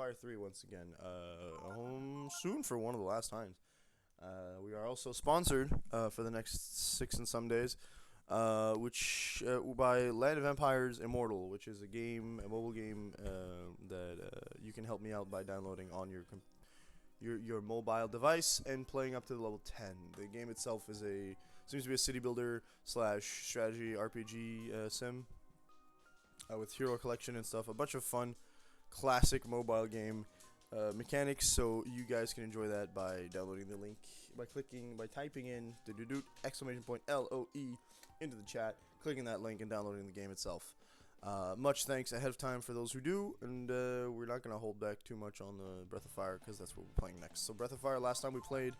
Fire 3 once again. Soon for one of the last times. We are also sponsored for the next 6 and some days, which by Land of Empires Immortal, which is a mobile game that you can help me out by downloading on your mobile device and playing up to the level 10. The game itself seems to be a city builder / strategy RPG sim with hero collection and stuff. A bunch of fun, classic mobile game mechanics. So you guys can enjoy that by downloading the link by typing in !LOE into the chat, clicking that link and downloading the game itself. Much thanks ahead of time for those who do, and we're not going to hold back too much on the Breath of Fire because that's what we're playing next. So Breath of Fire, last time we played,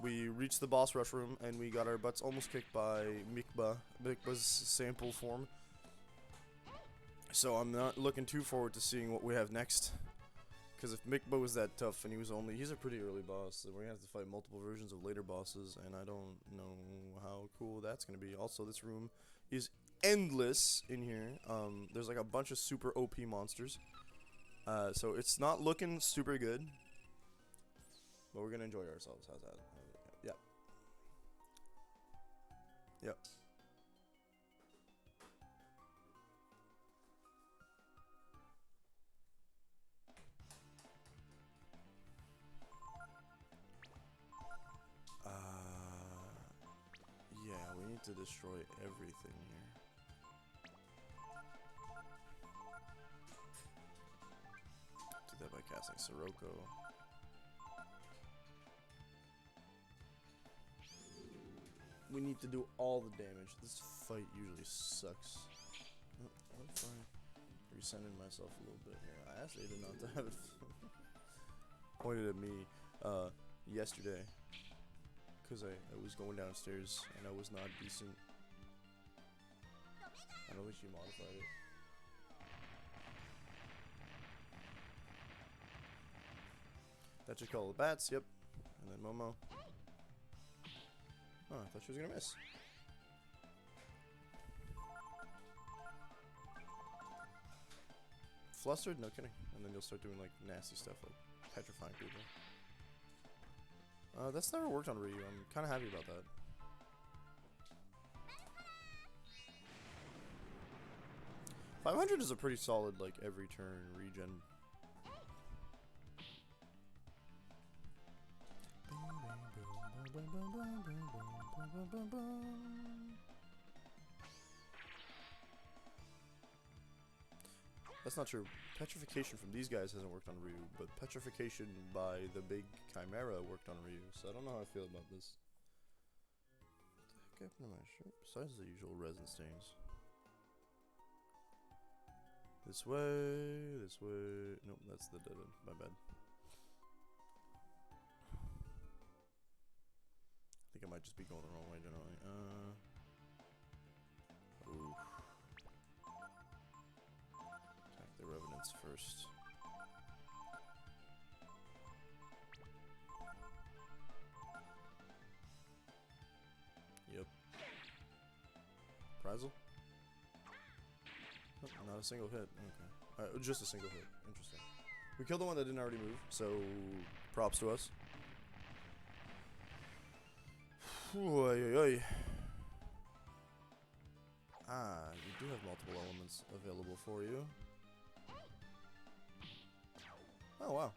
we reached the boss rush room and we got our butts almost kicked by Mikba's sample form. So I'm not looking too forward to seeing what we have next, because if Mikba was that tough and he's a pretty early boss, so we're going to have to fight multiple versions of later bosses, and I don't know how cool that's going to be. Also, this room is endless in here. There's like a bunch of super OP monsters, so it's not looking super good, but we're gonna enjoy ourselves. How's that? Yep. Yep. Yeah, we need to destroy everything here. Do that by casting Sirocco. We need to do all the damage. This fight usually sucks. Oh, what if I resended myself a little bit here? I asked Ada not to have it pointed at me yesterday, because I was going downstairs and I was not decent. I don't think she modified it. That should call the bats, yep. And then Momo. Oh, I thought she was gonna miss. Flustered? No kidding. And then you'll start doing like nasty stuff like petrifying people. That's never worked on Ryu. I'm kind of happy about that. $500 is a pretty solid, like, every turn regen. That's not true. Petrification from these guys hasn't worked on Ryu, but petrification by the big Chimera worked on Ryu, so I don't know how I feel about this. What the heck happened to my shirt? Besides the usual resin stains. This way, this way. Nope, that's the dead end. My bad. I think I might just be going the wrong way generally. Ooh. Attack the revenants first. Yep. Prizel? Oh, not a single hit. Okay. Just a single hit. Interesting. We killed the one that didn't already move, so props to us. Ah, you do have multiple elements available for you. Oh, wow.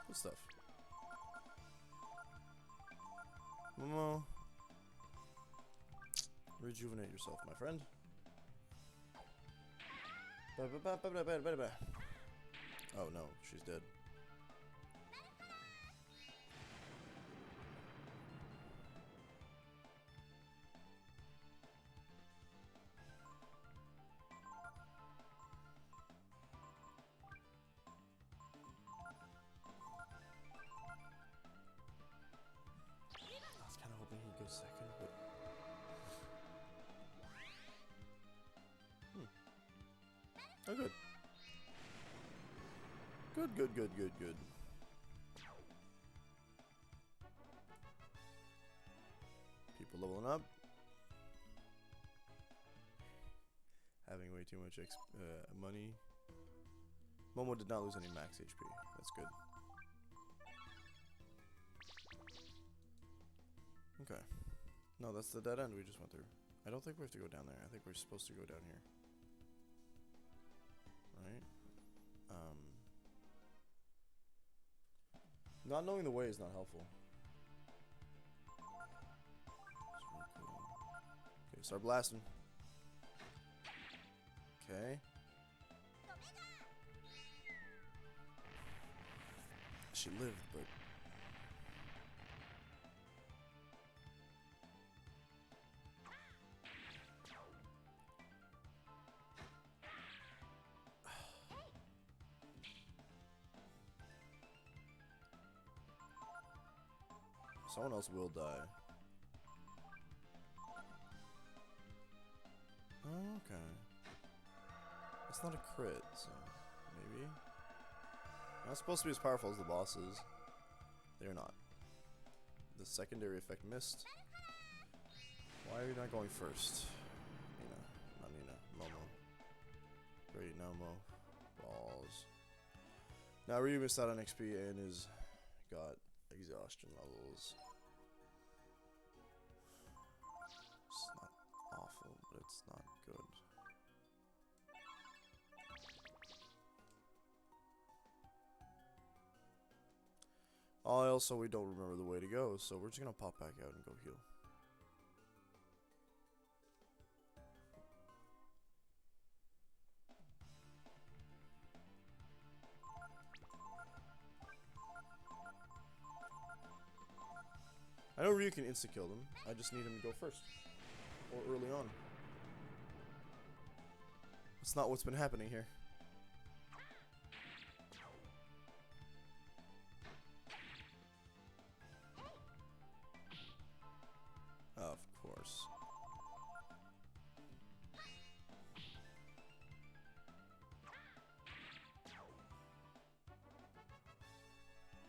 Good stuff. Momo. Rejuvenate yourself, my friend. Oh no, she's dead. I was kind of hoping he'd go second, but oh, good. Good. People leveling up. Having way too much money. Momo did not lose any max HP. That's good. Okay. No, that's the dead end we just went through. I don't think we have to go down there. I think we're supposed to go down here. Right? Not knowing the way is not helpful. Really cool. Okay, start blasting. Okay. She lived, but... Someone else will die. Oh, okay. That's not a crit, so maybe. Not supposed to be as powerful as the bosses. They're not. The secondary effect missed. Why are you not going first? Nina. Not Nina. Momo. Great, now Mo. Balls. Now Ryu missed out on XP and is got exhaustion levels. It's not awful, but it's not good. Also, we don't remember the way to go, so we're just gonna pop back out and go heal. I know Ryu can insta-kill them. I just need him to go first. Or early on. That's not what's been happening here. Of course.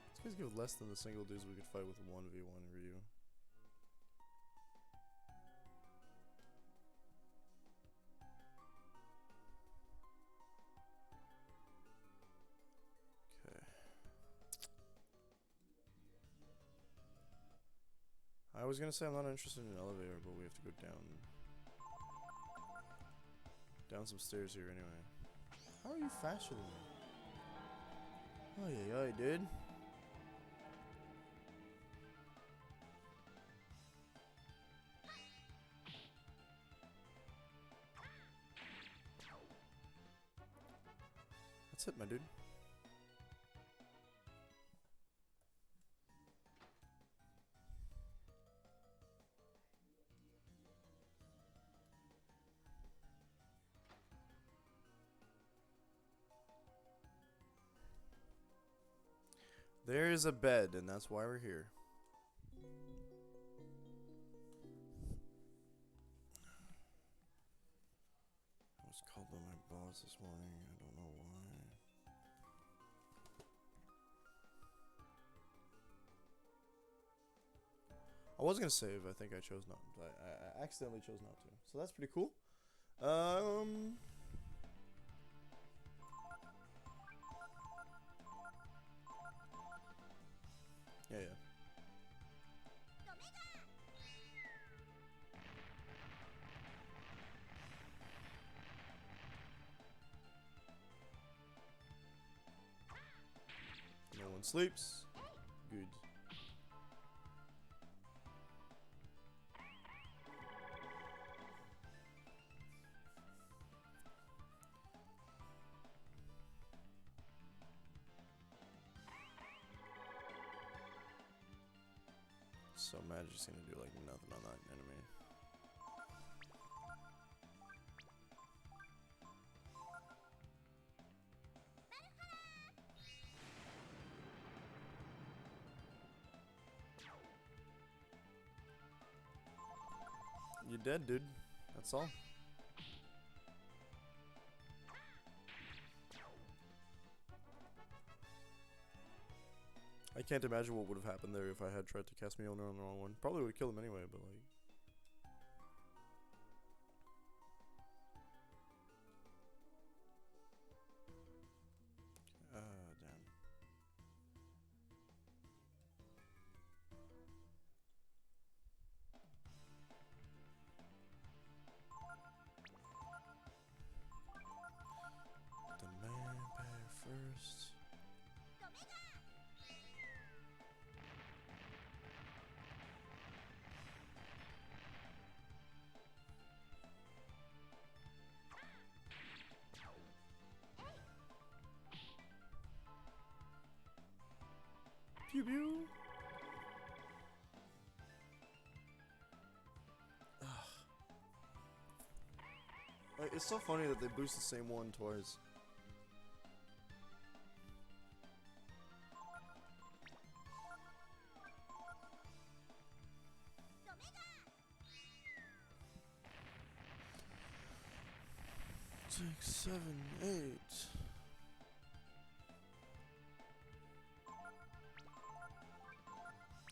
These guys give less than the single dudes we could fight with 1v1 Ryu. Okay. I was gonna say I'm not interested in an elevator, but we have to go down some stairs here anyway. How are you faster than me? Oh yeah, dude. That's it, my dude. There is a bed, and that's why we're here. I was called by my boss this morning. I don't know why. I was gonna save. I think I chose not. I accidentally chose not to. So that's pretty cool. Yeah. No one sleeps. Good. So Magic's gonna do like nothing on that enemy. You're dead, dude. That's all. I can't imagine what would have happened there if I had tried to cast Mjolnir on the wrong one. Probably would kill him anyway, but like... It's so funny that they boost the same one twice. Six, 7, 8.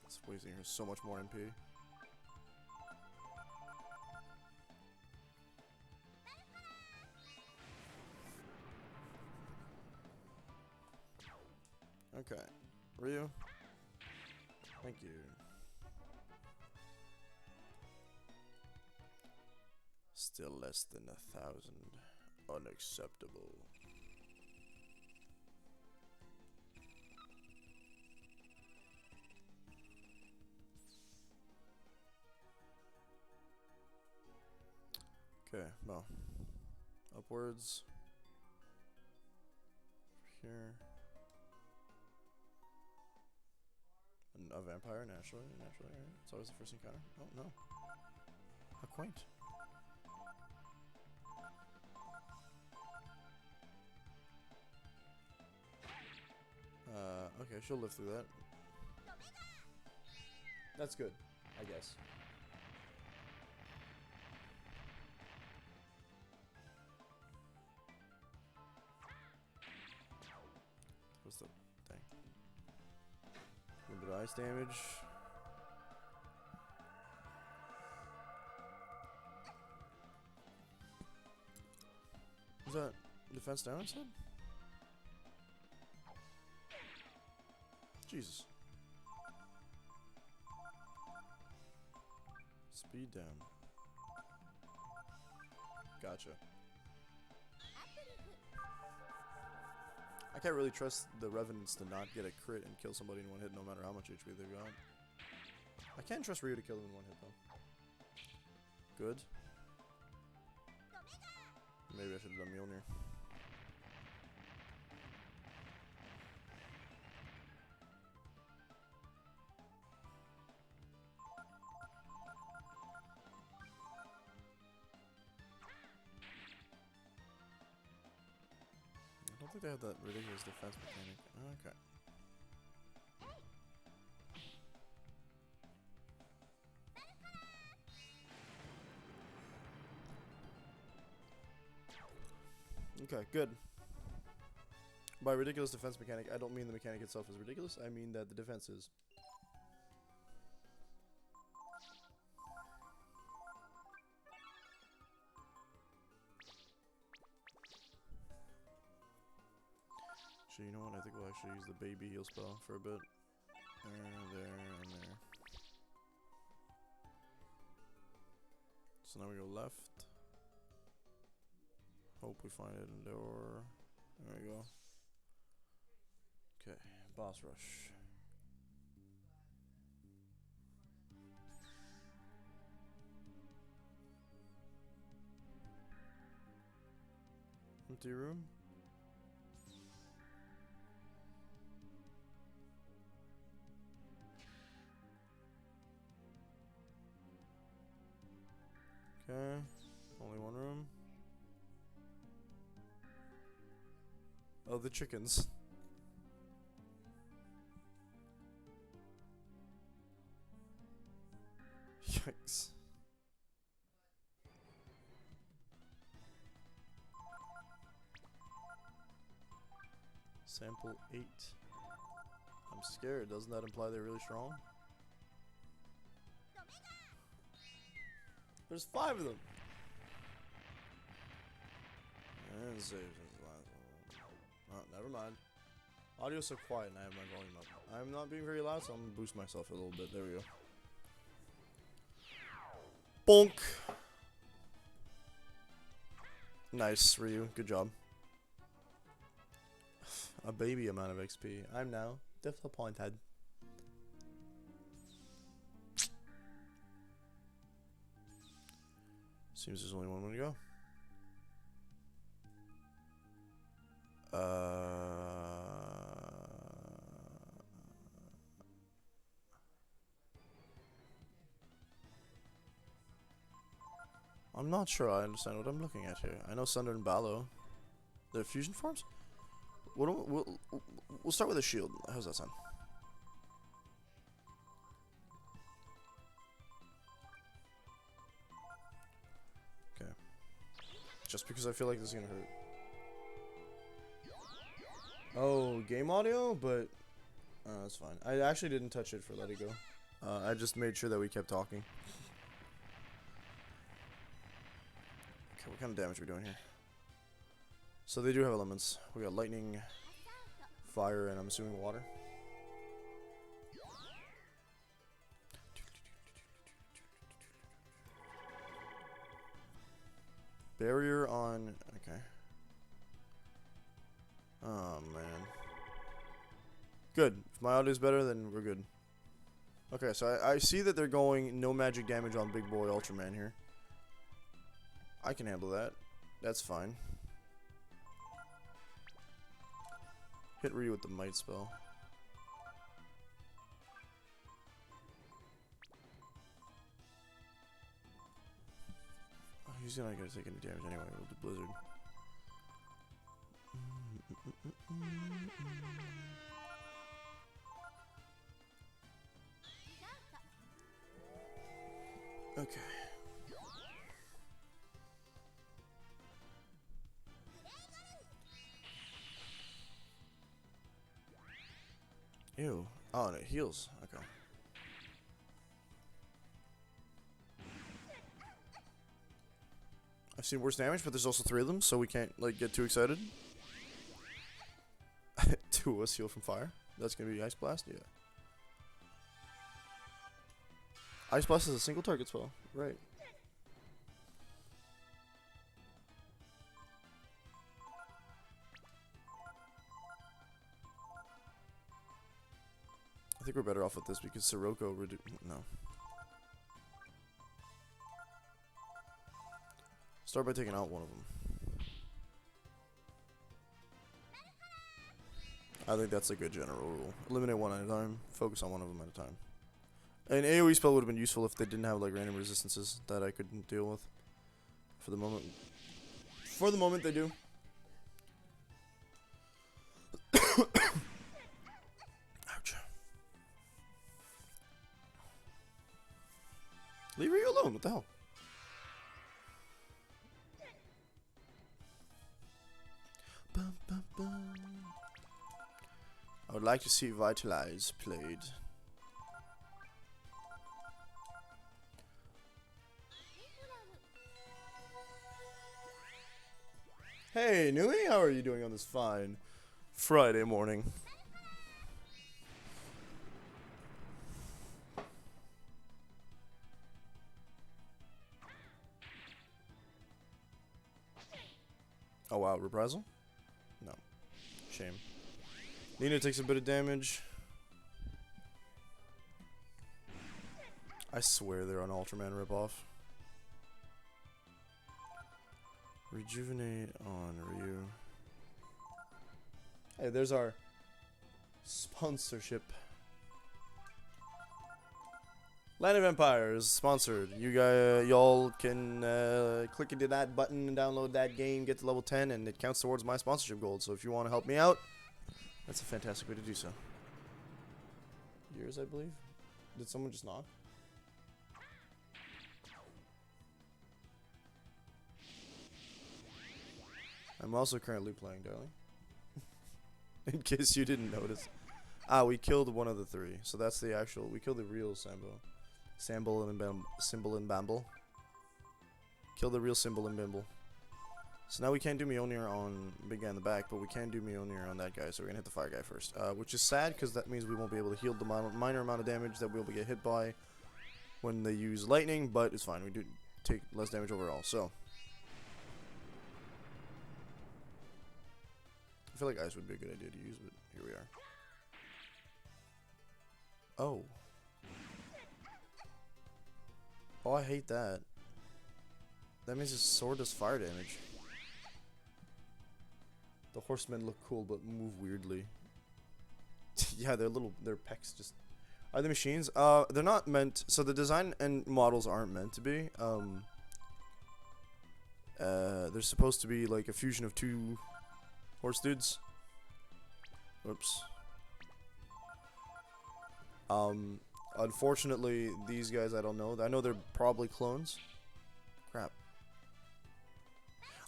It's wasting her so much more MP. Okay, Ryu. Thank you. Still less than 1,000. Unacceptable. Okay, well. Upwards. Here. A vampire, naturally, right? It's always the first encounter. Oh, no. How quaint. Okay, she'll live through that. That's good, I guess. What's the thing? A little bit of ice damage. Is that defense down, I said? Jesus. Speed down. Gotcha. I can't really trust the Revenants to not get a crit and kill somebody in one hit no matter how much HP they've got. I can trust Ryu to kill them in one hit though. Good. Maybe I should have done Mjolnir. I don't think they have that ridiculous defense mechanic. Okay. Okay, good. By ridiculous defense mechanic, I don't mean the mechanic itself is ridiculous, I mean that the defense is. Actually, you know what? I think we'll actually use the baby heal spell for a bit. There, and there. So now we go left. Hope we find it in the door. There we go. Okay, boss rush. Empty room. Okay, only one room. Oh, the chickens. Yikes. Sample 8. I'm scared. Doesn't that imply they're really strong? There's 5 of them. And save as the last one. Oh, never mind. Audio's so quiet and I have my volume up. I'm not being very loud, so I'm gonna boost myself a little bit. There we go. Bonk! Nice, Ryu. Good job. A baby amount of XP. I'm now disappointed. Seems there's only one way to go. I'm not sure I understand what I'm looking at here. I know Sunder and Ballo. They're fusion forms? We'll start with a shield. How's that sound? Okay. Just because I feel like this is gonna hurt. Oh, game audio? But that's fine. I actually didn't touch it for Let It Go. I just made sure that we kept talking. Okay, what kind of damage are we doing here? So they do have elements. We got lightning, fire, and I'm assuming water. Barrier on... okay. Oh, man. Good. If my audio is better, then we're good. Okay, so I see that they're going no magic damage on Big Boy Ultraman here. I can handle that. That's fine. Hit Ryu with the Might spell. Oh, he's not gonna take any damage anyway with the Blizzard. Okay. Ew. Oh, and it heals. Okay. I've seen worse damage, but there's also 3 of them, so we can't like get too excited. 2 of us heal from fire. That's gonna be Ice Blast? Yeah. Ice Blast is a single target spell. Right. I think we're better off with this because Sirocco no. Start by taking out one of them. I think that's a good general rule. Eliminate one at a time. Focus on one of them at a time. An AoE spell would have been useful if they didn't have like random resistances that I couldn't deal with. For the moment. For the moment they do. Ouch. Leave Ryu alone, what the hell? Bum, bum, bum. I would like to see Vitalize played. Hey, Nui, how are you doing on this fine Friday morning? Oh wow, reprisal? No. Shame. Nina takes a bit of damage. I swear they're an Ultraman ripoff. Rejuvenate on Ryu. Hey, there's our sponsorship. Land of Empires sponsored. You guys, y'all can click into that button and download that game, get to level 10, and it counts towards my sponsorship gold. So if you want to help me out, that's a fantastic way to do so. Yours, I believe. Did someone just knock? I'm also currently playing, darling. In case you didn't notice. Ah, we killed one of the 3. So that's the actual... We killed the real Sambo. Symbol and Bamble. Kill the real Symbol and Bimble. So now we can't do Mjolnir on Big Guy in the back, but we can do Mjolnir on that guy, so we're gonna hit the fire guy first. Which is sad, because that means we won't be able to heal the minor amount of damage that we'll get hit by when they use lightning, but it's fine, we do take less damage overall, so. I feel like ice would be a good idea to use, but here we are. Oh. Oh, I hate that. That means his sword does fire damage. The horsemen look cool, but move weirdly. Yeah, their pecs just... Are they machines? They're not meant... So the design and models aren't meant to be. There's supposed to be like a fusion of two horse dudes. Whoops. Unfortunately, these guys I don't know. I know they're probably clones. Crap.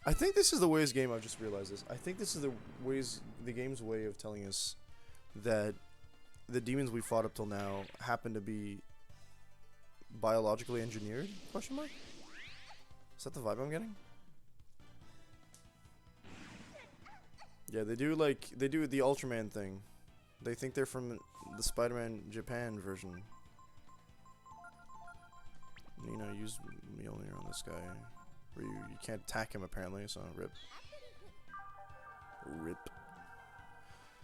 I think this is the Ways game. I've just realized this. I think this is the game's way of telling us that the demons we fought up till now happen to be biologically engineered? Question mark? Is that the vibe I'm getting? Yeah, they do the Ultraman thing. They think they're from the Spider-Man Japan version. You know, use Mjolnir on this guy. Where you can't attack him apparently, so rip. Rip.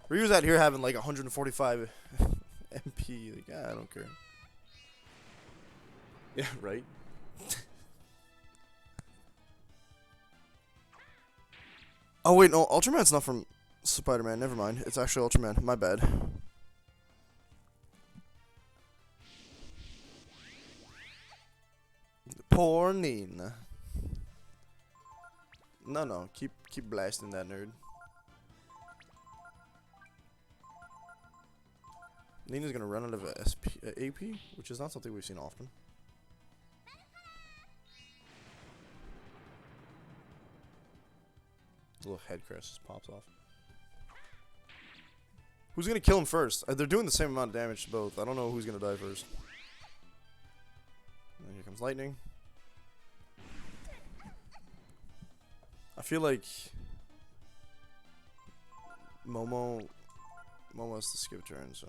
Ryu's out here having like 145 MP. Like, I don't care. Yeah, right? Oh wait, no, Ultraman's not from Spider-Man. Never mind. It's actually Ultraman. My bad. Poor Nina. No, keep blasting that nerd. Nina's gonna run out of AP, which is not something we've seen often. The little head crest just pops off. Who's gonna kill him first? They're doing the same amount of damage to both. I don't know who's gonna die first. And here comes lightning. I feel like Momo has to skip turn, so.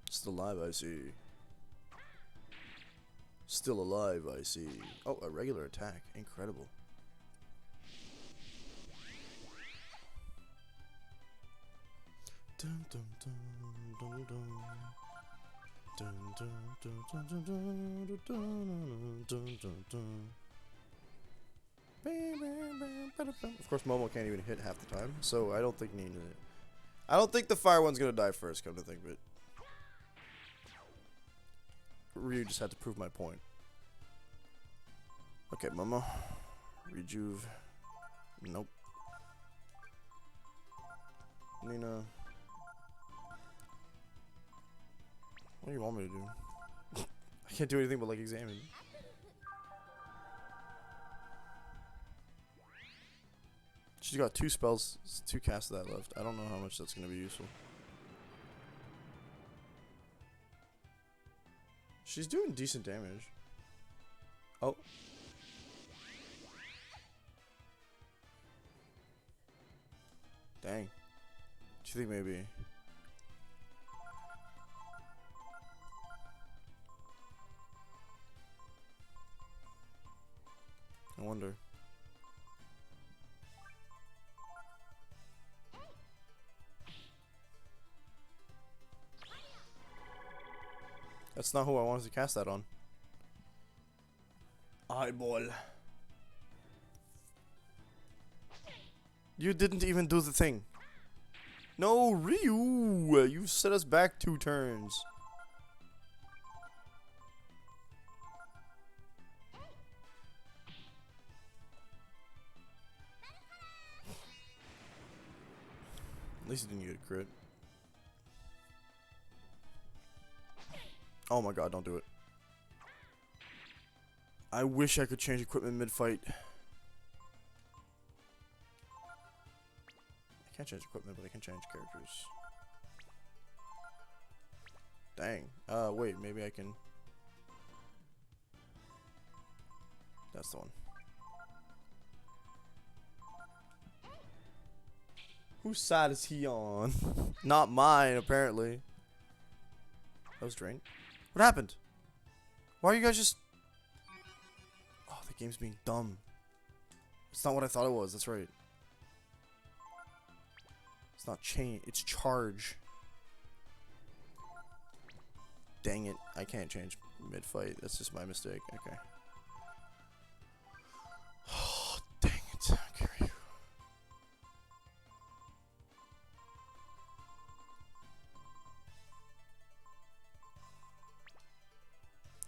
Still alive, I see. Still alive, I see. Oh, a regular attack. Incredible. Dun, dun, dun, dun, dun. Dun, dun, dun, dun, dun, dun, dun, dun, dun, dun. Of course, Momo can't even hit half the time, so I don't think I don't think the fire one's gonna die first, come to think of it. Ryu just had to prove my point. Okay, Momo. Rejuve. Nope. Nina. What do you want me to do? I can't do anything but like examine. She's got 2 spells, 2 casts of that left. I don't know how much that's going to be useful. She's doing decent damage. Oh. Dang. Do you think maybe? I wonder. That's not who I wanted to cast that on. Eyeball. You didn't even do the thing. No, Ryu! You set us back 2 turns. At least he didn't get a crit. Oh my god, don't do it. I wish I could change equipment mid-fight. I can't change equipment, but I can change characters. Dang. Wait, maybe I can... That's the one. Whose side is he on? Not mine, apparently. That was drained. What happened? Why are you guys just... Oh, the game's being dumb. It's not what I thought it was, that's right. It's not chain, it's charge. Dang it, I can't change mid-fight. That's just my mistake. Okay.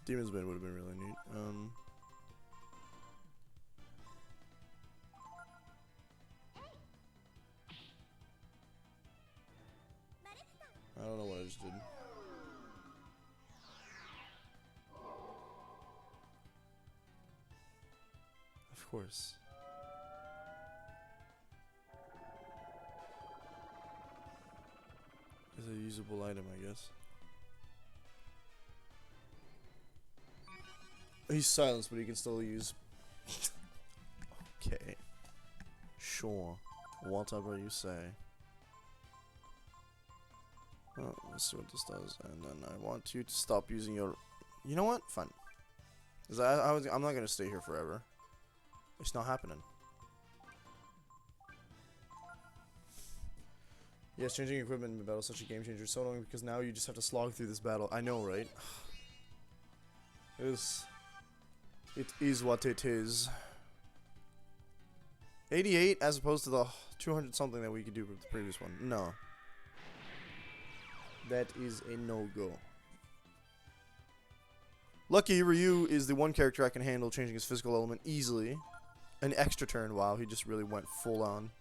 Demon's Bane would have been really neat. I don't know what I just did. Of course. It's a usable item, I guess. He's silenced, but he can still use. Okay. Sure. Whatever you say. Oh, let's see what this does. And then I want you to stop using your. You know what? Fine. Cause I'm not gonna stay here forever. It's not happening. Yes, changing equipment in the battle is such a game changer. It's so annoying because now you just have to slog through this battle. I know, right? It is what it is. 88 as opposed to the 200 something that we could do with the previous one. No. That is a no-go. Lucky Ryu is the one character I can handle changing his physical element easily. An extra turn. Wow, he just really went full on.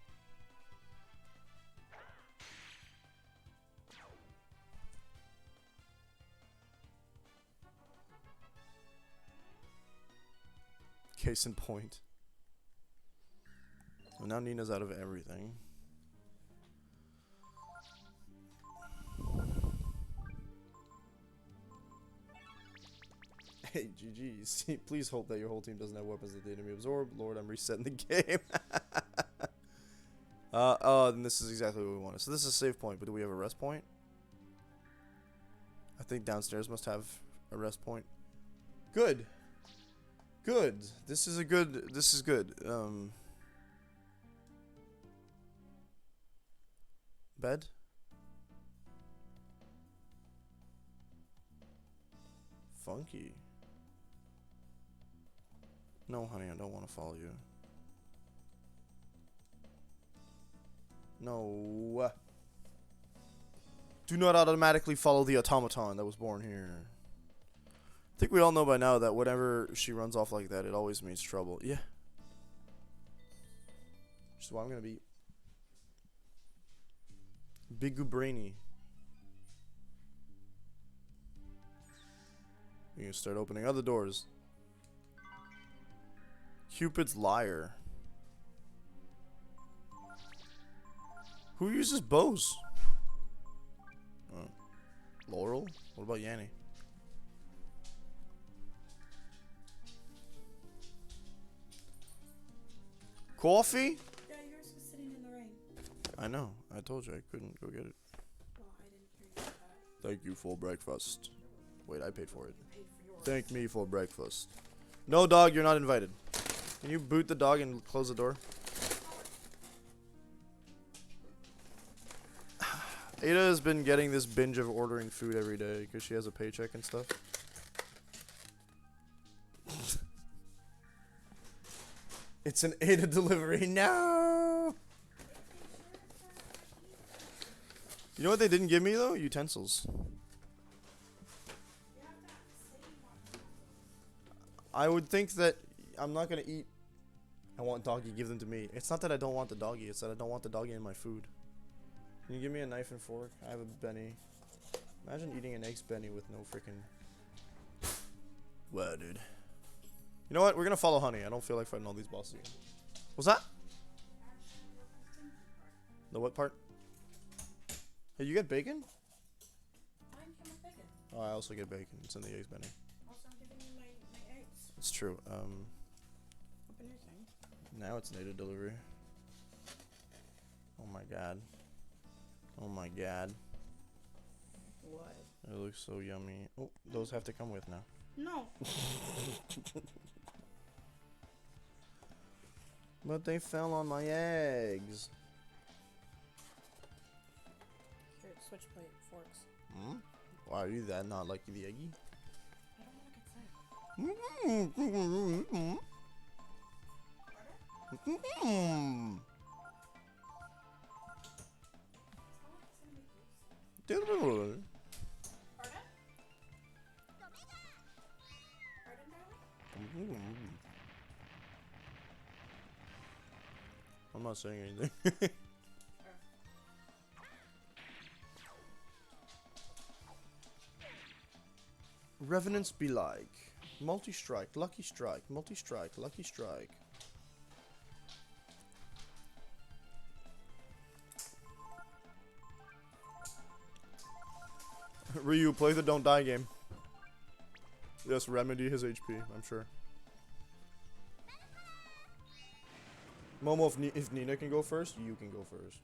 Case in point. Well, now Nina's out of everything. Hey, GG's. Please hope that your whole team doesn't have weapons that the enemy absorb. Lord, I'm resetting the game. Then this is exactly what we wanted. So this is a save point, but do we have a rest point? I think downstairs must have a rest point. Good. Good. This is good. Bed? Funky. No, honey, I don't want to follow you. No. Do not automatically follow the automaton that was born here. I think we all know by now that whenever she runs off like that, it always means trouble. Yeah. Which is why I'm gonna be big brainy. You can start opening other doors. Cupid's lyre. Who uses bows? Laurel? What about Yanni? Coffee? Yeah, yours was sitting in the rain. I know. I told you I couldn't go get it. Well, I didn't hear you say that. Thank you for breakfast. Wait, I paid for it. I paid for yours. Thank me for breakfast. No, dog, you're not invited. Can you boot the dog and close the door? Ada has been getting this binge of ordering food every day because she has a paycheck and stuff. It's an Ada delivery. No! You know what they didn't give me, though? Utensils. I would think that I'm not going to eat. I want doggy, give them to me. It's not that I don't want the doggy. It's that I don't want the doggy in my food. Can you give me a knife and fork? I have a Benny. Imagine eating an eggs Benny with no freaking. Wow, dude. You know what? We're gonna follow Honey. I don't feel like fighting all these bosses again. What's that? The what part? Hey, you get bacon? Mine came with bacon. Oh, I also get bacon. It's in the eggs Benny. Also, I'm giving you my eggs. It's true. Open your thing. Now it's native delivery. Oh my god. Oh my god. What? It looks so yummy. Oh, those have to come with now. No. But they fell on my eggs. Here, switch plate forks. Hmm? Why are you that not like the eggy? I don't want to get sick. I'm not saying anything. Revenants be like. Multi-strike, lucky strike, multi-strike, lucky strike. Ryu, play the don't die game. Yes, remedy his HP, I'm sure. Momo, if Nina can go first, you can go first.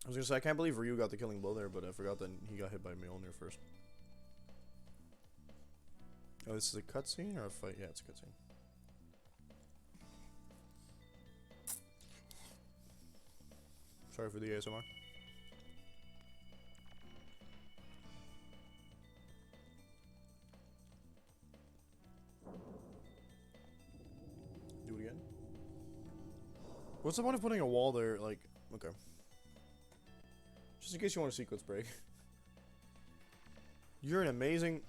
I was gonna say, I can't believe Ryu got the killing blow there, but I forgot that he got hit by Mjolnir first. Oh, this is a cutscene or a fight? Yeah, it's a cutscene. Sorry for the ASMR. Do it again. What's the point of putting a wall there? Like, okay. Just in case you want a sequence break. You're an amazing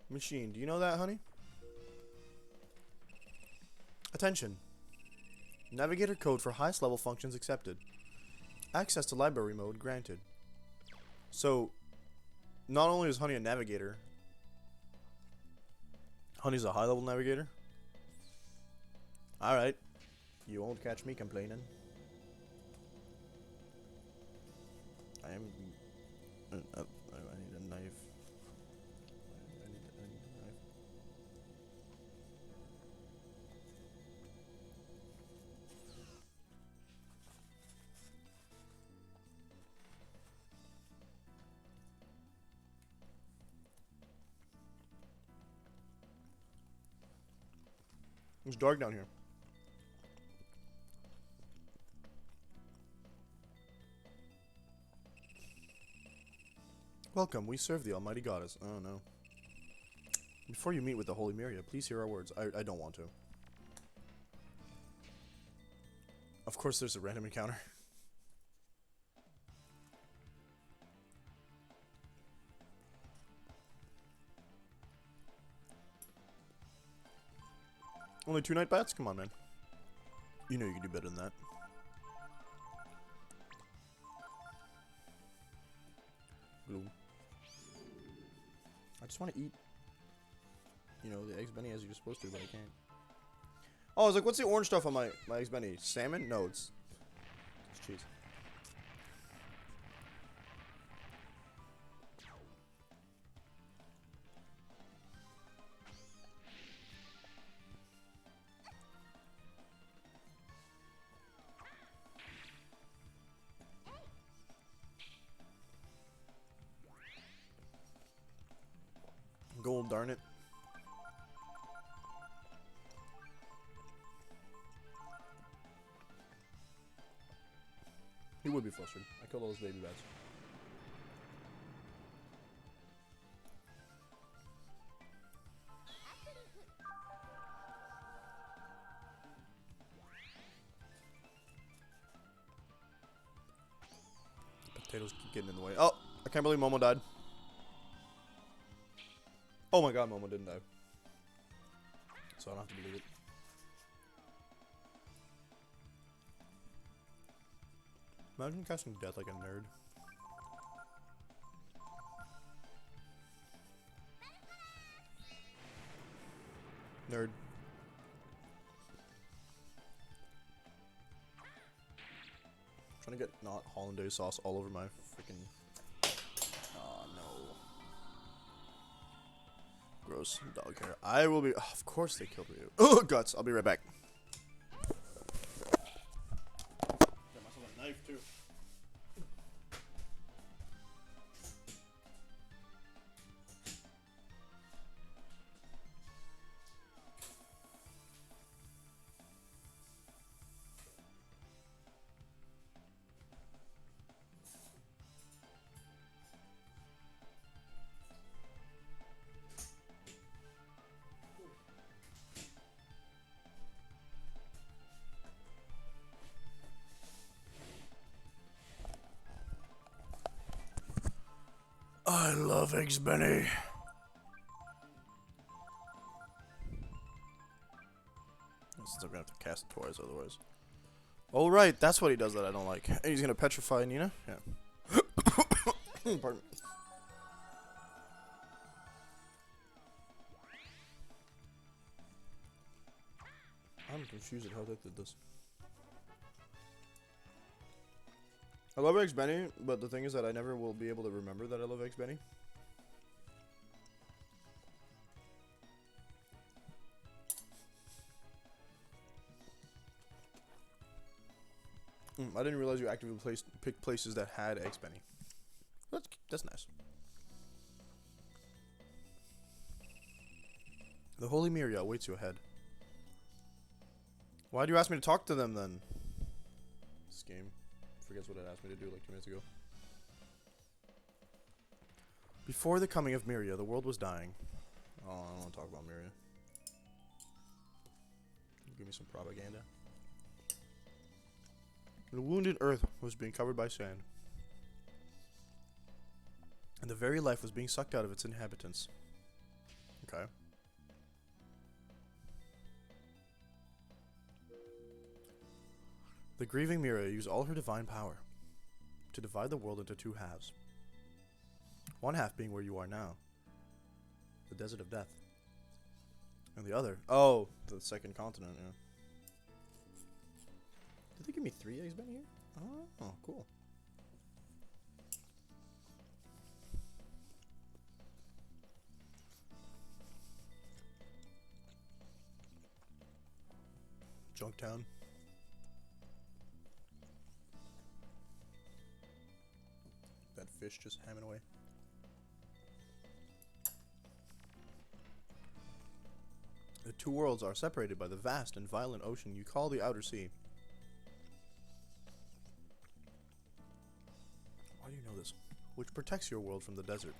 machine. Do you know that, honey? Attention. Navigator code for highest level functions accepted. Access to library mode granted. So, not only is Honey a navigator, Honey's a high level navigator. Alright. You won't catch me complaining. I am. I need a knife. I need a knife. It's dark down here. Welcome, we serve the Almighty Goddess. Oh no. Before you meet with the Holy Myria, please hear our words. I don't want to. Of course there's a random encounter. Only 2 night bats? Come on, man. You know you can do better than that. Glue. I just want to eat, you know, the eggs benny as you're supposed to, but I can't. Oh, I was like, what's the orange stuff on my eggs benny? Salmon? No, it's cheese. Gold, darn it. He would be flustered. I killed all those baby bats. Potatoes keep getting in the way. Oh, I can't believe Momo died. Oh my god, Momo didn't die. So I don't have to believe it. Imagine casting death like a nerd. Nerd. Trying to get not hollandaise sauce all over my freaking. Oh no. Gross dog hair. I will be. Oh, of course they killed me. Oh, guts. I'll be right back. Got myself a knife too. love Eggs Benny. Since I'm gonna have to cast it twice otherwise. Oh right, that's what he does that I don't like. And he's gonna petrify Nina? Yeah. Pardon me. I'm confused at how they did this. I love Eggs Benny, but the thing is that I never will be able to remember that I love Eggs Benny. I didn't realize you actively picked places that had Eggs Benny. That's nice. The Holy Miria awaits you ahead. Why do you ask me to talk to them then? This game forgets what it asked me to do like 2 minutes ago. Before the coming of Miria, the world was dying. Oh, I don't want to talk about Miria. Give me some propaganda. The wounded earth was being covered by sand. And the very life was being sucked out of its inhabitants. Okay. The grieving Miria used all her divine power to divide the world into 2 halves. One half being where you are now, the desert of death. And the other, oh, the second continent, yeah. Did they give me 3 eggs been here? Oh, cool. Junktown. That fish just hamming away. The 2 worlds are separated by the vast and violent ocean you call the Outer Sea. Why do you know this? Which protects your world from the desert.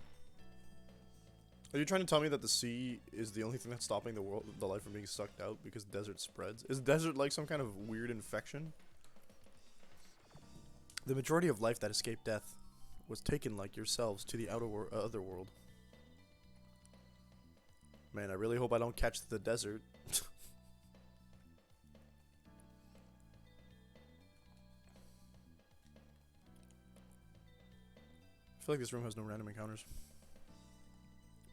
Are you trying to tell me that the sea is the only thing that's stopping the life from being sucked out because desert spreads? Is desert like some kind of weird infection? The majority of life that escaped death was taken like yourselves to the other world. Man, I really hope I don't catch the desert. I feel like this room has no random encounters.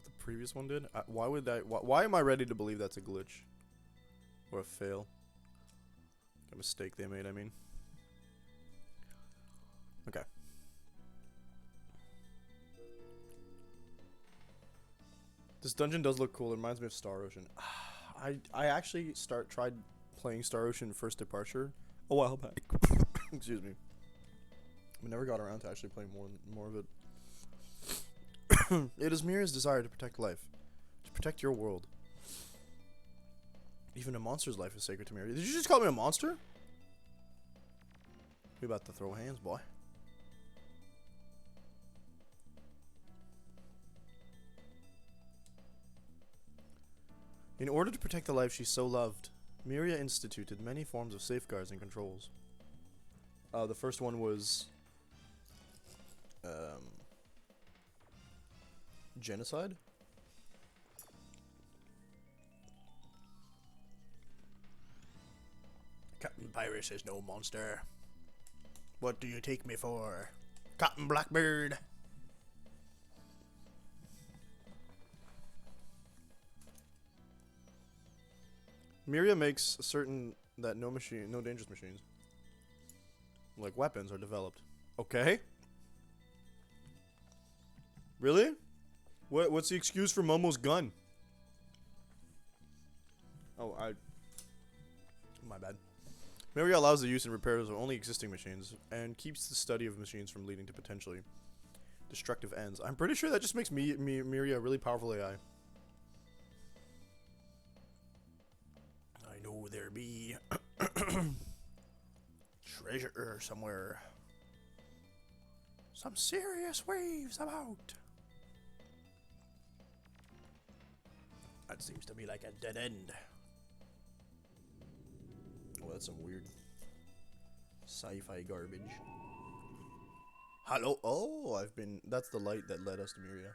The previous one did? Why am I ready to believe that's a glitch? Or a fail? A mistake they made, I mean. Okay. This dungeon does look cool. It reminds me of Star Ocean. I actually tried playing Star Ocean First Departure a while back. Excuse me. I never got around to actually playing more of it. It is Miria's desire to protect life, to protect your world. Even a monster's life is sacred to Miria. Did you just call me a monster? We about to throw hands, boy. In order to protect the life she so loved, Miria instituted many forms of safeguards and controls. The first one was genocide. Captain Pyrus is no monster. What do you take me for? Captain Blackbird. Miria makes certain that no dangerous machines, like weapons, are developed. Okay. Really? What's the excuse for Momo's gun? Oh, my bad. Miria allows the use and repairs of only existing machines, and keeps the study of machines from leading to potentially destructive ends. I'm pretty sure that just makes Miria a really powerful AI. I know there be treasure somewhere. Some serious waves about. That seems to be like a dead end. Oh, that's some weird sci-fi garbage. Hello. Oh, that's the light that led us to Miria.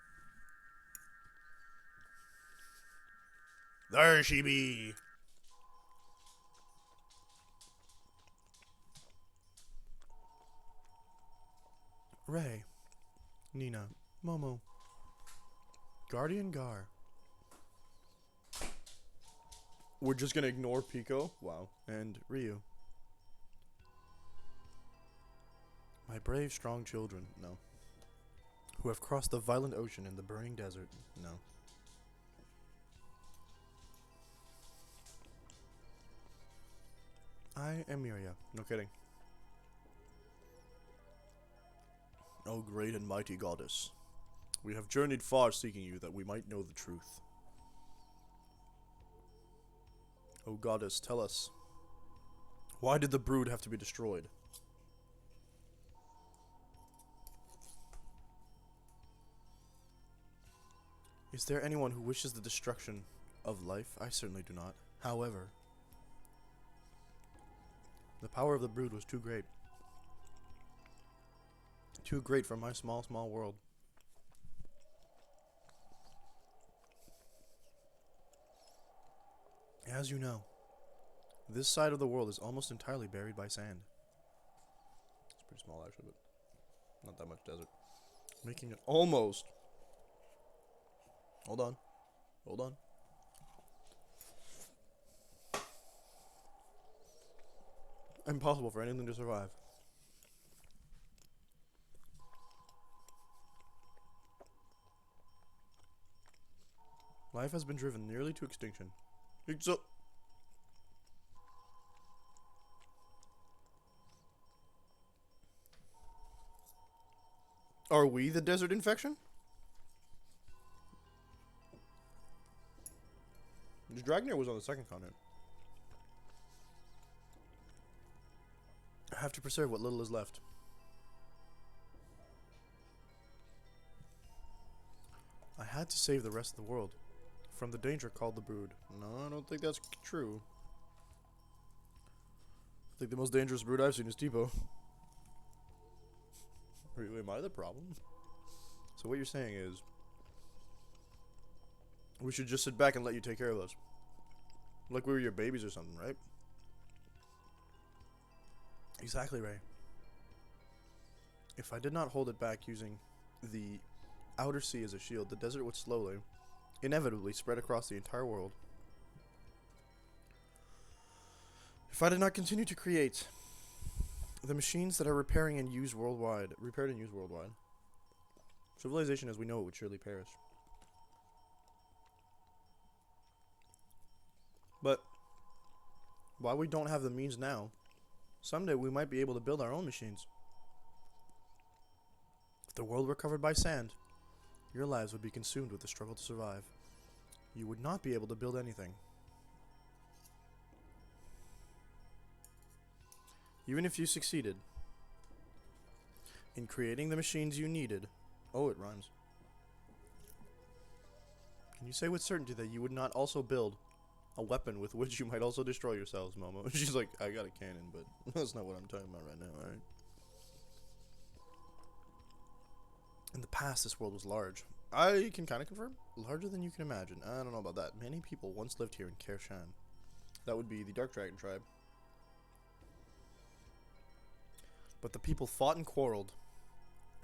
There she be. Ray, Nina, Momo, Guardian Gar. We're just gonna ignore Pico? Wow. And Ryu. My brave, strong children. No. Who have crossed the violent ocean in the burning desert. No. I am Miria. No kidding. O great and mighty goddess, we have journeyed far seeking you that we might know the truth. O goddess, tell us, why did the brood have to be destroyed? Is there anyone who wishes the destruction of life? I certainly do not. However, the power of the brood was too great. Too great for my small, small world. As you know, this side of the world is almost entirely buried by sand. It's pretty small actually, but not that much desert. Making it almost... Hold on. Hold on. Impossible for anything to survive. Life has been driven nearly to extinction. Are we the desert infection? Dragnir was on the second continent. I have to preserve what little is left. I had to save the rest of the world from the danger called the brood. No, I don't think that's true. I think the most dangerous brood I've seen is Tipo. Am I the problem? So what you're saying is we should just sit back and let you take care of us. Like we were your babies or something, right? Exactly, Ray. If I did not hold it back using the outer sea as a shield, the desert would slowly, inevitably spread across the entire world. If I did not continue to create the machines that are repaired and used worldwide, civilization as we know it would surely perish. But while we don't have the means now, someday we might be able to build our own machines. If the world were covered by sand, your lives would be consumed with the struggle to survive. You would not be able to build anything. Even if you succeeded in creating the machines you needed. Oh, it rhymes. Can you say with certainty that you would not also build a weapon with which you might also destroy yourselves, Momo? She's like, I got a cannon, but that's not what I'm talking about right now, alright? In the past, this world was large. I can kind of confirm. Larger than you can imagine. I don't know about that. Many people once lived here in Kershan. That would be the Dark Dragon tribe. But the people fought and quarreled,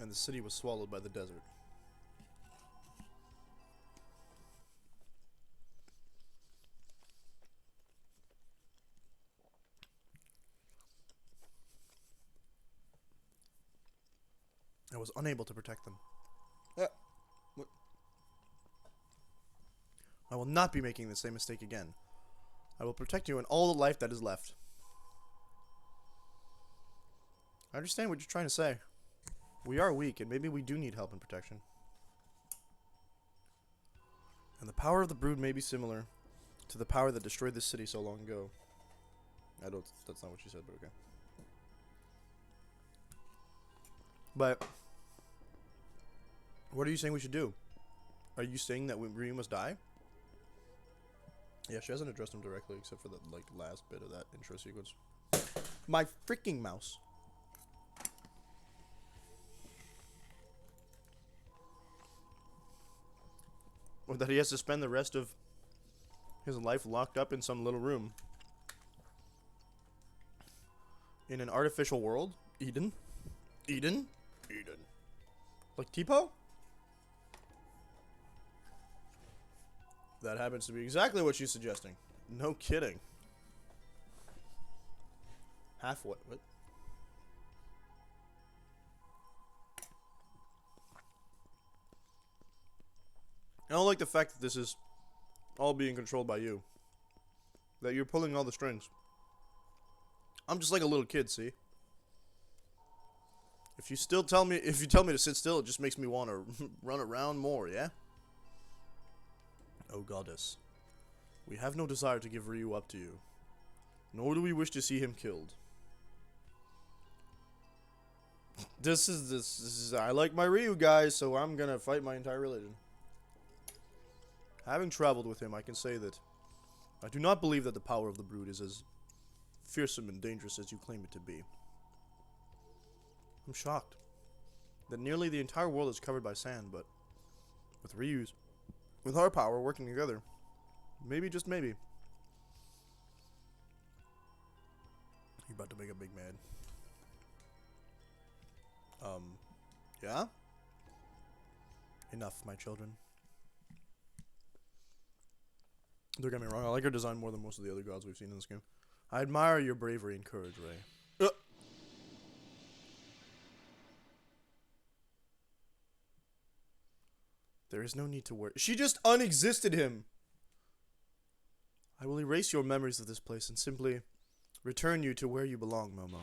and the city was swallowed by the desert. I was unable to protect them. What? I will not be making the same mistake again. I will protect you and all the life that is left. I understand what you're trying to say. We are weak, and maybe we do need help and protection. And the power of the brood may be similar to the power that destroyed this city so long ago. That's not what she said, but okay. But what are you saying we should do? Are you saying that Ryu must die? Yeah, she hasn't addressed him directly except for the last bit of that intro sequence. My freaking mouse. Or that he has to spend the rest of his life locked up in some little room. In an artificial world? Eden? Eden? Eden. Like Tipo? That happens to be exactly what she's suggesting. No kidding. Halfway. What? I don't like the fact that this is all being controlled by you. That you're pulling all the strings. I'm just like a little kid, see? If you tell me to sit still, it just makes me want to run around more, yeah? Oh goddess. We have no desire to give Ryu up to you. Nor do we wish to see him killed. This is I like my Ryu, guys, so I'm gonna fight my entire religion. Having traveled with him, I can say that I do not believe that the power of the Brood is as fearsome and dangerous as you claim it to be. I'm shocked that nearly the entire world is covered by sand, but with our power working together, maybe, just maybe. You're about to make a big mad. Yeah? Enough, my children. Don't get me wrong, I like her design more than most of the other gods we've seen in this game. I admire your bravery and courage, Ray. There is no need to worry. She just unexisted him! I will erase your memories of this place and simply return you to where you belong, Momo.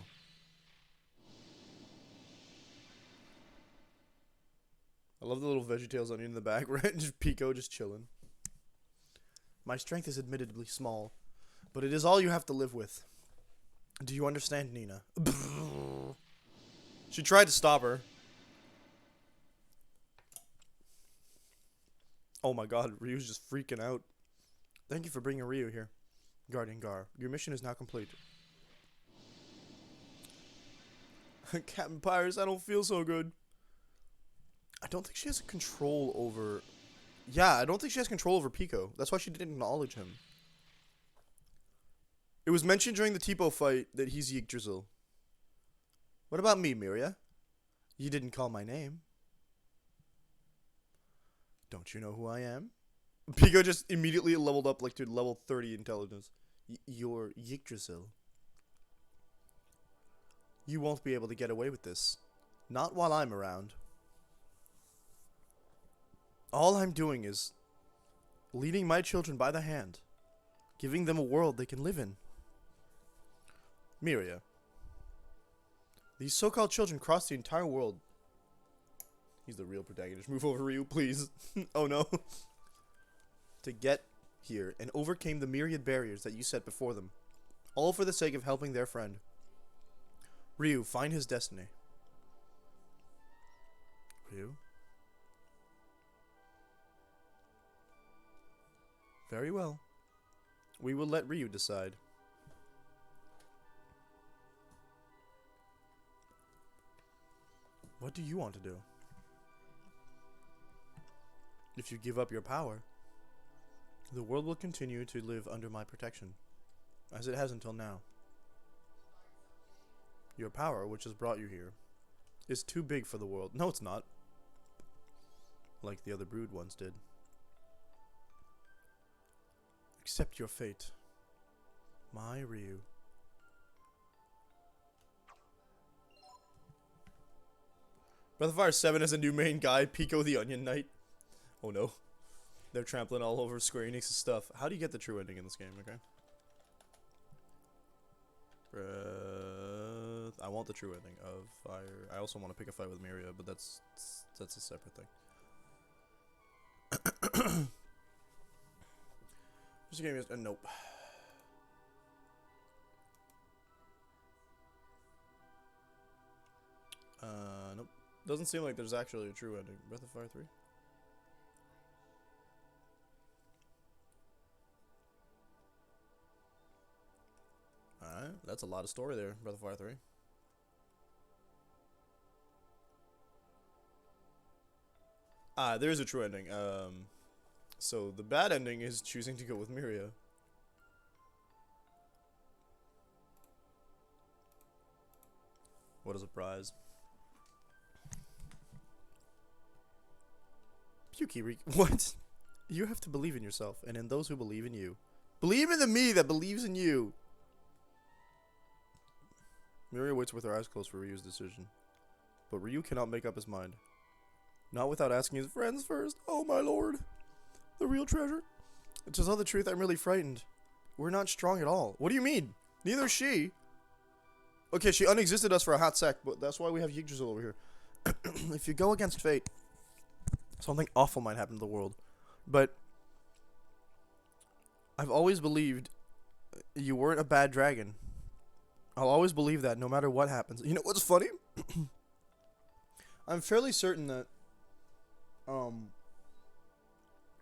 I love the little VeggieTales onion in the back, right? Just Pico just chilling. My strength is admittedly small, but it is all you have to live with. Do you understand, Nina? She tried to stop her. Oh my god, Ryu's just freaking out. Thank you for bringing Ryu here, Guardian Gar. Your mission is now complete. Captain Pyrus, I don't feel so good. I don't think she has control over... Yeah, I don't think she has control over Pico. That's why she didn't acknowledge him. It was mentioned during the Tipo fight that he's Yggdrasil. What about me, Miria? You didn't call my name. Don't you know who I am? Pico just immediately leveled up like to level 30 intelligence. You're Yggdrasil. You won't be able to get away with this. Not while I'm around. All I'm doing is leading my children by the hand, giving them a world they can live in. Miria. These so-called children cross the entire world. He's the real protagonist. Move over, Ryu, please. Oh no. To get here and overcame the myriad barriers that you set before them. All for the sake of helping their friend. Ryu, find his destiny. Ryu? Very well. We will let Ryu decide. What do you want to do? If you give up your power, the world will continue to live under my protection, as it has until now. Your power, which has brought you here, is too big for the world. No, it's not. Like the other Brood once did. Accept your fate, my Ryu. Breath of Fire 7 has a new main guy, Pico the Onion Knight. Oh no. They're trampling all over Square Enix's stuff. How do you get the true ending in this game, okay? I want the true ending of Fire. I also want to pick a fight with Miria, but that's a separate thing. This game is nope. Nope. Doesn't seem like there's actually a true ending. Breath of Fire 3. Alright, that's a lot of story there, Breath of Fire 3. There is a true ending. So the bad ending is choosing to go with Miria. What a surprise. Yuki, what? You have to believe in yourself and in those who believe in you. Believe in the me that believes in you. Miria waits with her eyes closed for Ryu's decision. But Ryu cannot make up his mind. Not without asking his friends first. Oh my lord. The real treasure. To tell the truth, I'm really frightened. We're not strong at all. What do you mean? Neither is she. Okay, she unexisted us for a hot sec, but that's why we have Yggdrasil over here. If you go against fate, something awful might happen to the world. But I've always believed you weren't a bad dragon. I'll always believe that no matter what happens. You know what's funny? I'm fairly certain that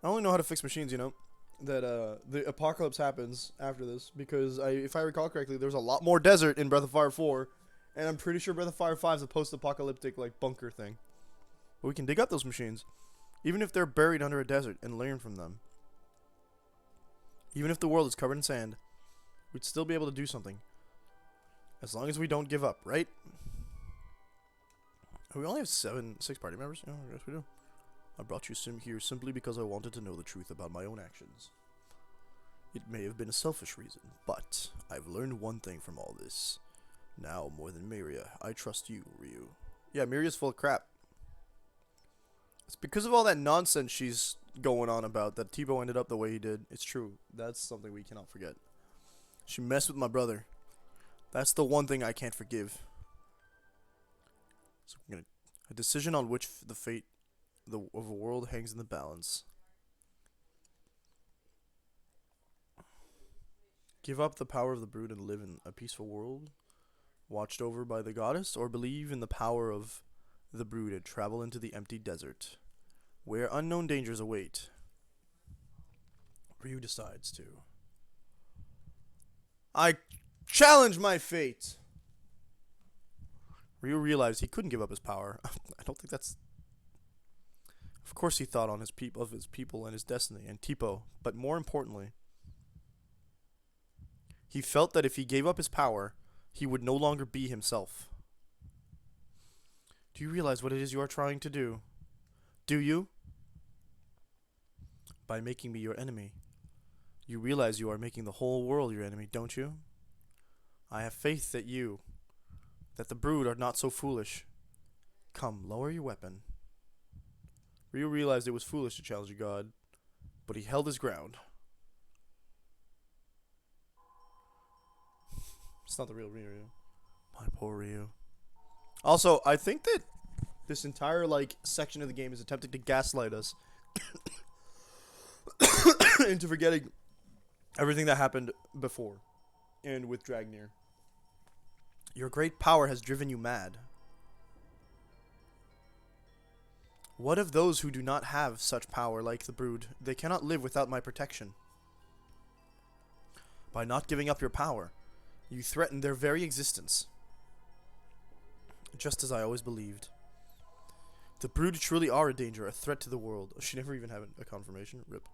I only know how to fix machines, you know? That the apocalypse happens after this because if I recall correctly, there's a lot more desert in Breath of Fire 4, and I'm pretty sure Breath of Fire 5 is a post-apocalyptic like bunker thing. But we can dig up those machines, even if they're buried under a desert, and learn from them. Even if the world is covered in sand, we'd still be able to do something. As long as we don't give up, right? We only have 6 party members. Oh, yes we do. I brought you here simply because I wanted to know the truth about my own actions. It may have been a selfish reason, but I've learned one thing from all this. Now, more than Miria, I trust you, Ryu. Yeah, Miria's full of crap. It's because of all that nonsense she's going on about that Tebow ended up the way he did. It's true. That's something we cannot forget. She messed with my brother. That's the one thing I can't forgive. So a decision on which the fate of a world hangs in the balance. Give up the power of the brood and live in a peaceful world, watched over by the goddess, or believe in the power of the brood and travel into the empty desert, where unknown dangers await. Ryu decides to. I challenge my fate! Ryu realized he couldn't give up his power. I don't think that's... Of course he thought on his people and his destiny, and Tipo, but more importantly, he felt that if he gave up his power, he would no longer be himself. Do you realize what it is you are trying to do? Do you? By making me your enemy. You realize you are making the whole world your enemy, don't you? I have faith that the brood are not so foolish. Come, lower your weapon. Ryu realized it was foolish to challenge a god, but he held his ground. It's not the real Ryu. My poor Ryu. Also, I think that this entire section of the game is attempting to gaslight us into forgetting everything that happened before and with Dragnir. Your great power has driven you mad. What of those who do not have such power like the brood? They cannot live without my protection. By not giving up your power, you threaten their very existence. Just as I always believed. The brood truly are a danger, a threat to the world. She never even had a confirmation. Rip.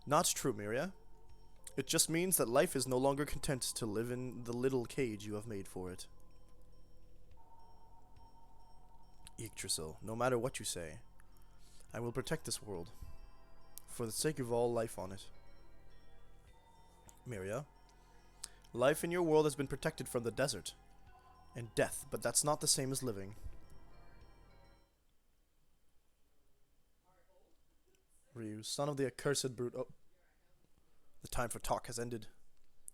Not true, Miria. It just means that life is no longer content to live in the little cage you have made for it. Yggdrasil, no matter what you say, I will protect this world, for the sake of all life on it. Miria, life in your world has been protected from the desert and death, but that's not the same as living. Ryu, son of the accursed brute. Oh. The time for talk has ended.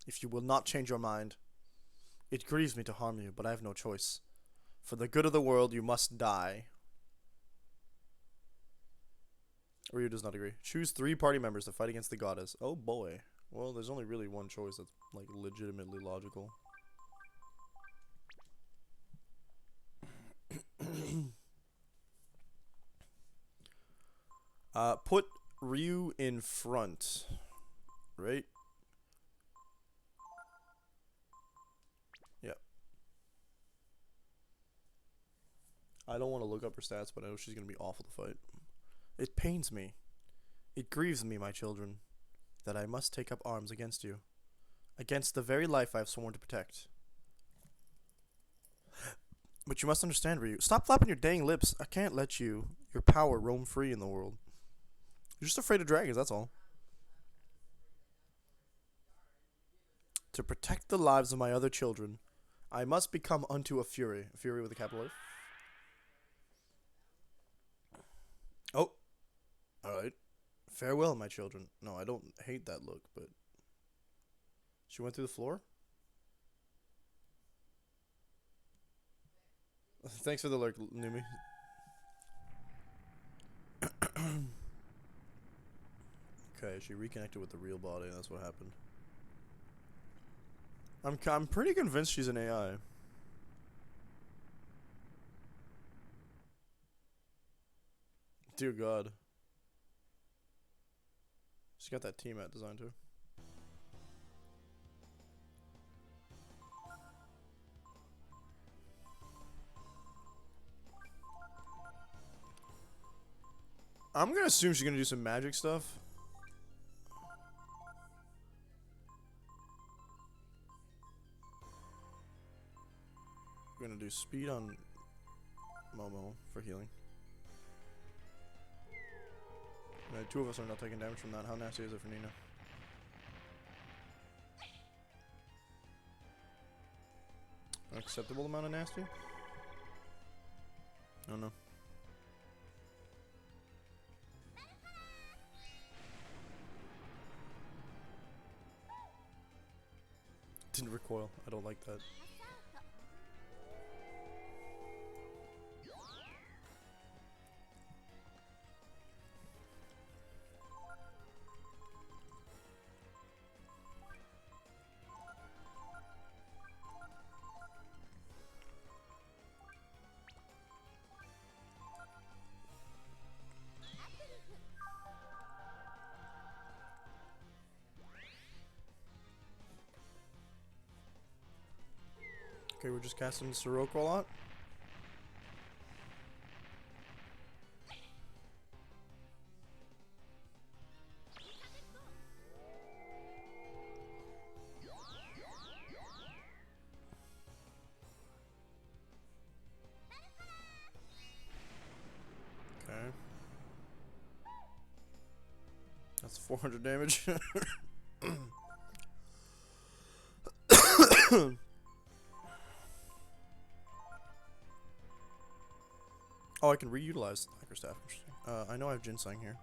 If you will not change your mind, it grieves me to harm you, but I have no choice. For the good of the world, you must die. Ryu does not agree. Choose 3 party members to fight against the goddess. Oh boy. Well, there's only really one choice that's legitimately logical. Put Ryu in front. Right? Yep. I don't want to look up her stats, but I know she's going to be awful to fight. It pains me. It grieves me, my children, that I must take up arms against you. Against the very life I have sworn to protect. But you must understand, Ryu. Stop flapping your dang lips. I can't let your power roam free in the world. You're just afraid of dragons, that's all. To protect the lives of my other children, I must become unto a fury. A fury with a capital F. Oh. Alright. Farewell, my children. No, I don't hate that look, but... She went through the floor? Thanks for the lurk, Numi. Okay, she reconnected with the real body, that's what happened. I'm pretty convinced she's an AI. Dear God. She's got that T-mat design too. I'm gonna assume she's gonna do some magic stuff. We're gonna do speed on Momo for healing. Two of us are not taking damage from that. How nasty is it for Nina? An acceptable amount of nasty? Oh no. Didn't recoil. I don't like that. Okay, we're just casting Sirocco a lot. Okay. That's 400 damage. Oh, I can reutilize the Hacker Staff. Interesting. I know I have Ginseng here.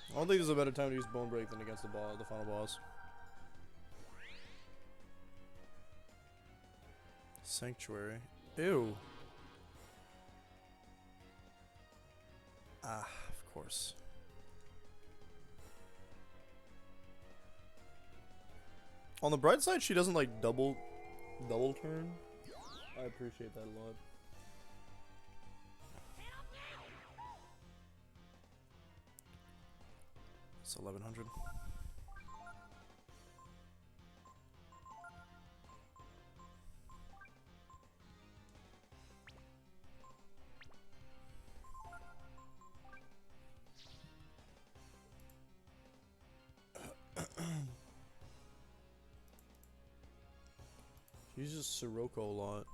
I don't think there's a better time to use Bone Break than against the final boss. Sanctuary. Ew. Ah, of course. On the bright side, she doesn't like double turn. I appreciate that a lot. It's 1100. She uses Sirocco a lot.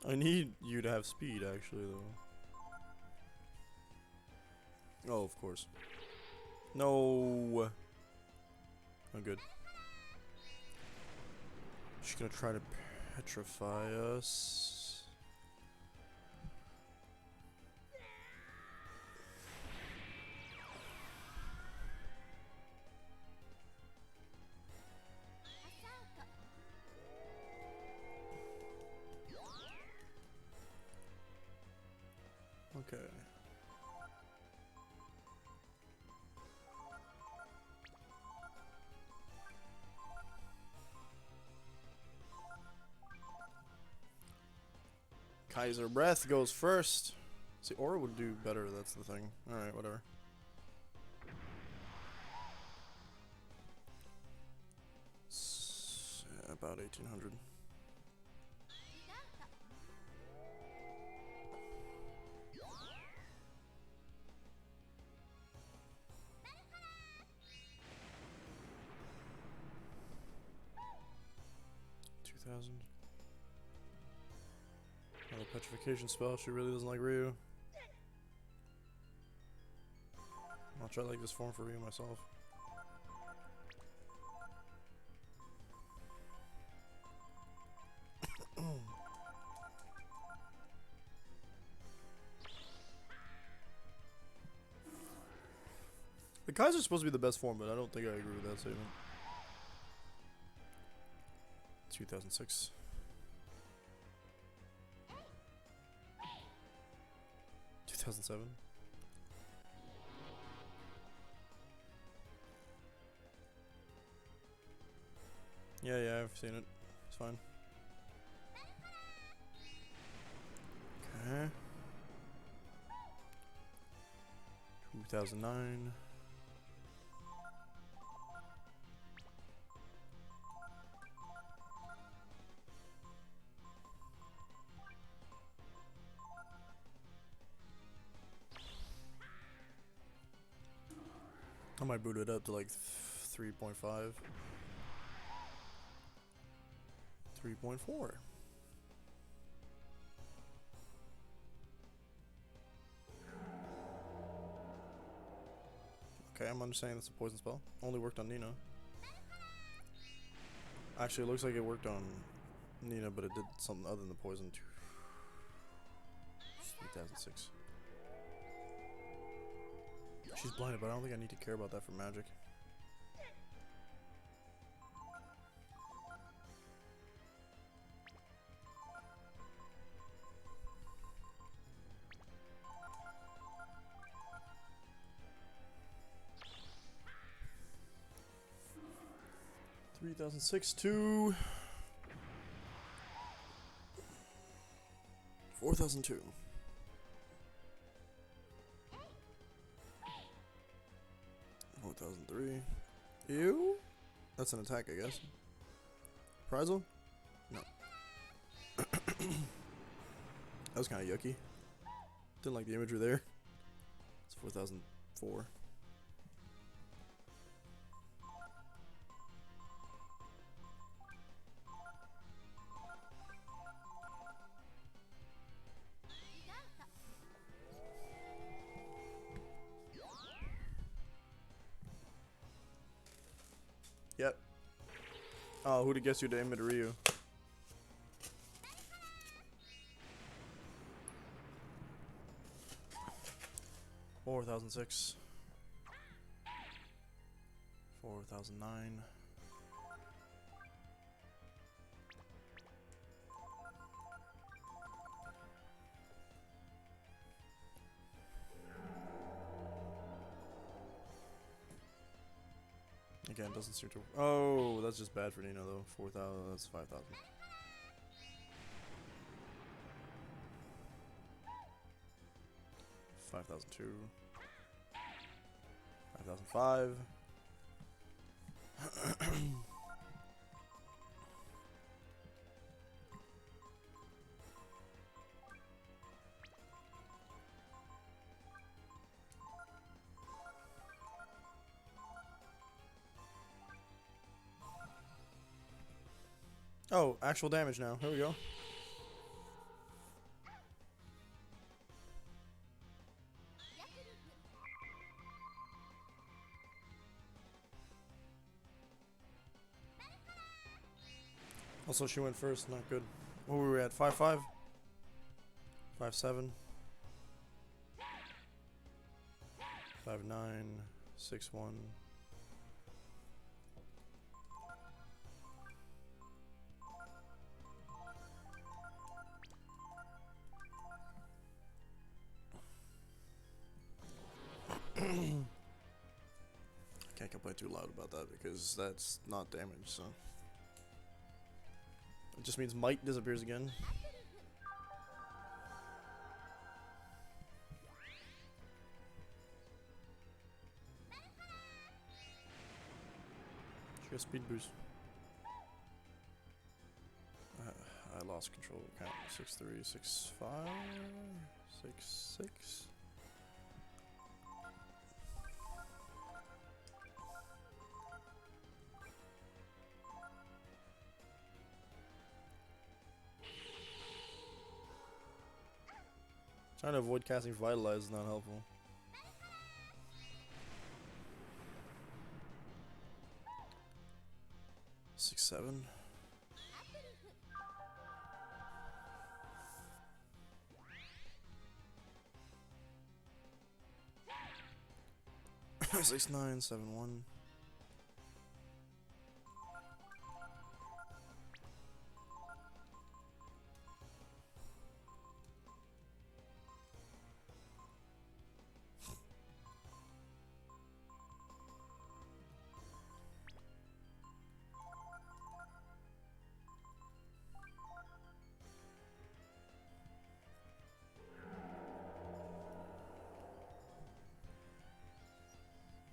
I need you to have speed, actually, though. Oh, of course. No. Oh, good. She's gonna try to petrify us. Okay. Kaiser Breath goes first. See, Aura would do better, that's the thing. Alright, whatever. About 1800. Another petrification spell. She really doesn't like Ryu. I'll try to like this form for Ryu myself. The Kaiser's supposed to be the best form, but I don't think I agree with that statement. 2006. Yeah, I've seen it. It's fine. Okay. 2009. I might boot it up to like 3.5. 3.4. Okay, I'm understanding that's a poison spell. Only worked on Nina. Actually, it looks like it worked on Nina, but it did something other than the poison. 2006. She's blinded, but I don't think I need to care about that for magic. $3,006 to $4,002. $4,003. Ew. That's an attack, I guess. Prizal? No. That was kind of yucky. Didn't like the imagery there. It's 4,004. Yep. Oh, who'd have guessed you'd aim at Ryu? $4,006. 4,009. Again, doesn't seem to. Oh, that's just bad for Nino though. 4,000. That's 5,000. 5,002. 5,005. Oh, actual damage now. Here we go. Also, she went first. Not good. What were we at? 5-5? 5-7? 5-9? 6-1? Can't complain too loud about that because that's not damage, so. It just means might disappears again. She got speed boost. I lost control of the count. 6-3, 6-5, 6-6. Trying to avoid casting Vitalize is not helpful. Six, 7. Six, 9, 7, 1.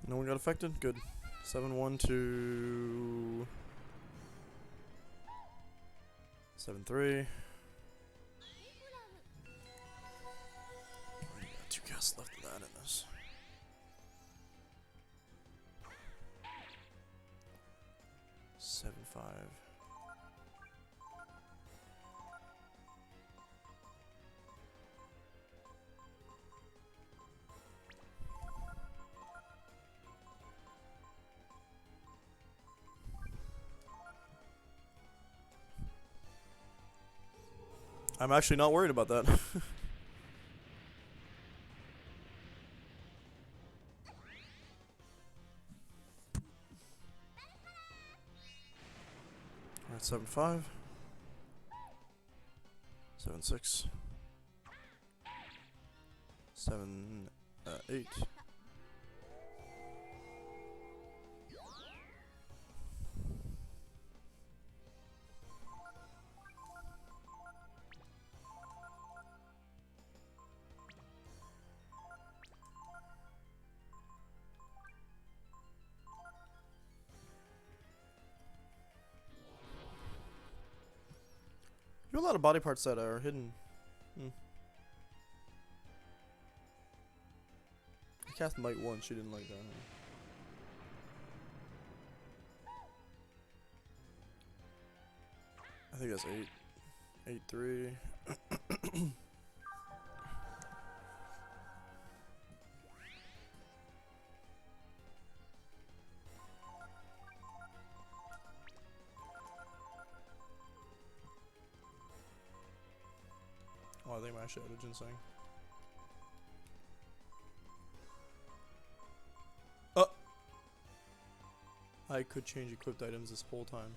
No one got affected? Good. 7-1 to 7-3. Got 2 casts left of that in this. Seven, 5. I'm actually not worried about that. Alright, 7-5. 7-6. 7-8. You have a lot of body parts that are hidden. I cast Might once, she didn't like that. I think that's 8. 8-3. Oh, I think I should have ginseng. I could change equipped items this whole time.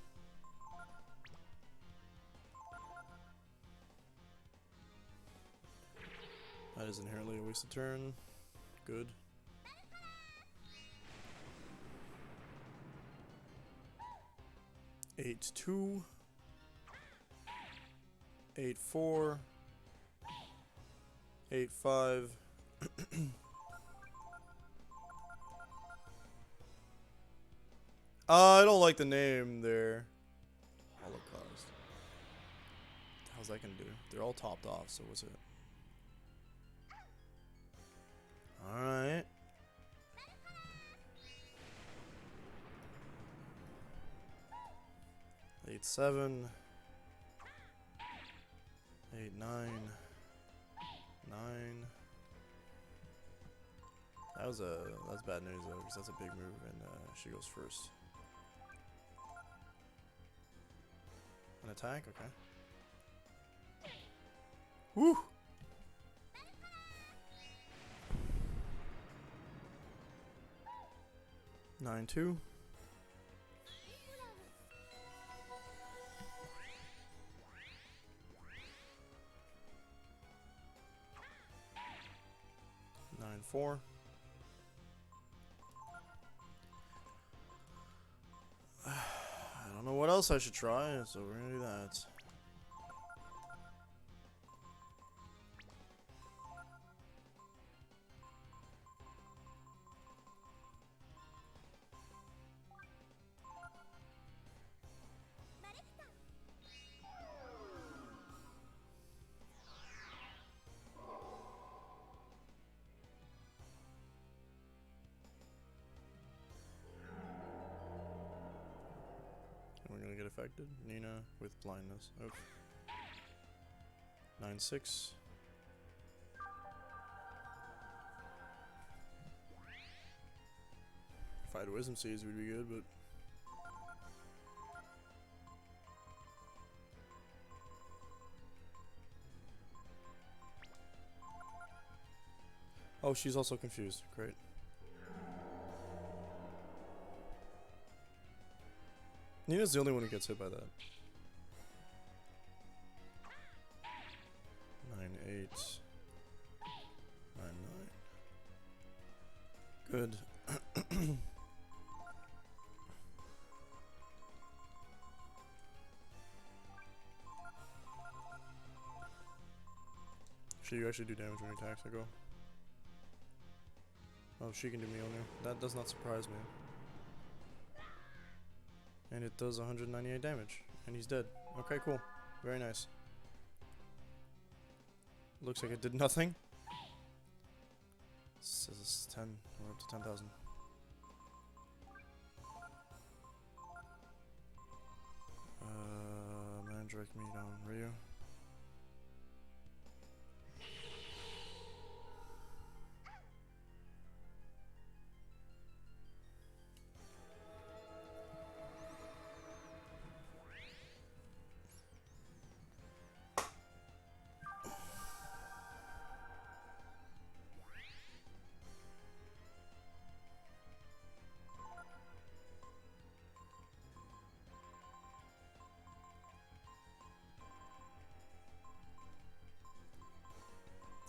That is inherently a wasted turn. Good. Eight, 2. 8-4. 8-5. I don't like the name there. Holocaust. How's that gonna do? They're all topped off, so what's it? Alright. Eight, 7. 8, 9. 9. That's bad news though, because that's a big move, and she goes first. An attack, okay. Woo! Nine, 2. Nine, 4. I don't know what else I should try, so we're gonna do that. affected. Nina with blindness. Oof. 9-6. If I had wisdom seeds, would be good, but. Oh, she's also confused. Great. Nina's the only one who gets hit by that. 9-8. 9-9. Good. Should you actually do damage when you attack, so go. Oh, she can do Mjolnir. That does not surprise me. And it does 198 damage. And he's dead. Okay, cool. Very nice. Looks like it did nothing. It says it's 10. We're up to 10,000. Mandrake meat on Ryu.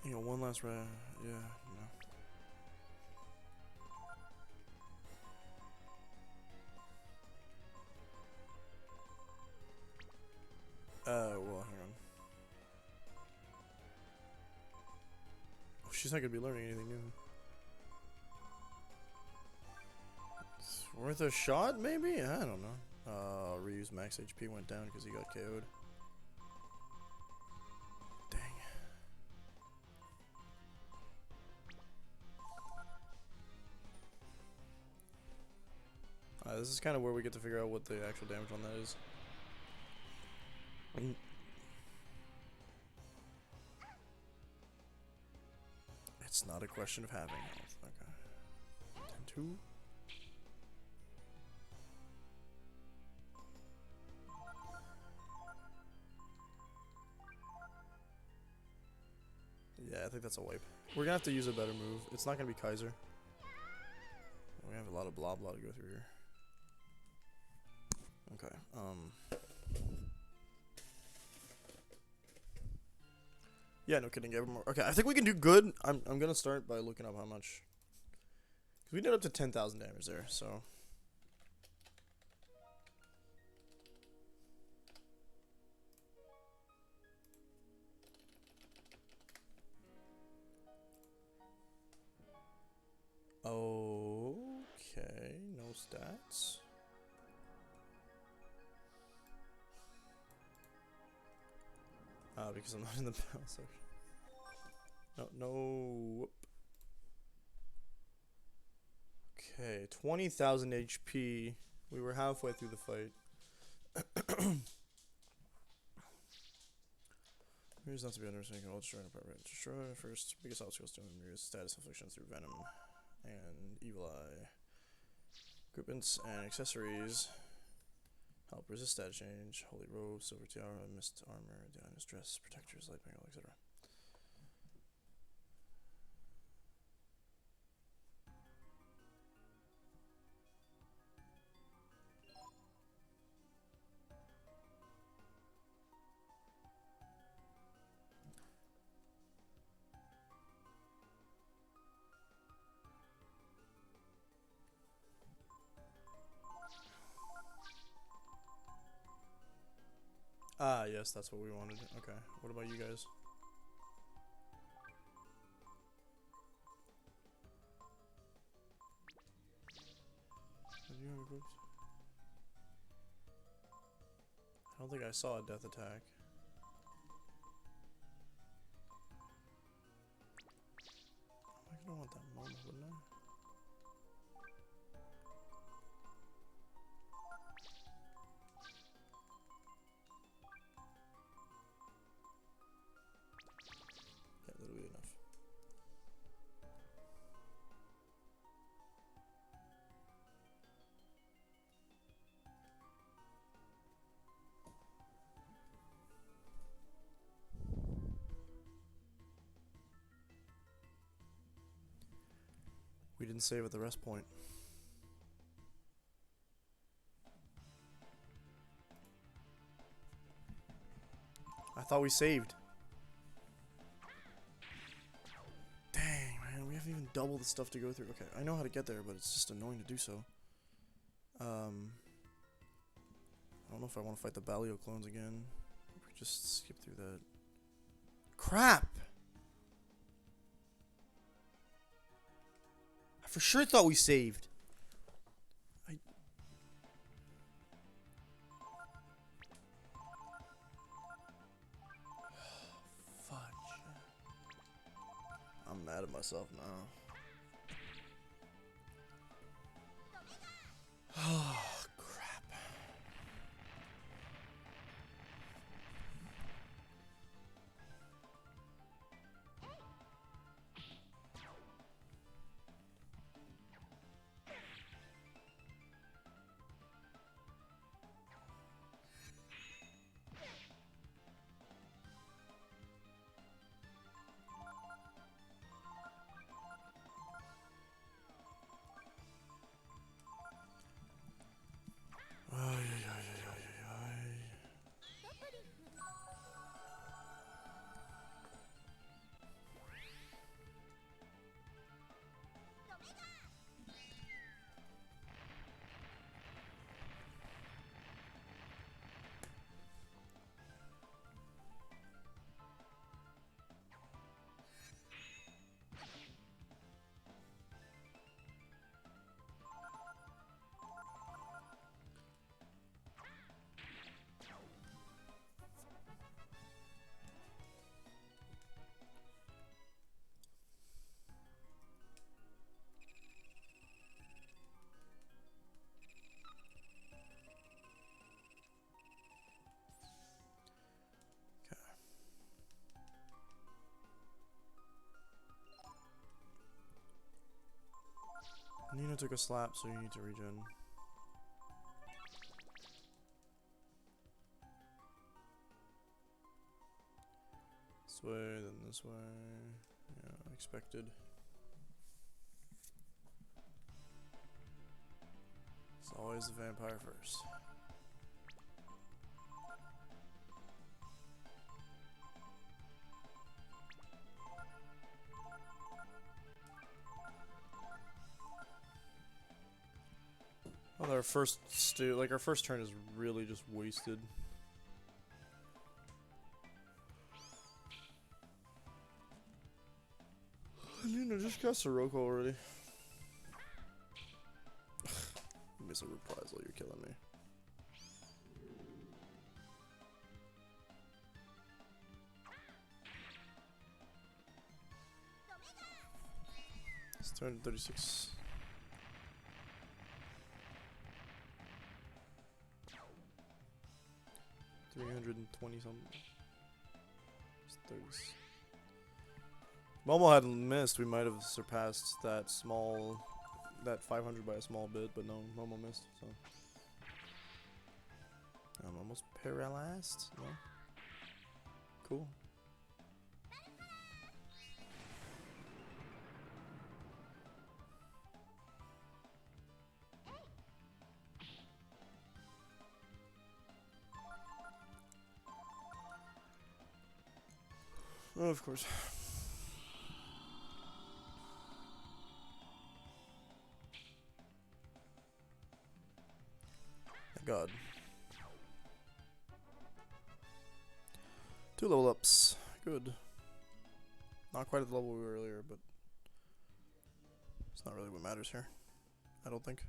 You know, one last round. Yeah, no. Well, hang on. Oh, she's not gonna be learning anything new. It's worth a shot, maybe? I don't know. Ryu's max HP went down because he got KO'd. This is kind of where we get to figure out what the actual damage on that is. It's not a question of having health. Okay. 10-2. Yeah, I think that's a wipe. We're gonna have to use a better move. It's not gonna be Kaiser. We have a lot of blah blah to go through here. Okay, yeah, no kidding, more. Okay, I think we can do good. I'm gonna start by looking up how much. Cause we did up to 10,000 damage there, so. Okay, no stats. Because I'm not in the battle section. No. Okay, 20,000 HP. We were halfway through the fight. Here's not to be understanding. I'll destroy an apartment. Destroy first. Biggest obstacles to him is status afflictions through venom and evil eye. Equipments and accessories. Help resist status change. Holy robe, silver tiara, mist armor, Diana's dress, protectors, light bangle, etc. Ah, yes, that's what we wanted. Okay, what about you guys? Do you have groups? I don't think I saw a death attack. I don't want that moment, wouldn't I? We didn't save at the rest point. I thought we saved. Dang, man, we haven't even double the stuff to go through. Okay, I know how to get there, but it's just annoying to do so. I don't know if I want to fight the Balio clones again. We just skip through that. Crap! I for sure thought we saved. Fudge. I'm mad at myself now. Oh, crap. Nina took a slap, so you need to regen. This way, then this way. Yeah, expected. It's always the vampire first. Well, our first our first turn is really just wasted. Nina, just cast a Roko already. Miss a reprisal, you're killing me. It's 236. $320 something. It's 30. Momo hadn't missed, we might have surpassed that 500 by a small bit, but no, Momo missed, so. I'm almost paralyzed, no? Cool. Oh, of course. Thank God. 2 level ups. Good. Not quite at the level we were earlier, but it's not really what matters here. I don't think.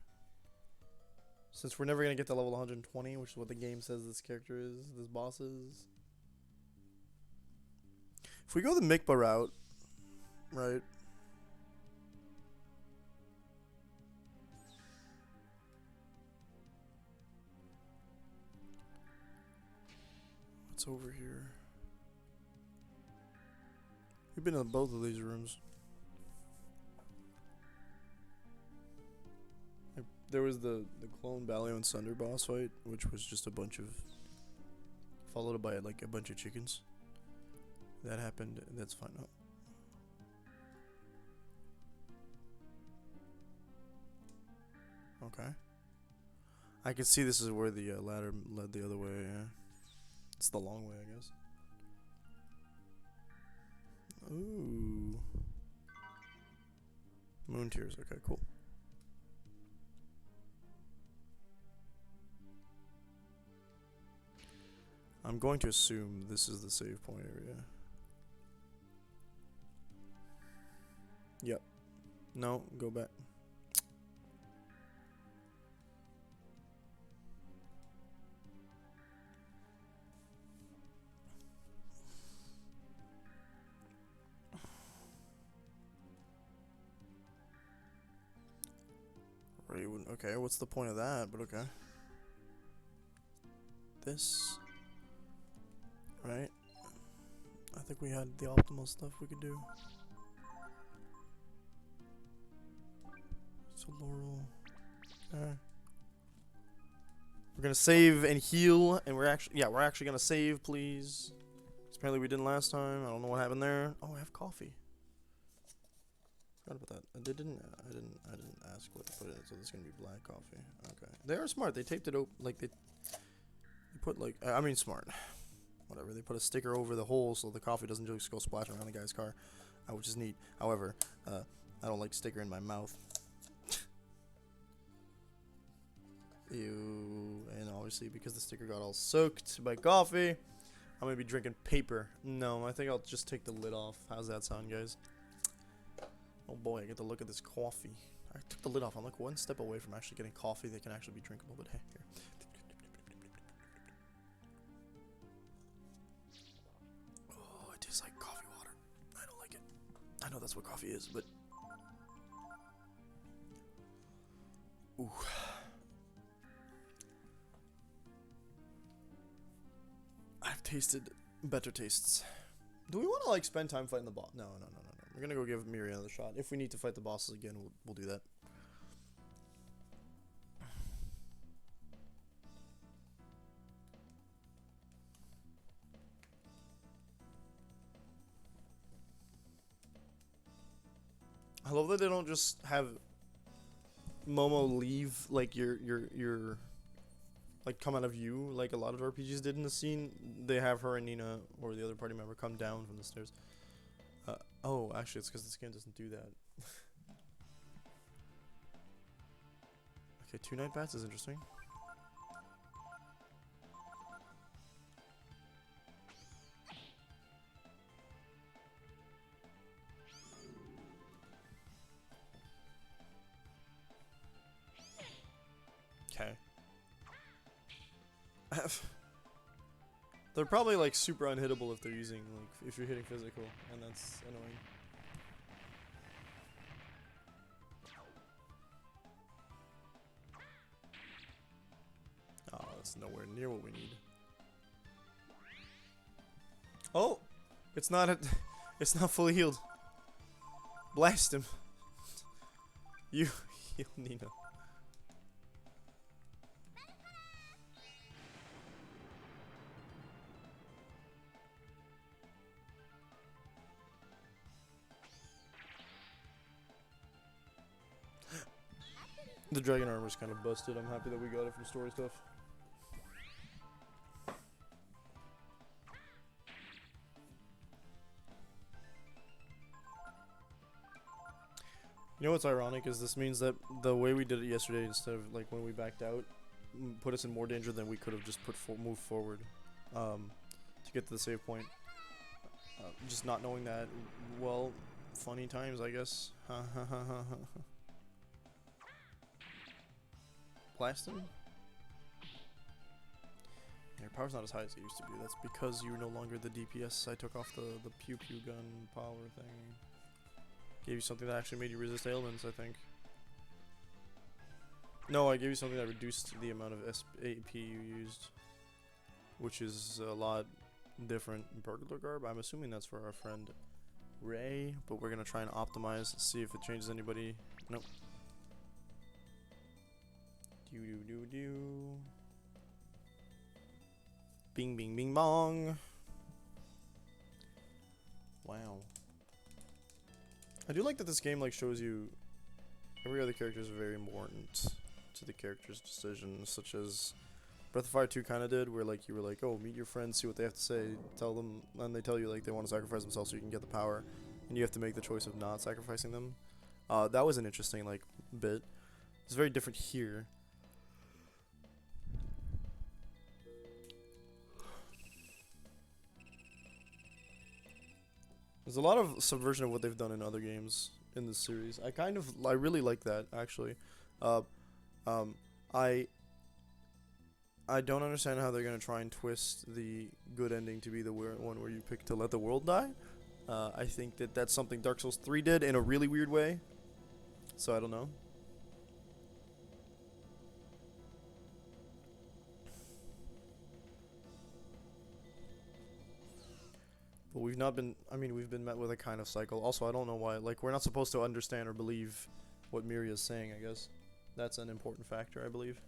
Since we're never going to get to level 120, which is what the game says this character is, this boss is. If we go the Mikba route, right? What's over here? We've been in both of these rooms. There was the clone Balio and Sunder boss fight, which was just a bunch of, followed by like a bunch of chickens. That happened. That's fine. Oh. Okay. I can see this is where the ladder led the other way. Yeah. It's the long way, I guess. Ooh. Moon tears. Okay, cool. I'm going to assume this is the save point area. Yep. No, go back. Okay, what's the point of that? But okay. This. Right? I think we had the optimal stuff we could do. So Laurel. Alright. We're gonna save and heal, and we're actually gonna save, please. 'Cause apparently we didn't last time. I don't know what happened there. Oh, I have coffee. Forgot about that. I didn't ask what to put in it, so this is gonna be black coffee. Okay. They are smart. They taped it open, like they put like I mean smart. Whatever. They put a sticker over the hole so the coffee doesn't just go splashing around the guy's car, which is neat. However, I don't like sticker in my mouth. Ew. And obviously because the sticker got all soaked by coffee, I'm gonna be drinking paper. No, I think I'll just take the lid off. How's that sound, guys? Oh boy, I get to look at this coffee. I took the lid off. I'm like one step away from actually getting coffee that can actually be drinkable, but hey, here. Oh, it tastes like coffee water. I don't like it. I know that's what coffee is, but... Ooh. I've tasted better tastes. Do we want to like spend time fighting the boss? No. We're gonna go give Miri another shot. If we need to fight the bosses again, we'll do that. I love that they don't just have Momo leave like your like come out of you like a lot of RPGs did in the scene. They have her and Nina or the other party member come down from the stairs. Oh, actually, it's because this game doesn't do that. Okay, 2 night bats is interesting. Okay. They're probably like super unhittable if they're using like if you're hitting physical, and that's annoying. Oh, that's nowhere near what we need. Oh, it's not fully healed. Blast him. You heal Nina. The dragon armor's kind of busted. I'm happy that we got it from story stuff. You know what's ironic is this means that the way we did it yesterday, instead of like when we backed out, put us in more danger than we could have just moved forward to get to the save point. Just not knowing that, well, funny times, I guess. Blast him? Your power's not as high as it used to be. That's because you're no longer the DPS. I took off the pew pew gun power thing. Gave you something that actually made you resist ailments, I think. No, I gave you something that reduced the amount of AP you used, which is a lot different in Burglar Garb. I'm assuming that's for our friend Ray, but we're gonna try and optimize, see if it changes anybody. Nope. Do. Bing bing bing bong. Wow. I do like that this game like shows you every other character is very important to the character's decisions, such as Breath of Fire 2 kind of did, where like you were like, oh, meet your friends, see what they have to say, tell them, and they tell you like they want to sacrifice themselves so you can get the power, and you have to make the choice of not sacrificing them. That was an interesting like bit. It's very different here. There's a lot of subversion of what they've done in other games in this series. I really like that actually. Uh, um, I don't understand how they're gonna try and twist the good ending to be the one where you pick to let the world die. I think that that's something Dark Souls 3 did in a really weird way. So I don't know. But we've not been, I mean, we've been met with a kind of cycle. Also, I don't know why, like, we're not supposed to understand or believe what Miria's saying, I guess. That's an important factor, I believe.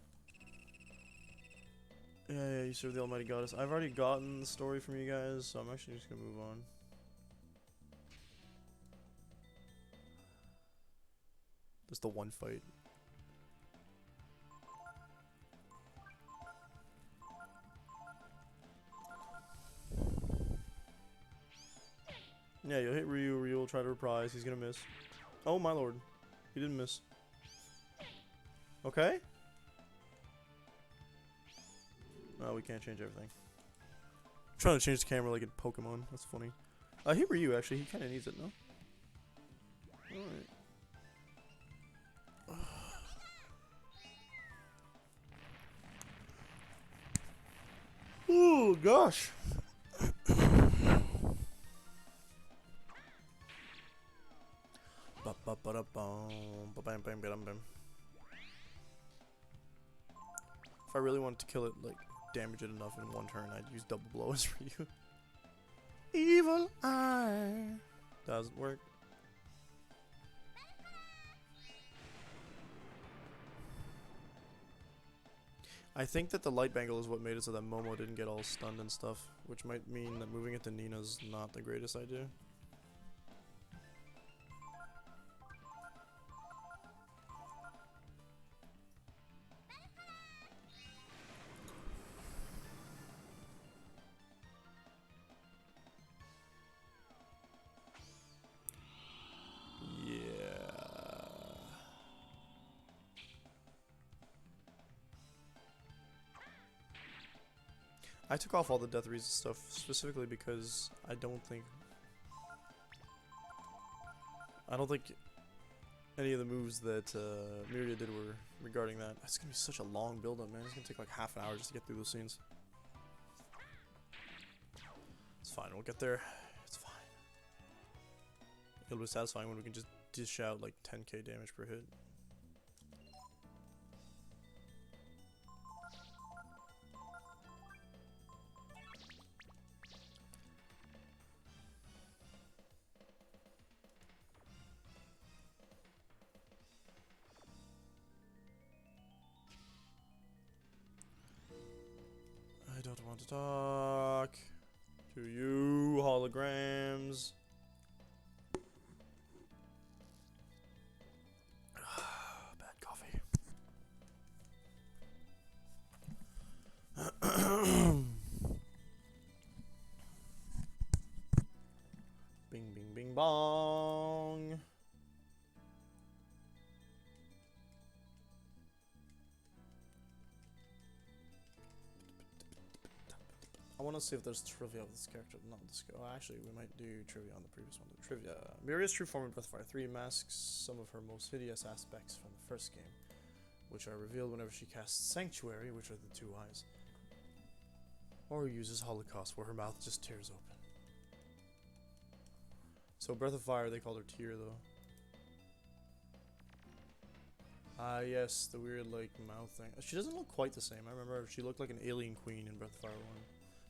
Yeah, you serve the Almighty Goddess. I've already gotten the story from you guys, so I'm actually just gonna move on. Just the one fight. Yeah, you'll hit Ryu, Ryu will try to reprise, he's gonna miss. Oh my lord. He didn't miss. Okay? Oh, we can't change everything. I'm trying to change the camera like in Pokemon, that's funny. I hit Ryu actually, he kinda needs it, no? Alright. Oh gosh. If I really wanted to kill it, like, damage it enough in one turn, I'd use double blows for you. Evil Eye. Doesn't work. I think that the light bangle is what made it so that Momo didn't get all stunned and stuff, which might mean that moving it to Nina's not the greatest idea. I took off all the Death Reason stuff specifically because I don't think any of the moves that Miria did were regarding that. It's gonna be such a long build up, man. It's gonna take like half an hour just to get through those scenes. It's fine, we'll get there. It's fine. It'll be satisfying when we can just dish out like 10k damage per hit. I don't want to talk to you, holograms. Bad coffee. Bing, bing, bing, bong. I want to see if there's trivia of this character. Not this guy. Oh, actually, we might do trivia on the previous one. The trivia. Miria's true form in Breath of Fire 3 masks some of her most hideous aspects from the first game, which are revealed whenever she casts Sanctuary, which are the two eyes, or uses Holocaust, where her mouth just tears open. So Breath of Fire, they called her Tear, though. Ah, yes, the weird, like, mouth thing. She doesn't look quite the same. I remember she looked like an alien queen in Breath of Fire 1.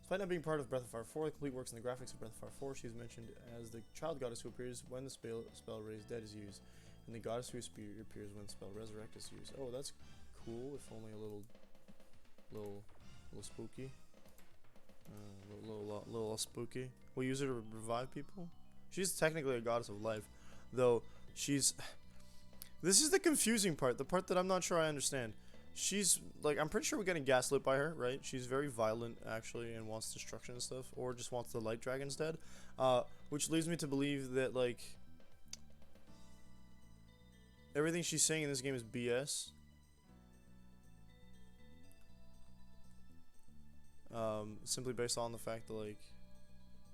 Despite not being part of Breath of Fire 4, the complete works in the graphics of Breath of Fire 4, she is mentioned as the child goddess who appears when the spell Raise Dead is used, and the goddess who appears when the spell Resurrect is used. Oh, that's cool, if only a little spooky. Little spooky. We'll use her to revive people? She's technically a goddess of life, though she's... This is the confusing part, the part that I'm not sure I understand. she's like, I'm pretty sure we're getting gaslit by her, right? She's very violent actually and wants destruction and stuff, or just wants the light dragons dead. Which leads me to believe that like everything she's saying in this game is BS. Simply based on the fact that like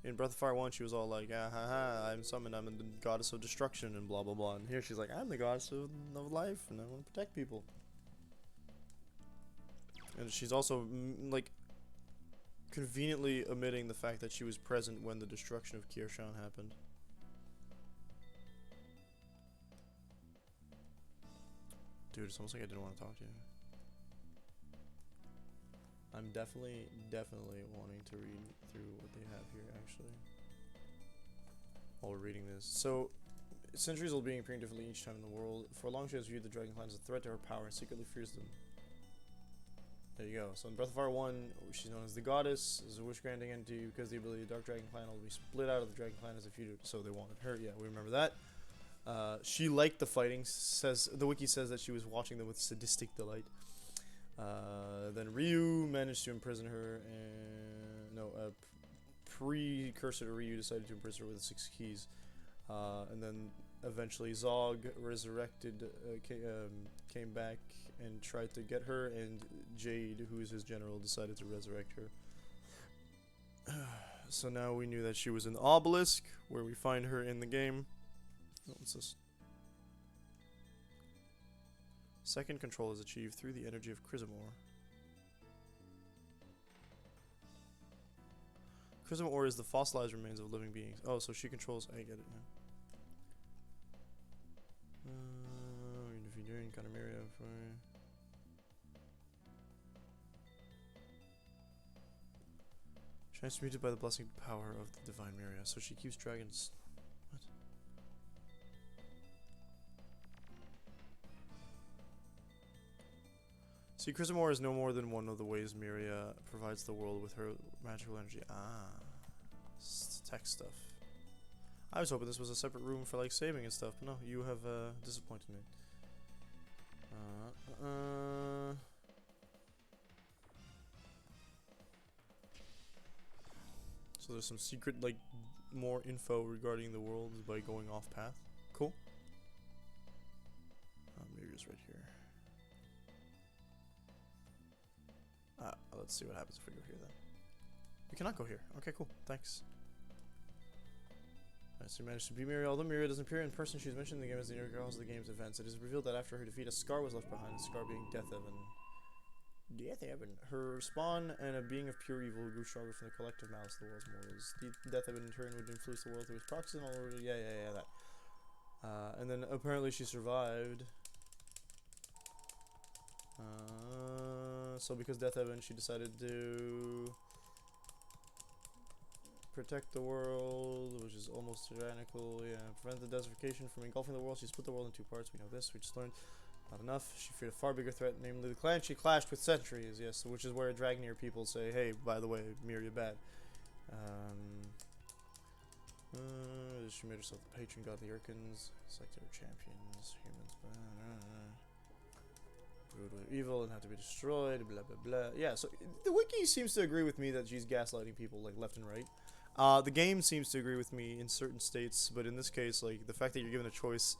in Breath of Fire 1 she was all like, ah ha ha, I'm summoned, I'm the goddess of destruction and blah blah blah, and here she's like, I'm the goddess of life and I want to protect people. And she's also like conveniently omitting the fact that she was present when the destruction of Kirshan happened. Dude, it's almost like I didn't want to talk to you. I'm definitely wanting to read through what they have here, actually. While we're reading this. So, centuries old being appearing differently each time in the world. For long she has viewed the Dragon Clan as a threat to her power and secretly fears them. There you go. So in Breath of Fire 1, she's known as the goddess, as a wish-granting entity, because the ability of the Dark Dragon Clan will be split out of the Dragon Clan as if you do. So they wanted her. Yeah, we remember that. She liked the fighting. Says the wiki says that she was watching them with sadistic delight. Then Ryu managed to imprison her, and no, precursor to Ryu decided to imprison her with the 6 keys. And then eventually Zog resurrected, came back and tried to get her, and Jade, who is his general, decided to resurrect her. So now we knew that she was in the Obelisk, where we find her in the game. Oh, what's this? Second control is achieved through the energy of Chrysamore. Chrysamore is the fossilized remains of living beings. Oh, so she controls. I get it now. If you're doing kind of Mario for. Transmuted by the blessing power of the divine Miria. So she keeps dragons. What? See, Chrysamore is no more than one of the ways Miria provides the world with her magical energy. Ah. It's tech stuff. I was hoping this was a separate room for like saving and stuff, but no, you have disappointed me. So there's some secret, like, more info regarding the world by going off path. Cool. Miria's right here. Let's see what happens if we go here then. We cannot go here. Okay, cool. Thanks. Alright, so you managed to beat Miria. Although Miria doesn't appear in person, she's mentioned in the game as the inner cause of the game's events. It is revealed that after her defeat, a scar was left behind, the scar being Death Evan. Death Evan. Her spawn and a being of pure evil who grew stronger from the collective malice of the world's mortals. Death Evan in turn would influence the world through his proxies and all over. Yeah, that. And then apparently she survived. So because Death Evan, she decided to protect the world, which is almost tyrannical. Yeah, prevent the desertification from engulfing the world. She split the world in 2 parts. We know this. We just learned. Not enough. She feared a far bigger threat, namely the clan she clashed with centuries. Yes, which is where Dragnir people say, "Hey, by the way, Miria bad." She made herself the patron god of the Urkins, selected her champions, humans, brutal evil and have to be destroyed. Blah blah blah. Yeah, so the wiki seems to agree with me that she's gaslighting people like left and right. The game seems to agree with me in certain states, but in this case, like the fact that you're given a choice.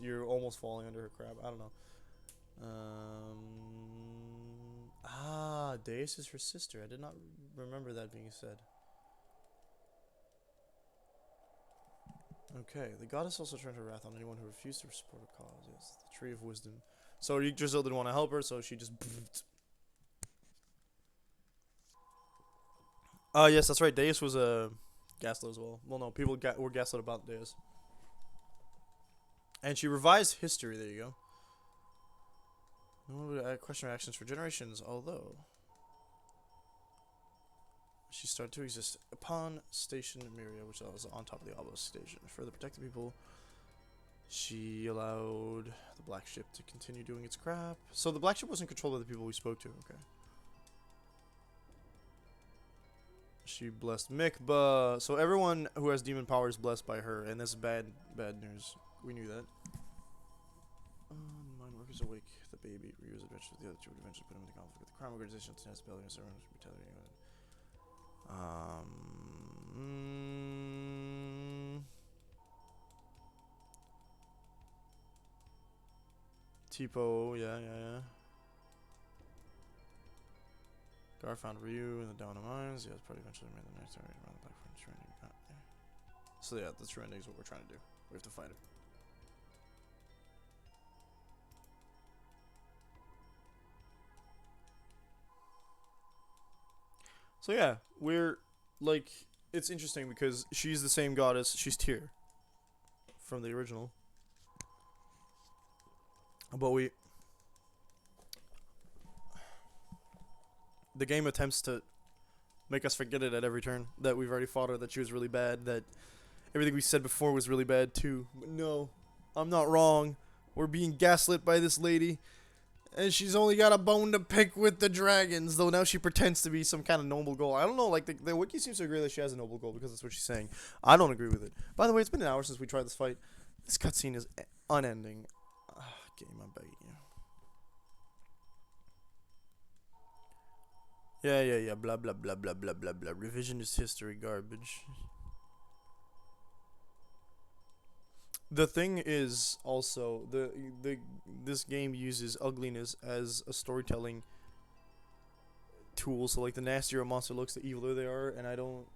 You're almost falling under her crap. I don't know. Deus is her sister. I did not remember that being said. Okay, the goddess also turned her wrath on anyone who refused to support her cause. Yes, the tree of wisdom. So Yggdrasil didn't want to help her, so she just. Yes, that's right. Deus was a gaslit as well. Well, no, people were gaslit about Deus. And she revised history. There you go. No one would question her actions for generations, although she started to exist upon Station Miria, which was on top of the Obelisk Station. To further protect the people, she allowed the Black Ship to continue doing its crap. So the Black Ship wasn't controlled by the people we spoke to. Okay. She blessed Mikba. So everyone who has demon power is blessed by her, and this is bad news. We knew that. Mine work is Ryu is awake. The baby Ryu's adventure with the other two would eventually put him into conflict with the crime organization. Tennis ability and servants retaliating. Tipo, yeah. Gar found Ryu in the down of mines. Yeah, it's probably eventually made the next area around the black front trending. So yeah, the true ending is what we're trying to do. We have to fight it. So yeah, we're like, it's interesting because she's the same goddess. She's Tyr from the original, but the game attempts to make us forget it at every turn. That we've already fought her. That she was really bad. That everything we said before was really bad too. But no, I'm not wrong. We're being gaslit by this lady. And she's only got a bone to pick with the dragons, though now she pretends to be some kind of noble goal. I don't know, like, the wiki seems to agree that she has a noble goal because that's what she's saying. I don't agree with it. By the way, it's been an hour since we tried this fight. This cutscene is unending. Game, I'm begging you. Yeah. Blah, blah, blah, blah, blah, blah, blah. Revisionist history garbage. The thing is also this game uses ugliness as a storytelling tool. So like the nastier a monster looks, the eviler they are, and I don't.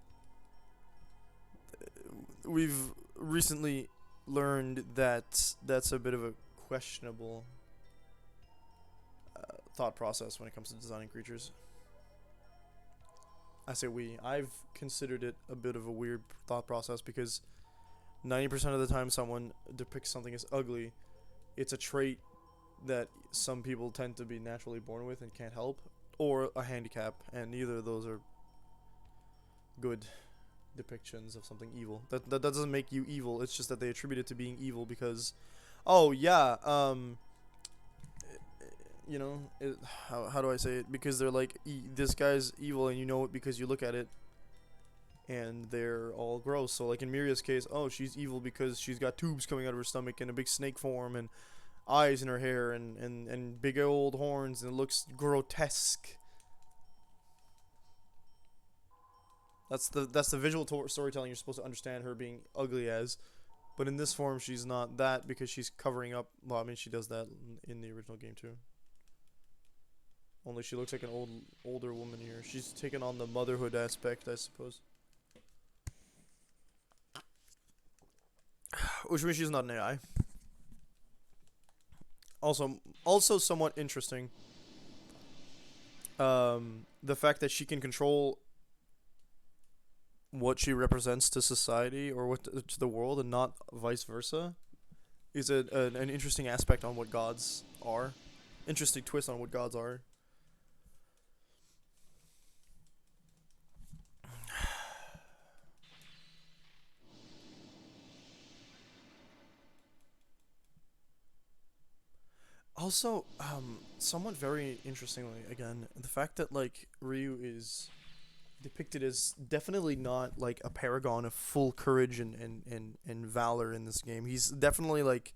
We've recently learned that that's a bit of a questionable thought process when it comes to designing creatures. I say we. I've considered it a bit of a weird thought process because 90% of the time someone depicts something as ugly, it's a trait that some people tend to be naturally born with and can't help, or a handicap, and neither of those are good depictions of something evil. That doesn't make you evil. It's just that they attribute it to being evil because, oh yeah, you know, how do I say it? Because they're like, this guy's evil, and you know it because you look at it, and they're all gross. So like in Miria's case, oh, she's evil because she's got tubes coming out of her stomach in a big snake form and eyes in her hair and big old horns, and it looks grotesque. That's the visual storytelling you're supposed to understand her being ugly as. But in this form, she's not that because she's covering up. Well, I mean, she does that in the original game too. Only she looks like an older woman here. She's taken on the motherhood aspect, I suppose. Which means she's not an AI. Also somewhat interesting. The fact that she can control what she represents to society or what to the world, and not vice versa, is an interesting aspect on what gods are. Interesting twist on what gods are. Also, somewhat very interestingly, again, the fact that like Ryu is depicted as definitely not like a paragon of full courage and valor in this game. He's definitely like,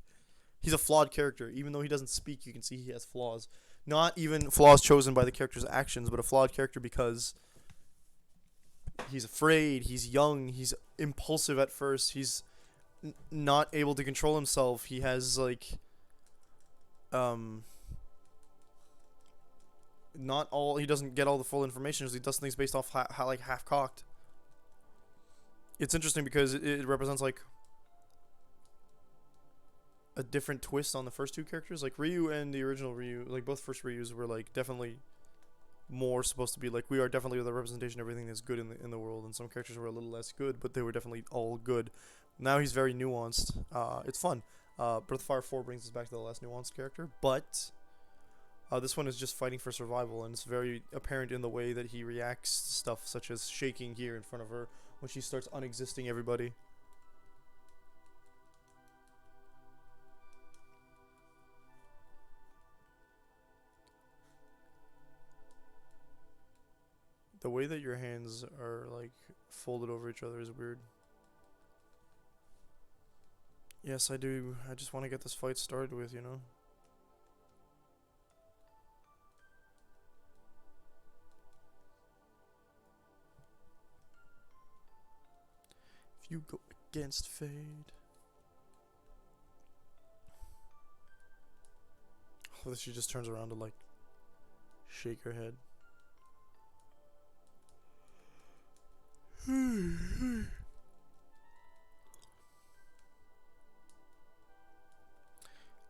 he's a flawed character. Even though he doesn't speak, you can see he has flaws. Not even flaws chosen by the character's actions, but a flawed character because he's afraid, he's young, he's impulsive at first, he's not able to control himself. He has like not all, he doesn't get all the full information, so he does things based off how like half cocked. It's interesting because it represents like a different twist on the first two characters. Like Ryu and the original Ryu, like both first Ryus were like definitely more supposed to be like, we are definitely the representation of everything that's good in the world, and some characters were a little less good, but they were definitely all good. Now he's very nuanced. It's fun. Breath of Fire 4 brings us back to the less nuanced character, but this one is just fighting for survival, and it's very apparent in the way that he reacts to stuff such as shaking here in front of her when she starts unexisting everybody. The way that your hands are like folded over each other is weird. Yes, I do. I just want to get this fight started with, you know? You go against fate. Oh, she just turns around to like shake her head.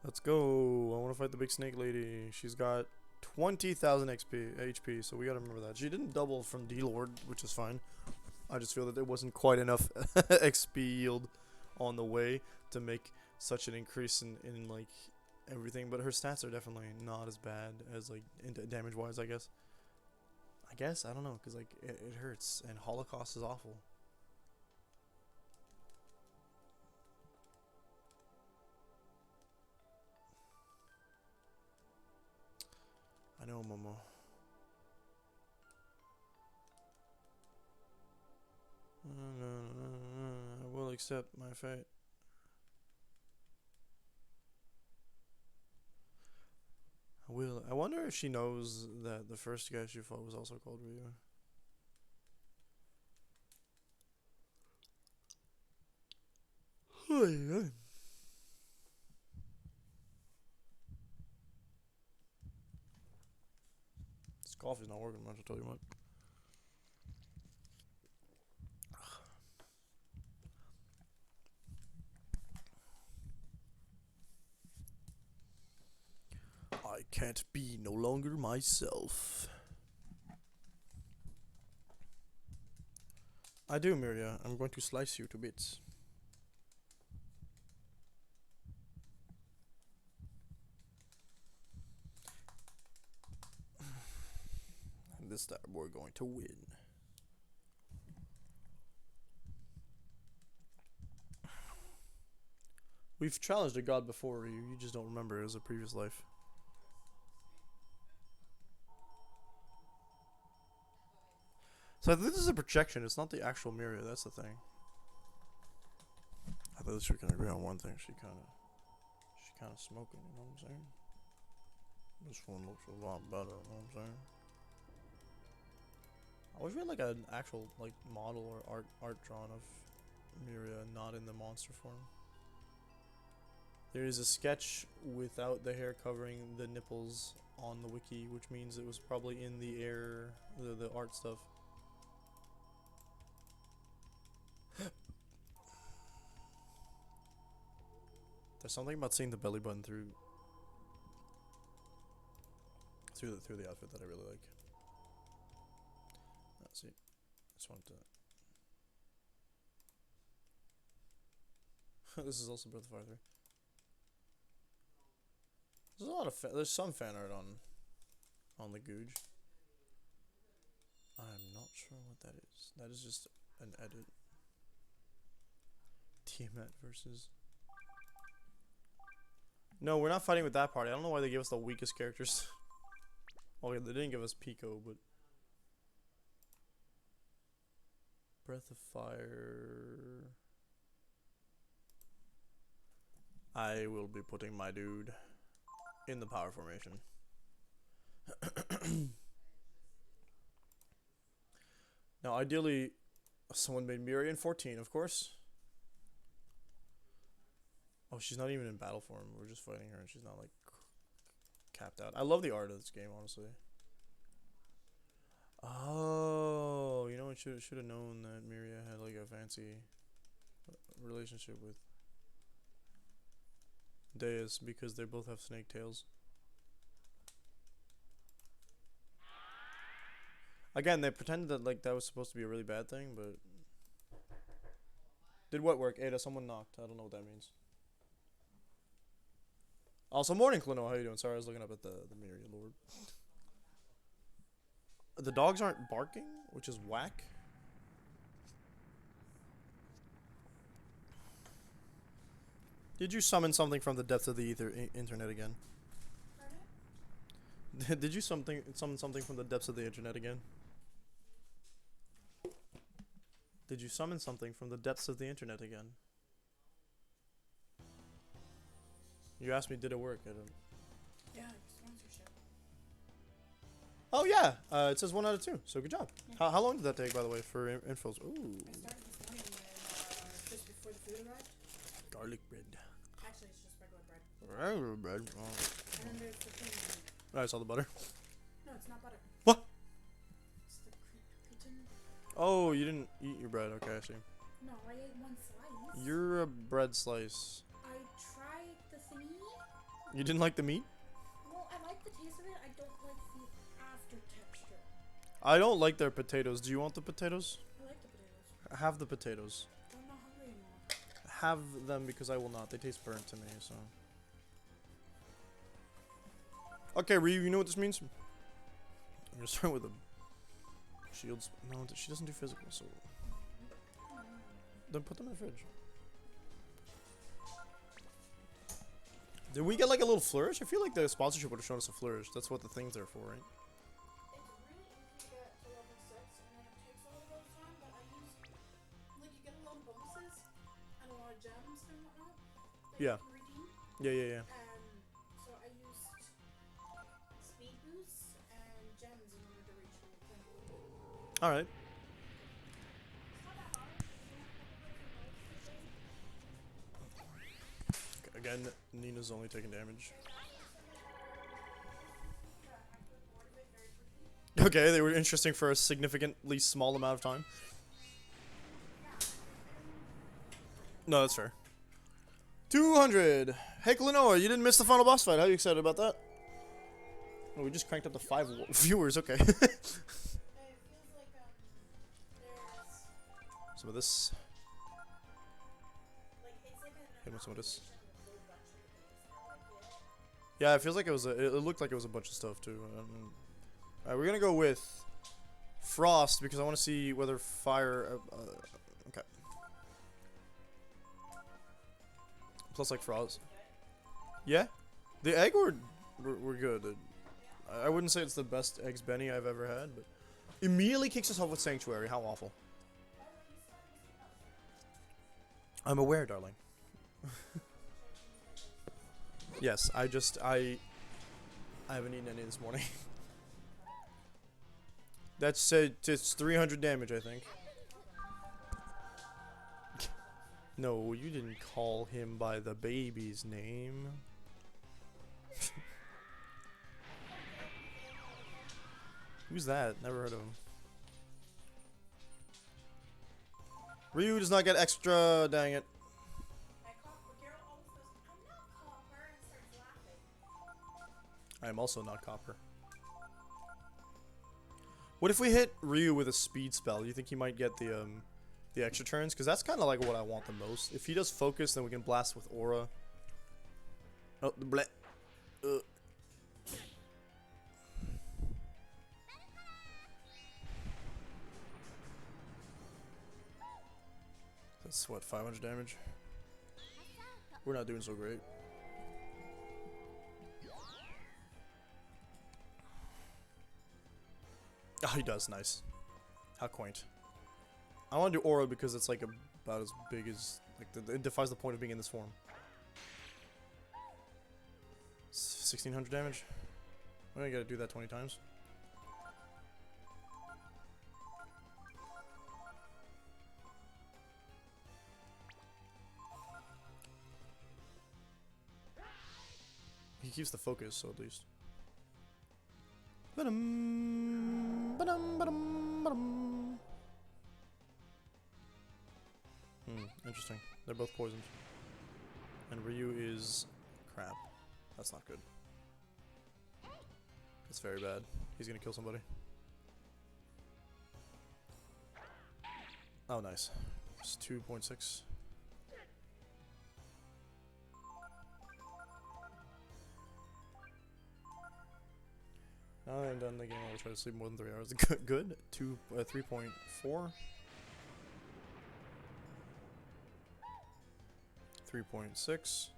Let's go. I want to fight the big snake lady. She's got 20,000 HP, so we gotta remember that. She didn't double from D-Lord, which is fine. I just feel that there wasn't quite enough XP yield on the way to make such an increase in like everything. But her stats are definitely not as bad as like damage-wise, I guess. I don't know, because like it hurts, and Holocaust is awful. I know, Momo. I will accept my fate. I will. I wonder if she knows that the first guy she fought was also called Ryu. This coffee's not working much, I'll tell you what. I can't be no longer myself. I do, Miria. I'm going to slice you to bits. And this time we're going to win. We've challenged a god before, you just don't remember it as a previous life. So I think this is a projection, it's not the actual Miria, that's the thing. I thought we can agree on one thing, she kinda smoking, you know what I'm saying? This one looks a lot better, you know what I'm saying? I wish we had like an actual like model or art drawn of Miria, not in the monster form. There is a sketch without the hair covering the nipples on the wiki, which means it was probably in the air, the art stuff. There's something about seeing the belly button through the outfit that I really like. Let's see. Just wanted to. This is also Breath of Fire 3. There's a lot of there's some fan art on the Googe. I'm not sure what that is. That is just an edit. Tiamat versus. No, we're not fighting with that party. I don't know why they gave us the weakest characters. Okay, they didn't give us Pico, but Breath of Fire. I will be putting my dude in the power formation. Now, ideally, someone made Miria in 14, of course. Oh, she's not even in battle form. We're just fighting her, and she's not like capped out. I love the art of this game, honestly. Oh, you know what? Should have known that Miria had like a fancy relationship with Deus because they both have snake tails. Again, they pretended that like that was supposed to be a really bad thing, but did what work? Ada, someone knocked. I don't know what that means. Also, morning, Clino. How you doing? Sorry, I was looking up at the Miria Lord. The dogs aren't barking, which is whack. Did you summon something from the depths of the internet again? Did you summon something from the depths of the internet again? Did you summon something from the depths of the internet again? You asked me, did it work? I don't. Yeah, sponsorship. Oh yeah, it says 1 out of 2. So good job. Yeah. How long did that take, by the way, for infos? Ooh. I started this morning with bread. Garlic bread. Actually, it's just regular bread. Regular bread. Oh. And then there's the thing. I saw the butter. No, it's not butter. What? It's the cretin. Oh, you didn't eat your bread. Okay, I see. No, I ate one slice. You're a bread slice. I tried the thingy. You didn't like the meat? Well, I like the taste of it. I don't like the after texture. I don't like their potatoes. Do you want the potatoes? I like the potatoes. Have the potatoes. I'm not hungry anymore. Have them because I will not. They taste burnt to me, so. Okay, Ryu, you know what this means? I'm gonna start with the shields. No, she doesn't do physical, so. Then put them in the fridge. Did we get like a little flourish? I feel like the sponsorship would have shown us a flourish. That's what the thing's there for, right? It's really easy to get to level 6, and then it takes a little bit of time, but I use, like, you get a lot of bonuses, and a lot of gems and whatnot, that Yeah. you can redeem, Yeah. so I used speed boosts and gems in order to reach level 10. Alright. It's not that hard, you have a couple of notes to do. Again, Nina's only taking damage. Okay, they were interesting for a significantly small amount of time. No, that's fair. 200! Hey, Klenoa, you didn't miss the final boss fight. How are you excited about that? Oh, we just cranked up to 5 viewers, okay. It feels like, there's, Some of this. like, it's like Hit with some of this. a whole bunch of things. I like it. Yeah, it feels like it was it looked like it was a bunch of stuff, too. Alright, we're gonna go with Frost, because I want to see whether fire... okay. Plus, like, Frost. Yeah? The egg were good. I wouldn't say it's the best eggs Benny I've ever had, but... Immediately kicks us off with Sanctuary. How awful. I'm aware, darling. Yes, I haven't eaten any this morning. That's it's 300 damage, I think. No, you didn't call him by the baby's name. Who's that? Never heard of him. Ryu does not get extra, dang it. Carol always goes, I'm not copper, and starts laughing. I am also not copper. What if we hit Ryu with a speed spell? Do you think he might get the extra turns? Because that's kind of like what I want the most. If he does focus, then we can blast with aura. Oh, the bleh. That's what, 500 damage? We're not doing so great. Oh, he does. Nice. How quaint. I want to do aura because it's like about as big as... like it defies the point of being in this form. 1600 damage? I only gotta do that 20 times. He keeps the focus, so at least. Ba-dum, ba-dum, ba-dum, ba-dum. Interesting. They're both poisoned. And Ryu is crap. That's not good. That's very bad. He's gonna kill somebody. Oh, nice. It's 2.6. Now that I'm done the game, I'll try to sleep more than 3 hours. Good. 3.4. 3.6.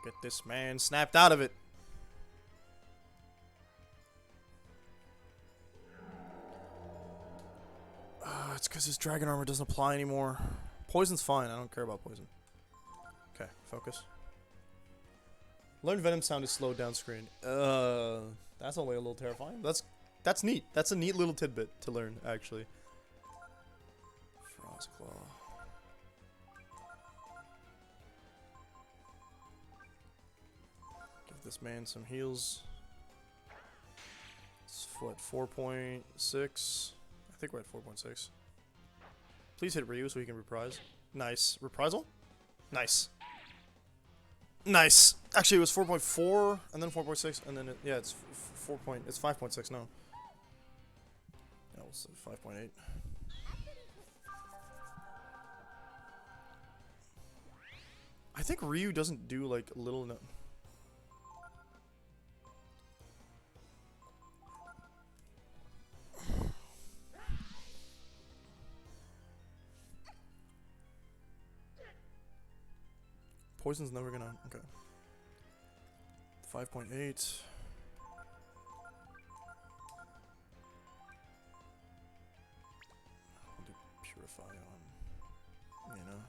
Get this man snapped out of it. It's because his dragon armor doesn't apply anymore. Poison's fine. I don't care about poison. Okay, focus. Learn Venom sound is slowed down screen. That's only a little terrifying. That's neat. That's a neat little tidbit to learn, actually. Frost Claw. this man some heals. It's what, 4.6? I think we're at 4.6. Please hit Ryu so he can reprise. Nice. Reprisal? Nice. Nice. Actually, it was 4.4 and then 4.6 and then yeah, it's 4. It's 5.6 now. Yeah, we'll say 5.8. I think Ryu doesn't do like little enough. Poison's never gonna. Okay. 5.8. I'll do Purify on. You know.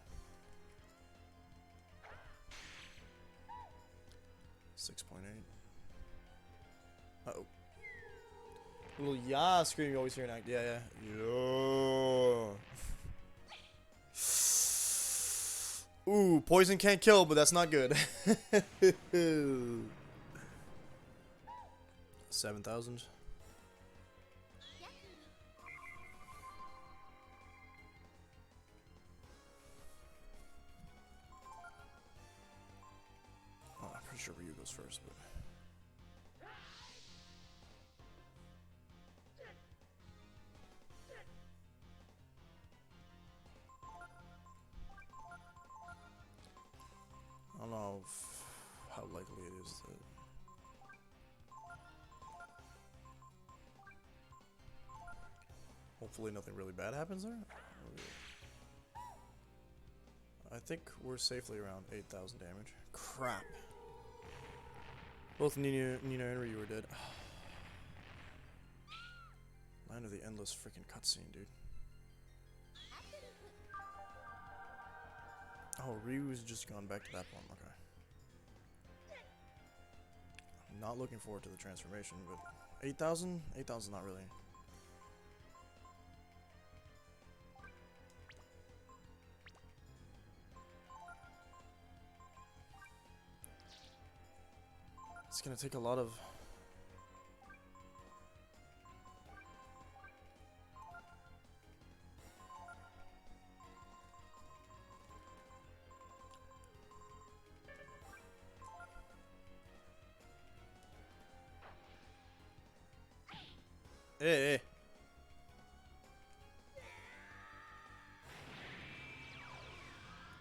6.8. Uh oh. Little ya scream you always hear an act. Yeah, yeah. Yo. Ooh, poison can't kill, but that's not good. 7,000. Oh, I'm pretty sure Ryu goes first, but. I don't know how likely it is that. Hopefully nothing really bad happens there. I think we're safely around 8,000 damage. Crap. Both Nina and Ryu are dead. Land of the endless freaking cutscene, dude. Oh, Ryu's just gone back to that one. Okay. I'm not looking forward to the transformation, but 8,000? 8,000 not really. It's gonna take a lot of. Hey, hey.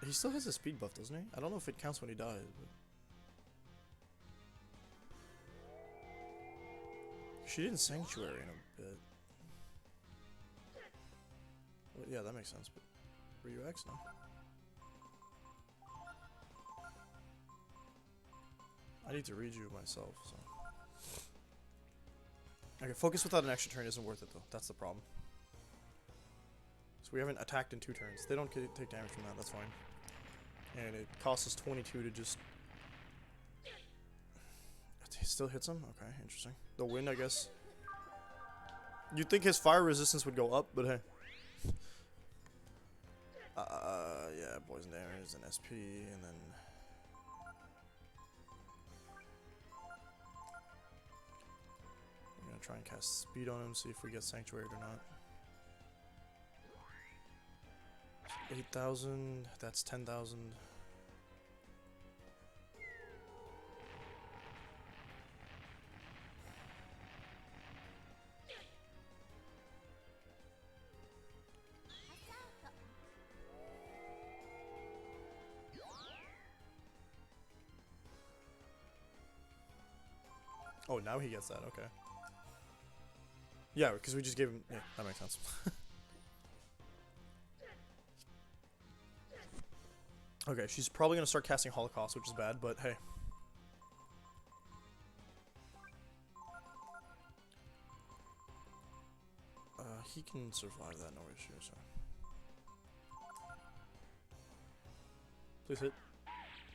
He still has a speed buff, doesn't he? I don't know if it counts when he dies, but. She did Sanctuary in a bit. Well, yeah, that makes sense, but Ryu X now. I need to redo myself, so. Okay, focus without an extra turn isn't worth it, though. That's the problem. So we haven't attacked in 2 turns. They don't take damage from that, that's fine. And it costs us 22 to just... It still hits him? Okay, interesting. The wind, I guess. You'd think his fire resistance would go up, but hey. Yeah, poison damage and SP, and then... I'm gonna try and cast speed on him, see if we get sanctuary or not. 8,000, that's 10,000. Oh, now he gets that, okay. Yeah, because we just gave him... Yeah, that makes sense. Okay, she's probably going to start casting Holocaust, which is bad, but hey. He can survive that, no issue, so... Please hit.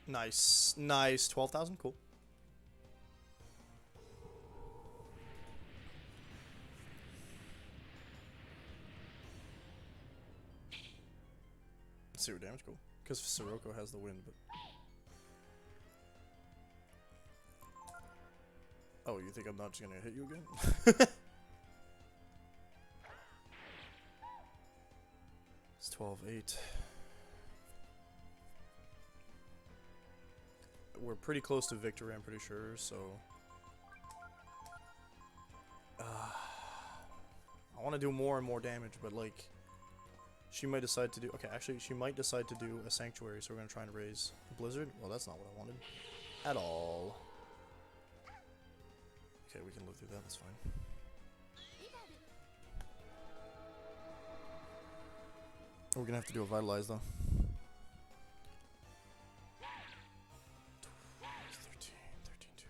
Nice. Nice. 12,000? Cool. Zero damage, cool. Because Sirocco has the wind, but... Oh, you think I'm not just gonna hit you again? It's 12-8. We're pretty close to victory, I'm pretty sure, so... I want to do more and more damage, but, like... She might decide to do... Okay, actually, she might decide to do a Sanctuary, so we're gonna try and raise Blizzard. Well, that's not what I wanted. At all. Okay, we can live through that, that's fine. We're gonna have to do a Vitalize, though. 13, 2.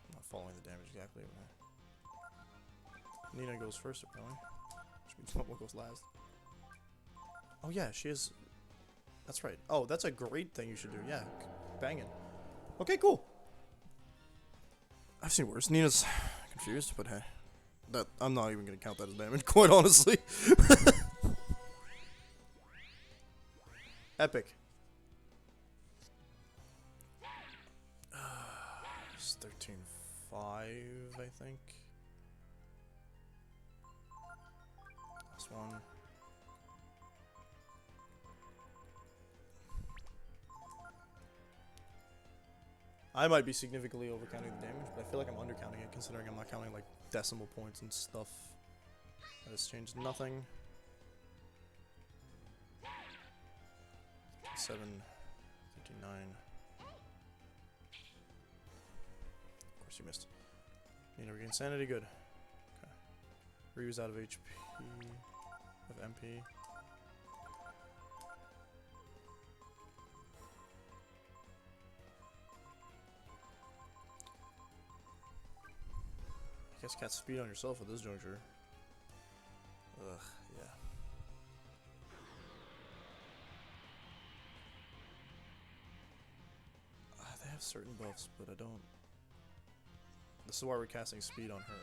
I'm not following the damage exactly. Nina goes first, apparently. Which means what goes last. Oh, yeah, she is... That's right. Oh, that's a great thing you should do. Yeah, bang it. Okay, cool. I've seen worse. Nina's confused, but hey. That I'm not even gonna count that as damage, quite honestly. Epic. It's 13-5, I think. Last one. I might be significantly overcounting the damage, but I feel like I'm undercounting it, considering I'm not counting like decimal points and stuff. That has changed nothing. 7, 39. Of course you missed. Nina regain sanity, good. Okay. Ryu's out of HP, of MP. I guess cast speed on yourself at this juncture. Ugh, yeah. They have certain buffs, but I don't. This is why we're casting speed on her.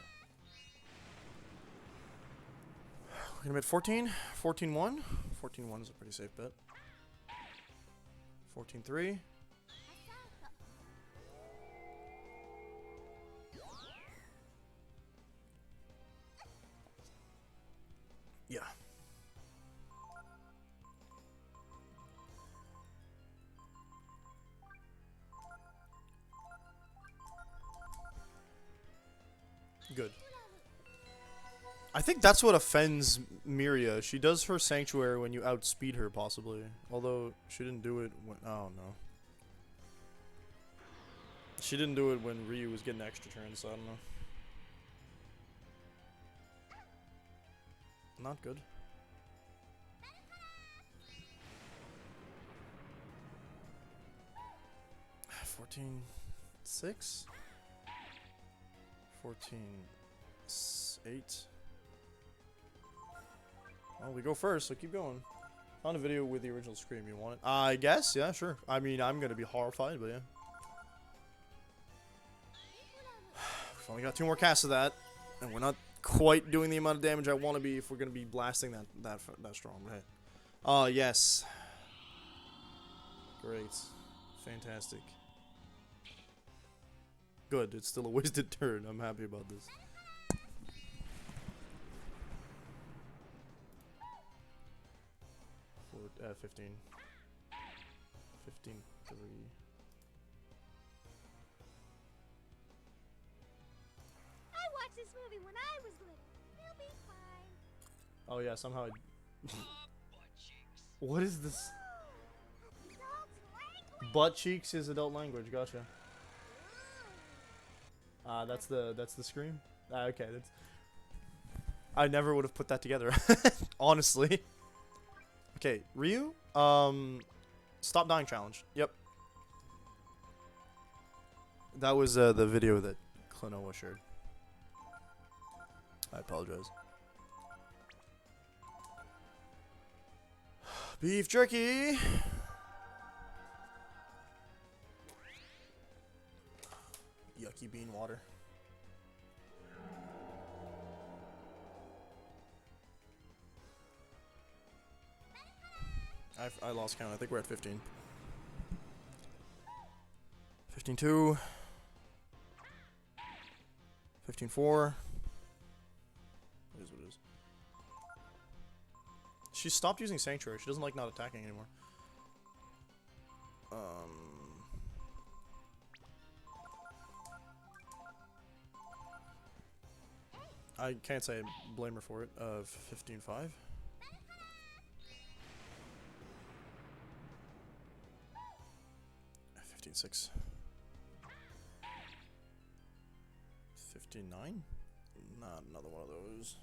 We're gonna bet 14? 14-1? 14-1 is a pretty safe bet. 14-3. Yeah. Good. I think that's what offends Miria. She does her Sanctuary when you outspeed her, possibly. Although, she didn't do it when... Oh, no. She didn't do it when Ryu was getting extra turns, so I don't know. Not good. $14.6? 14.8. Well, we go first, so keep going. Found a video with the original Scream. You want it? I guess, yeah, sure. I mean, I'm gonna be horrified, but yeah. We've only got 2 more casts of that, and we're not quite doing the amount of damage I want to be if we're gonna be blasting that strong. But hey. Yes. Great. Fantastic. Good. It's still a wasted turn. I'm happy about this. For 15. 15-3. I watched this movie when I was little. You'll be fine. Oh yeah, somehow. What is this? Butt cheeks is adult language. Gotcha. That's the scream. Okay, that's. I never would have put that together, honestly. Okay, Ryu. Stop dying challenge. Yep. That was the video that Klonoa shared. I apologize. Beef jerky. Yucky bean water. I lost count. I think we're at 15. 15-2. 15-4. It is what it is. She stopped using Sanctuary. She doesn't like not attacking anymore. I can't say I blame her for it. 15-5. 15-6. 15-9? Not another one of those.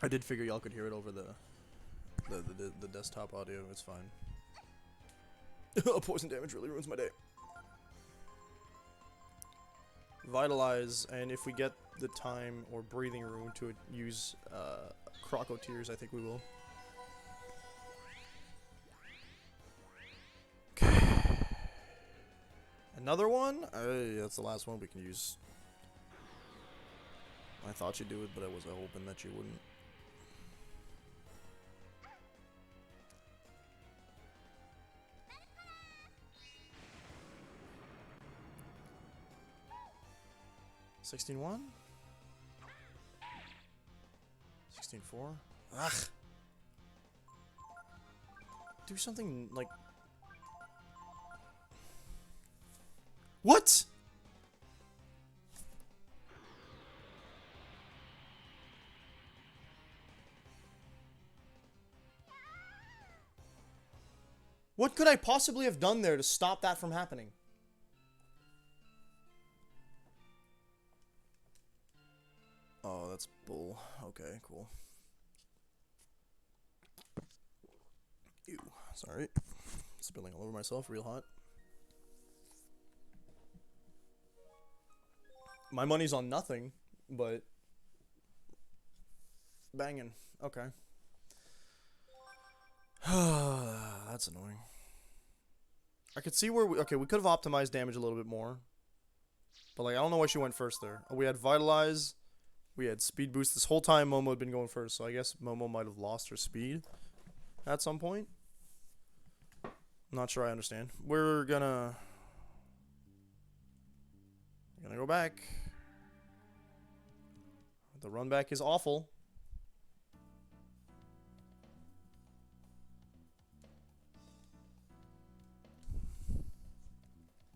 I did figure y'all could hear it over the desktop audio. It's fine. Poison damage really ruins my day. Vitalize, and if we get the time or breathing room to use Croco Tears, I think we will. Okay. Another one? That's the last one we can use. I thought you'd do it, but I was hoping that you wouldn't. $16-1? 16-4? Ugh. Do something like... What? What could I possibly have done there to stop that from happening? Oh, that's bull. Okay, cool. Ew. Sorry. Spilling all over myself, real hot. My money's on nothing, but... Banging. Okay. That's annoying. I could see where we... Okay, we could have optimized damage a little bit more. But, like, I don't know why she went first there. We had Vitalize... We had speed boost. This whole time Momo had been going first, so I guess Momo might have lost her speed at some point. I'm not sure I understand. We're gonna go back. The run back is awful.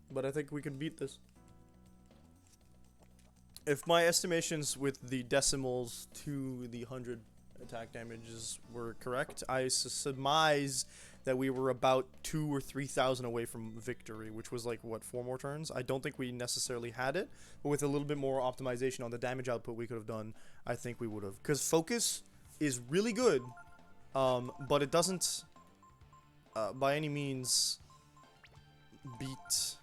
But I think we can beat this. If my estimations with the decimals to the 100 attack damages were correct, I surmise that we were about 2,000 or 3,000 away from victory, which was like, what, 4 more turns? I don't think we necessarily had it, but with a little bit more optimization on the damage output we could have done, I think we would have. Because Focus is really good, but it doesn't, by any means, beat...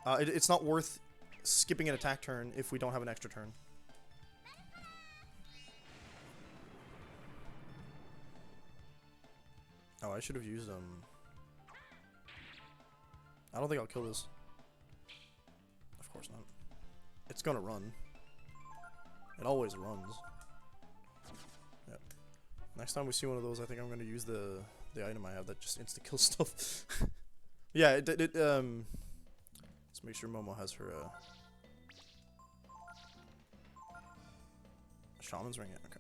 it's not worth... skipping an attack turn if we don't have an extra turn. Oh, I should have used I don't think I'll kill this. Of course not. It's gonna run. It always runs. Yep. Next time we see one of those, I think I'm gonna use the item I have that just insta kills stuff. Yeah, let's make sure Momo has her Shaman's Ring. Okay.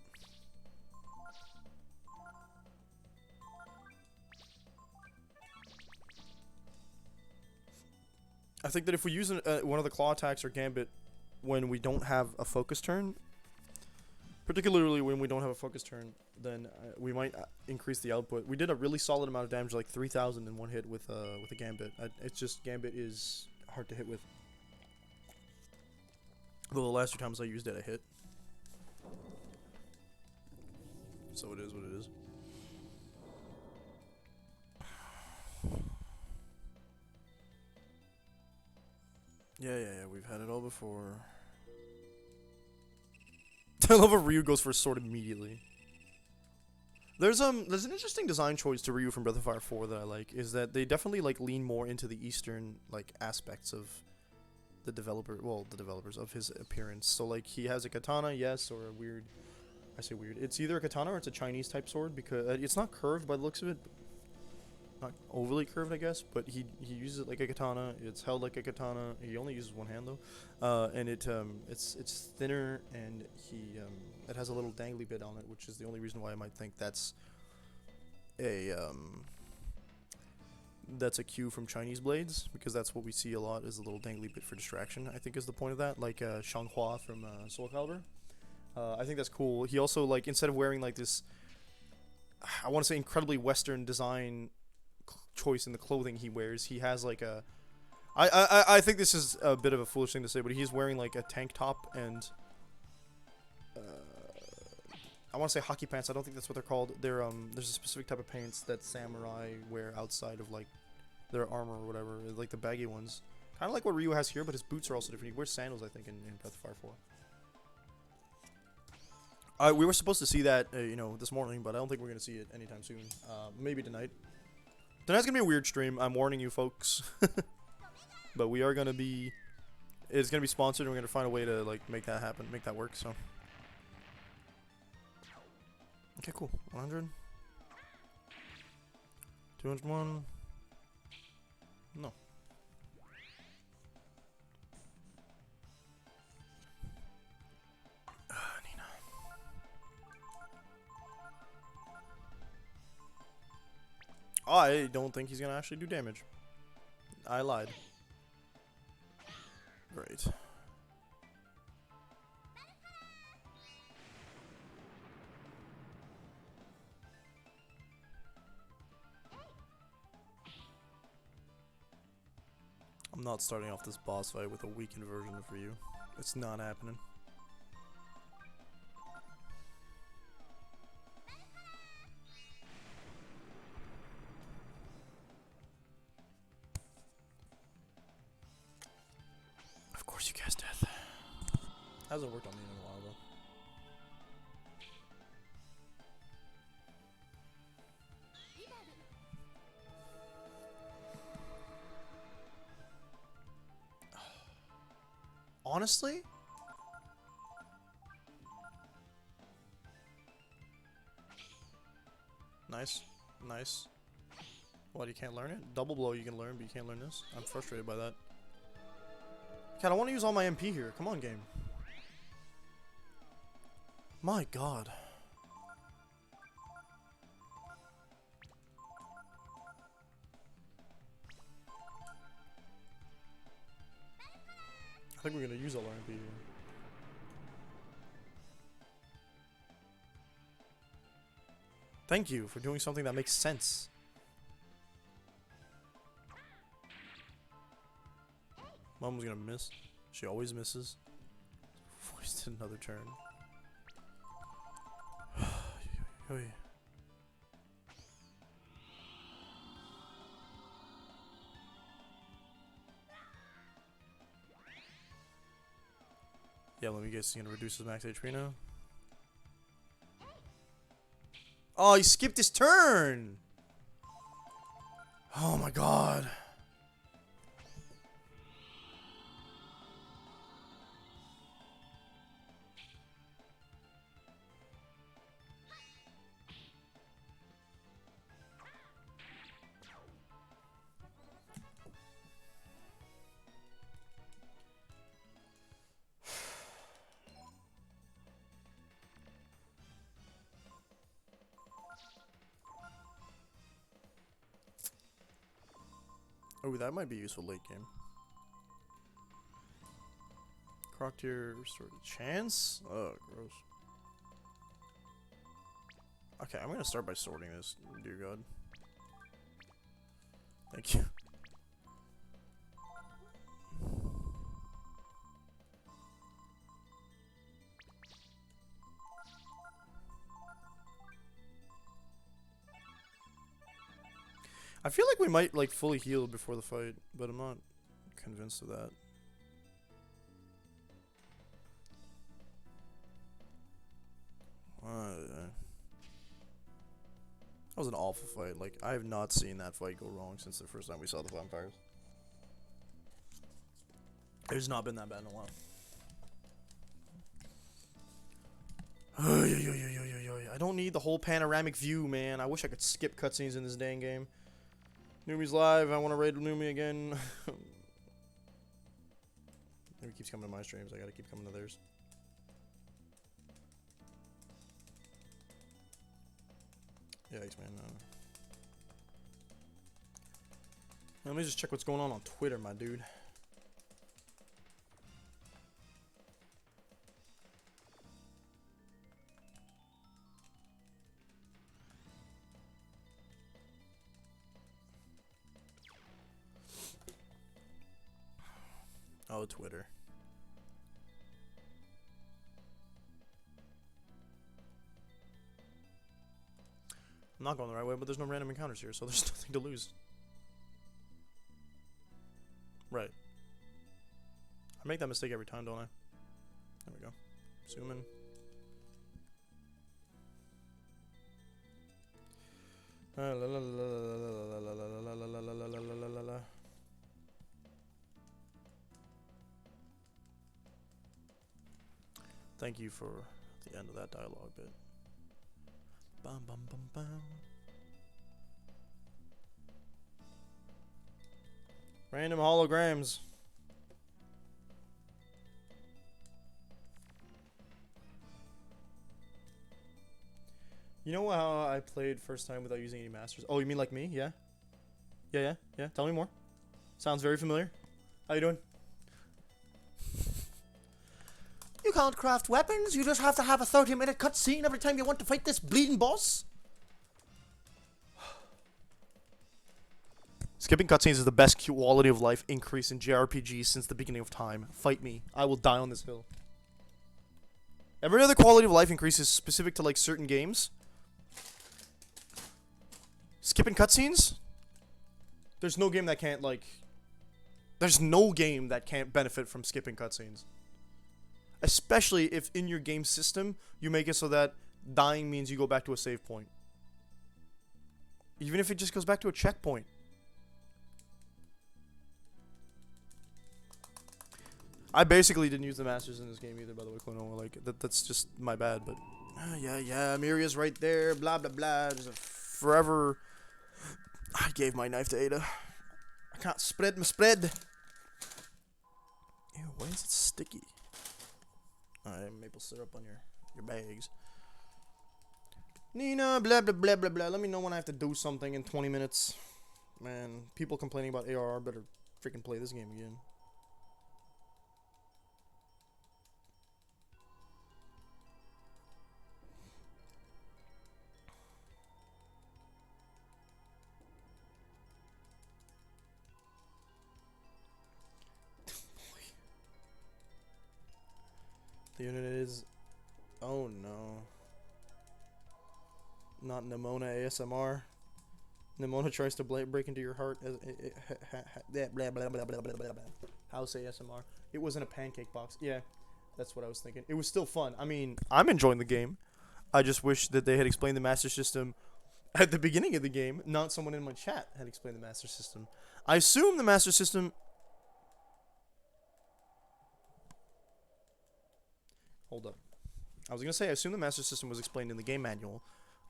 I think that if we use one of the claw attacks or gambit when we don't have a focus turn, particularly when we don't have a focus turn, then we might increase the output. We did a really solid amount of damage, like 3,000 in one hit with a gambit. It's just gambit is hard to hit with. Though the last 2 times I used it, I hit. So it is what it is. Yeah, we've had it all before. I love how Ryu goes for a sword immediately. There's an interesting design choice to Ryu from Breath of Fire 4 that I like, is that they definitely like lean more into the eastern like aspects of the developers of his appearance. So like he has a katana, yes, or a weird, I say weird. It's either a katana or it's a Chinese type sword because it's not curved by the looks of it. not overly curved, I guess, but he uses it like a katana. It's held like a katana. He only uses one hand though, and it's thinner, and it has a little dangly bit on it, which is the only reason why I might think that's a cue from Chinese blades, because that's what we see a lot, is a little dangly bit for distraction, I think is the point of that, like Shanghua from Soul Calibur. I think that's cool. He also, like, instead of wearing like this, I want to say incredibly Western design choice in the clothing he wears, he has like a, I think this is a bit of a foolish thing to say, but he's wearing like a tank top and I want to say hockey pants. I don't think that's what they're called. They're there's a specific type of pants that samurai wear outside of like their armor or whatever, like the baggy ones. Kind of like what Ryu has here, but his boots are also different. He wears sandals, I think, in Breath of Fire 4. We were supposed to see that, this morning, but I don't think we're gonna see it anytime soon. Maybe tonight. Tonight's gonna be a weird stream. I'm warning you, folks. But we are gonna be. It's gonna be sponsored, and we're gonna find a way to like make that happen, make that work. So. Okay, cool. 100. 201. No. Nina. I don't think he's gonna actually do damage. I lied. Great. I'm not starting off this boss fight with a weakened version for you. It's not happening. Of course you cast death. Hasn't worked on me in a while though. Honestly? Nice. Nice. What, you can't learn it? Double blow you can learn, but you can't learn this? I'm frustrated by that. God, I want to use all my MP here. Come on, game. My god. I think we're gonna use all our MP here. Thank you for doing something that makes sense. Mom was gonna miss. She always misses. Wasted another turn. Yeah, let me guess, he's gonna reduce his max HP now. Oh, he skipped his turn! Oh my god. Oh, that might be useful late game. Croc tier restored a chance? Oh, gross. Okay, I'm gonna start by sorting this, dear god. Thank you. I feel like we might like fully heal before the fight, but I'm not convinced of that. That was an awful fight. Like, I have not seen that fight go wrong since the first time we saw the vampires. It's not been that bad in a while. I don't need the whole panoramic view, man. I wish I could skip cutscenes in this dang game. Numi's live. I want to raid Numi again. Maybe keeps coming to my streams. I gotta keep coming to theirs. Yikes, man. Let me just check what's going on Twitter, my dude. Oh, Twitter. I'm not going the right way, but there's no random encounters here, so there's nothing to lose. Right. I make that mistake every time, don't I? There we go. Zoom in. Thank you for the end of that dialogue bit. Bum bum bum bum. Random holograms. You know how I played first time without using any masters? Oh, you mean like me? Yeah? Yeah. Tell me more. Sounds very familiar. How you doing? You can't craft weapons, you just have to have a 30-minute cutscene every time you want to fight this bleeding boss? Skipping cutscenes is the best quality of life increase in JRPGs since the beginning of time. Fight me. I will die on this hill. Every other quality of life increase is specific to like certain games. Skipping cutscenes? There's no game that can't like... There's no game that can't benefit from skipping cutscenes. Especially if in your game system, you make it so that dying means you go back to a save point. Even if it just goes back to a checkpoint. I basically didn't use the masters in this game either, by the way, Klonoa. Like, that's just my bad, but... yeah, Miria's right there, blah, blah, blah. There's a forever... I gave my knife to Ada. I can't spread my spread. Ew, why is it sticky? Alright, maple syrup on your bags. Nina, blah, blah, blah, blah, blah. Let me know when I have to do something in 20 minutes. Man, people complaining about ARR better freaking play this game again. The unit is... Oh no. Not Nimona ASMR. Nimona tries to break into your heart as... blah, blah, blah, blah, blah, blah. House ASMR. It wasn't a pancake box. Yeah, that's what I was thinking. It was still fun. I mean, I'm enjoying the game. I just wish that they had explained the Master System at the beginning of the game. Not someone in my chat had explained the Master System. I assume the Master System... Hold up. I was going to say, I assume the Master System was explained in the game manual,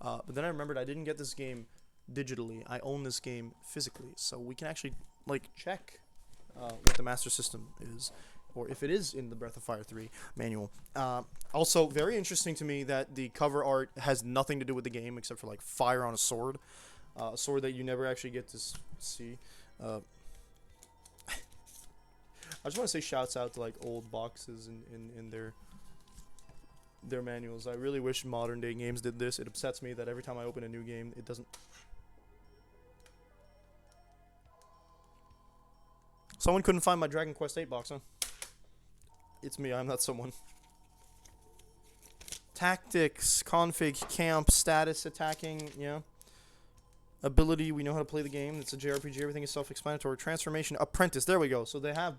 but then I remembered I didn't get this game digitally. I own this game physically, so we can actually, like, check what the Master System is, or if it is in the Breath of Fire 3 manual. Also, very interesting to me that the cover art has nothing to do with the game, except for, like, fire on a sword that you never actually get to see. I just want to say shouts out to, like, old boxes in their manuals. I really wish modern day games did this. It upsets me that every time I open a new game, it doesn't... Someone couldn't find my Dragon Quest 8 box, huh? It's me, I'm not someone. Tactics, config, camp, status, attacking, yeah. Ability, we know how to play the game. It's a JRPG, everything is self-explanatory. Transformation, apprentice, there we go. So they have...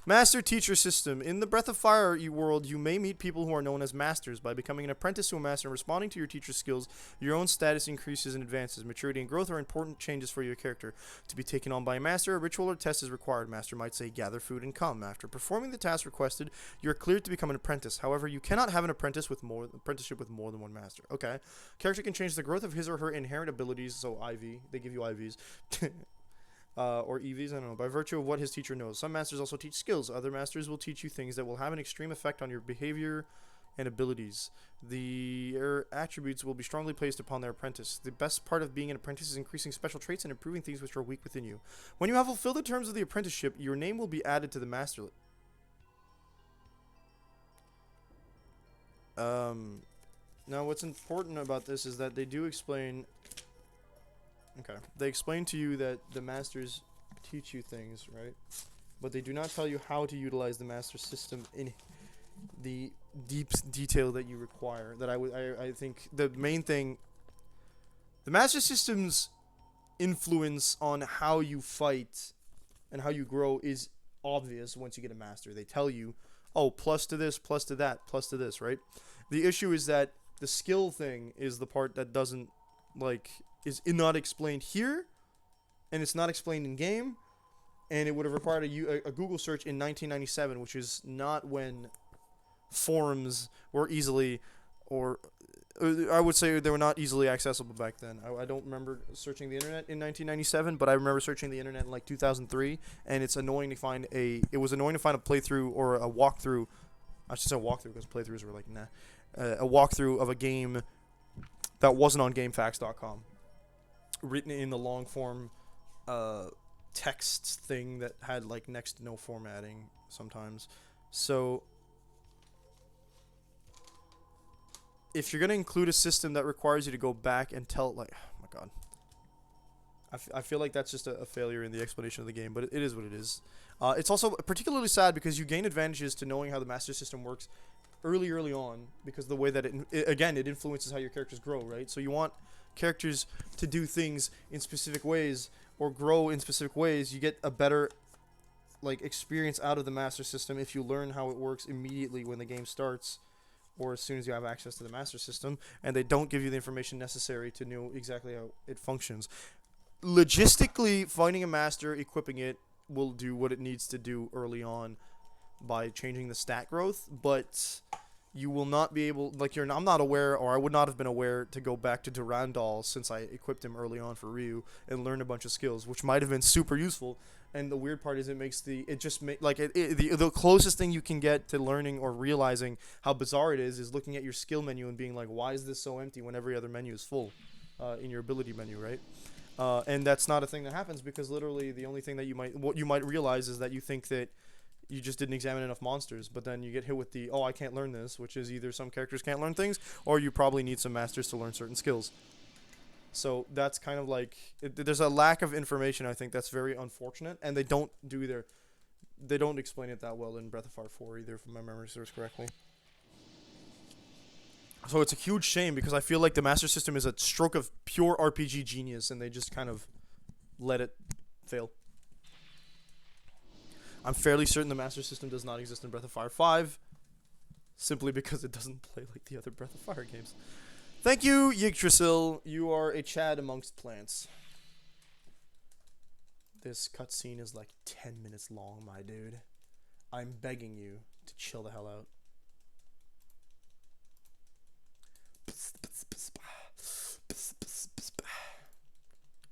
Master Teacher System. In the Breath of Fire world, you may meet people who are known as masters. By becoming an apprentice to a master and responding to your teacher's skills, your own status increases and advances. Maturity and growth are important changes for your character. To be taken on by a master, a ritual or test is required. Master might say, gather food and come. After performing the task requested, you are cleared to become an apprentice. However, you cannot have an apprenticeship with more than one master. Okay. Character can change the growth of his or her inherent abilities, so IV. They give you IVs. or EVs, I don't know, by virtue of what his teacher knows. Some masters also teach skills. Other masters will teach you things that will have an extreme effect on your behavior and abilities. Their attributes will be strongly placed upon their apprentice. The best part of being an apprentice is increasing special traits and improving things which are weak within you. When you have fulfilled the terms of the apprenticeship, your name will be added to the master list. Now what's important about this is that they do explain... Okay. They explain to you that the masters teach you things, right? But they do not tell you how to utilize the master system in the deep detail that you require. That I think the main thing... The master system's influence on how you fight and how you grow is obvious once you get a master. They tell you, oh, plus to this, plus to that, plus to this, right? The issue is that the skill thing is the part that doesn't, like... is not explained here, and it's not explained in game, and it would have required a Google search in 1997, which is not when forums were easily, or I would say they were not easily accessible back then. I don't remember searching the internet in 1997, but I remember searching the internet in like 2003, and it's annoying to find it was annoying to find a playthrough or a walkthrough. I should say walkthrough because playthroughs were like nah. A walkthrough of a game that wasn't on GameFAQs.com. Written in the long form text thing that had like next to no formatting sometimes. So if you're going to include a system that requires you to go back and tell, like, oh my god, I feel like that's just a failure in the explanation of the game, but it is what it is. It's also particularly sad because you gain advantages to knowing how the master system works early on, because the way that it influences how your characters grow, right? So you want characters to do things in specific ways or grow in specific ways. You get a better like experience out of the master system if you learn how it works immediately when the game starts, or as soon as you have access to the master system, and they don't give you the information necessary to know exactly how it functions. Logistically, finding a master, equipping it will do what it needs to do early on by changing the stat growth, but you will not be able, like, I'm not aware, or I would not have been aware to go back to Durandal since I equipped him early on for Ryu and learn a bunch of skills, which might have been super useful. And the weird part is the closest thing you can get to learning or realizing how bizarre it is looking at your skill menu and being like, why is this so empty when every other menu is full in your ability menu, right? And that's not a thing that happens because literally the only thing that what you might realize is that you think that you just didn't examine enough monsters, but then you get hit with the, oh, I can't learn this, which is either some characters can't learn things, or you probably need some masters to learn certain skills. So that's kind of like, there's a lack of information, I think, that's very unfortunate, and they don't explain it that well in Breath of Fire 4 either, if my memory serves correctly. So it's a huge shame, because I feel like the master system is a stroke of pure RPG genius, and they just kind of let it fail. I'm fairly certain the master system does not exist in Breath of Fire 5, simply because it doesn't play like the other Breath of Fire games. Thank you, Yggdrasil. You are a Chad amongst plants. This cutscene is like 10 minutes long, my dude. I'm begging you to chill the hell out.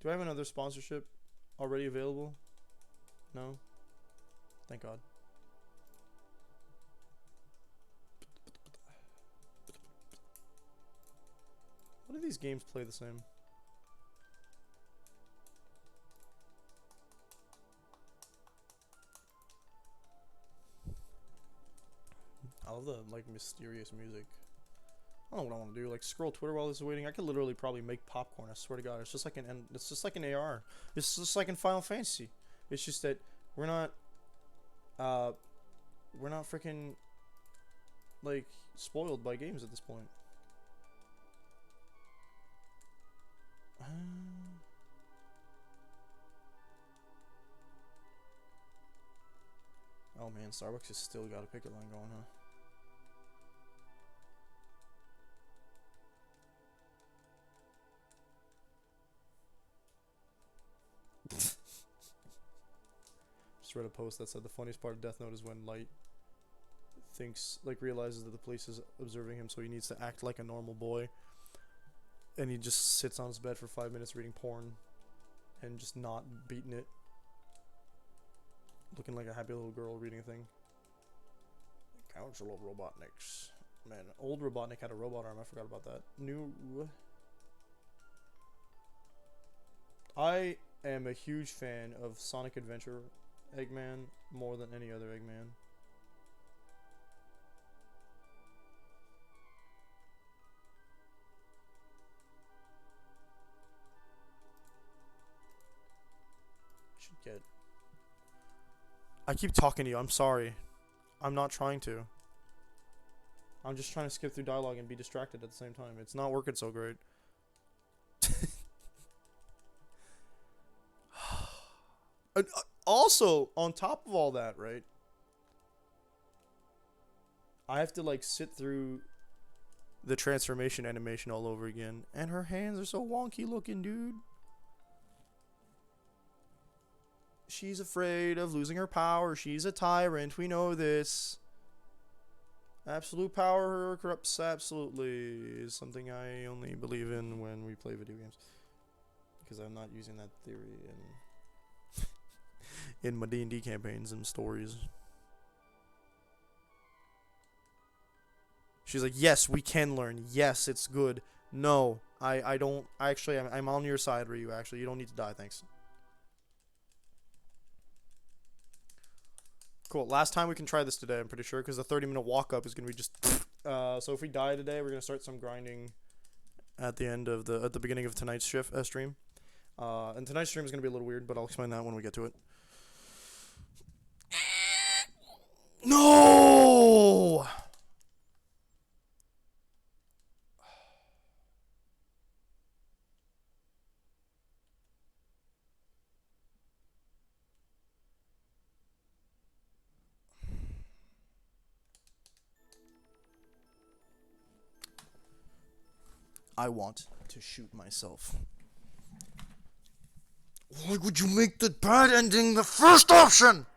Do I have another sponsorship already available? No? Thank God. What do these games play the same? I love the like mysterious music. I don't know what I want to do. Like scroll Twitter while this is waiting. I could literally probably make popcorn. I swear to God, it's just like an AR. It's just like in Final Fantasy. It's just that we're not freaking like spoiled by games at this point. Oh man, Starbucks has still got a picket line going, huh? Just read a post that said the funniest part of Death Note is when Light realizes that the police is observing him, so he needs to act like a normal boy. And he just sits on his bed for 5 minutes reading porn and just not beating it. looking like a happy little girl reading a thing. Council of Robotniks. Man, old Robotnik had a robot arm. I forgot about that. New. I am a huge fan of Sonic Adventure Eggman more than any other Eggman. Should get. I keep talking to you. I'm sorry. I'm not trying to. I'm just trying to skip through dialogue and be distracted at the same time. It's not working so great. Also, on top of all that, right? I have to like sit through the transformation animation all over again. And her hands are so wonky looking, dude. She's afraid of losing her power. She's a tyrant. We know this. Absolute power corrupts absolutely is something I only believe in when we play video games. Because I'm not using that theory in my D&D campaigns and stories. She's like, yes, we can learn. Yes, it's good. No, I don't. Actually, I'm on your side, Ryu. Actually, you don't need to die. Thanks. Cool. Last time we can try this today, I'm pretty sure, because the 30-minute walk-up is going to be just... so if we die today, we're going to start some grinding at the end of at the beginning of tonight's stream. And tonight's stream is going to be a little weird, but I'll explain that when we get to it. No! I want to shoot myself. Why would you make the bad ending the first option?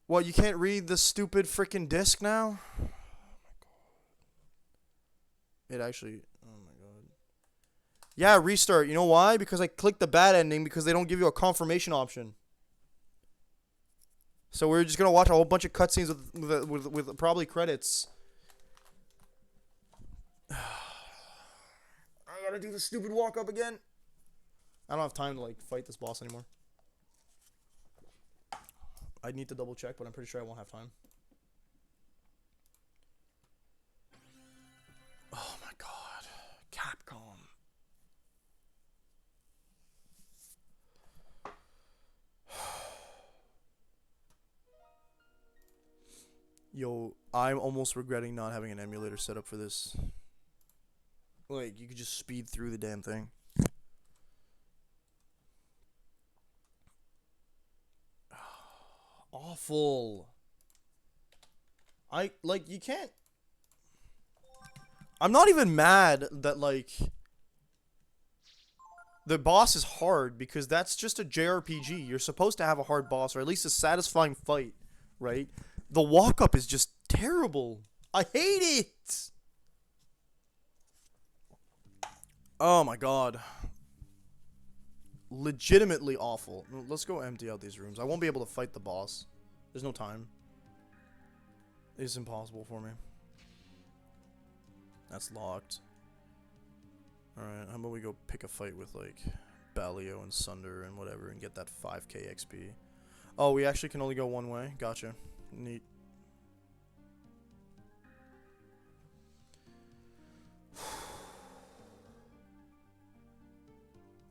What, you can't read the stupid freaking disc now? It actually... Oh my god. Yeah, restart. You know why? Because I clicked the bad ending because they don't give you a confirmation option. So we're just going to watch a whole bunch of cutscenes with probably credits. I gotta do the stupid walk up again. I don't have time to like fight this boss anymore. I need to double check, but I'm pretty sure I won't have time. Oh my god. Capcom. Yo, I'm almost regretting not having an emulator set up for this. Like, you could just speed through the damn thing. Awful. You can't... I'm not even mad that, like... the boss is hard, because that's just a JRPG. You're supposed to have a hard boss, or at least a satisfying fight, right? The walk-up is just terrible. I hate it! Oh my god. Legitimately awful. Let's go empty out these rooms. I won't be able to fight the boss. There's no time. It's impossible for me. That's locked. Alright, how about we go pick a fight with, like, Balio and Sunder and whatever and get that 5k XP. Oh, we actually can only go one way? Gotcha. Neat.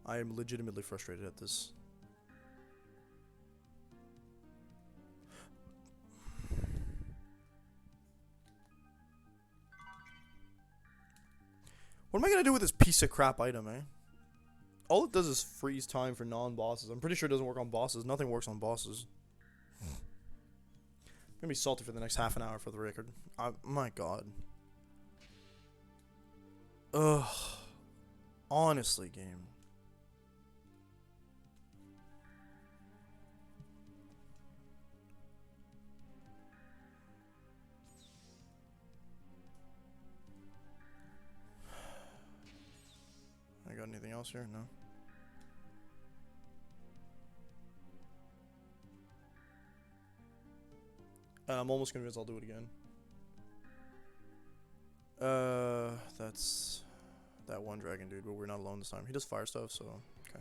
I am legitimately frustrated at this. What am I gonna do with this piece of crap item, eh? All it does is freeze time for non-bosses. I'm pretty sure it doesn't work on bosses. Nothing works on bosses. I'm gonna be salty for the next half an hour for the record. My god. Ugh. Honestly, game. else here? No. I'm almost convinced I'll do it again. That's that one dragon dude, but we're not alone this time. He does fire stuff, so okay.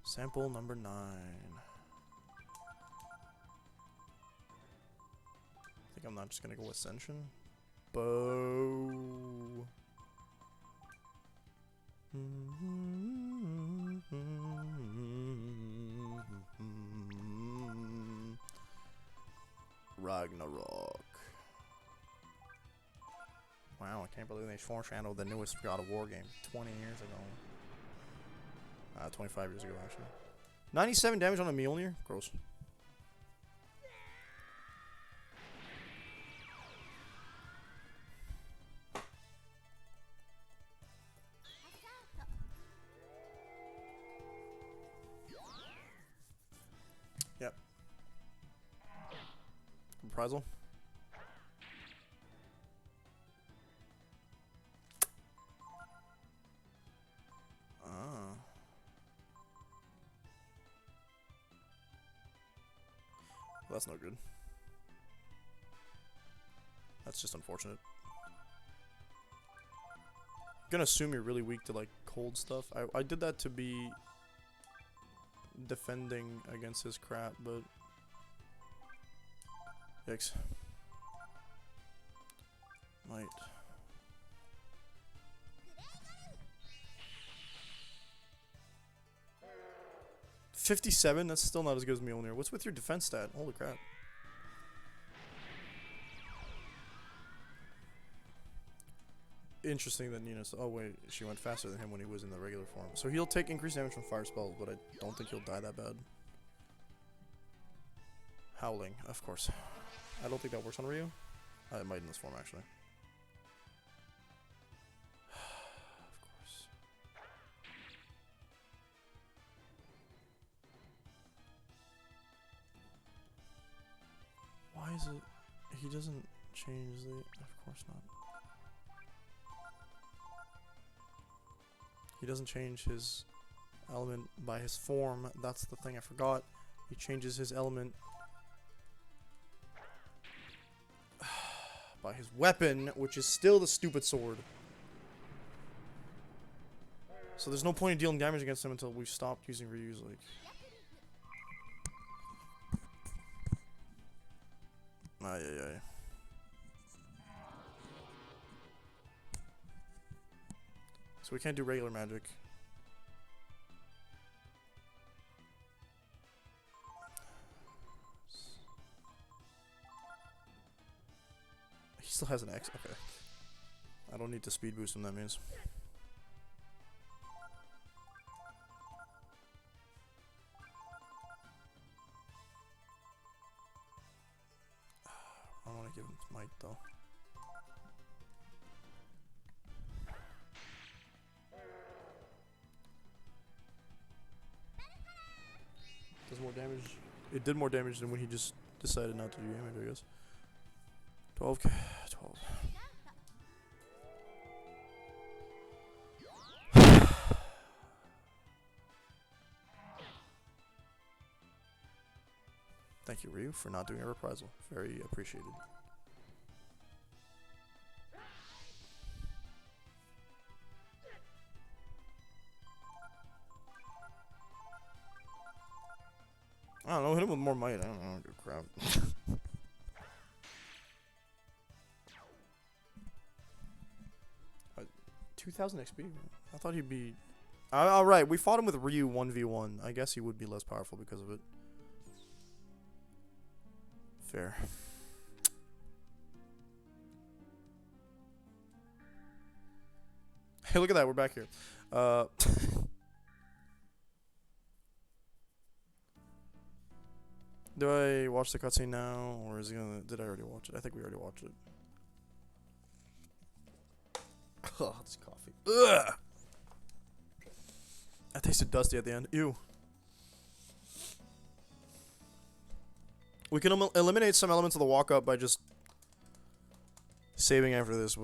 Sample number 9. I think I'm not just gonna go Ascension. Bow. Ragnarok. Wow, I can't believe they foreshadowed the newest God of War game 20 years ago. 25 years ago, actually. 97 damage on a Mjolnir? Gross. Yep. Reprisal. Well, that's no good. That's just unfortunate. I'm gonna assume you're really weak to like cold stuff. I did that to be defending against his crap, but yikes. Might. 57? That's still not as good as Mjolnir. What's with your defense stat? Holy crap. Interesting that Nina's. Oh, wait. She went faster than him when he was in the regular form. So he'll take increased damage from fire spells, but I don't think he'll die that bad. Howling, of course. I don't think that works on Ryu. It might in this form, actually. Why is it? He doesn't change the. Of course not. He doesn't change his element by his form. That's the thing I forgot. He changes his element by his weapon, which is still the stupid sword. So there's no point in dealing damage against him until we've stopped using Ryu's, like. Ay, ay, ay. So we can't do regular magic. He still has an X? Okay. I don't need to speed boost him, that means. I want to give him might though. Does more damage. It did more damage than when he just decided not to do damage, I guess. 12k. 12. Thank you, Ryu, for not doing a reprisal. Very appreciated. I don't know, hit him with more might. I don't know, good crap. 2,000 XP? I thought he'd be... Alright, we fought him with Ryu 1v1. I guess he would be less powerful because of it. Fair. Hey, look at that, we're back here. Do I watch the cutscene now, or is it gonna... Did I already watch it? I think we already watched it. Ugh, this coffee. Ugh! I tasted dusty at the end. Ew. We can eliminate some elements of the walk-up by just saving after this.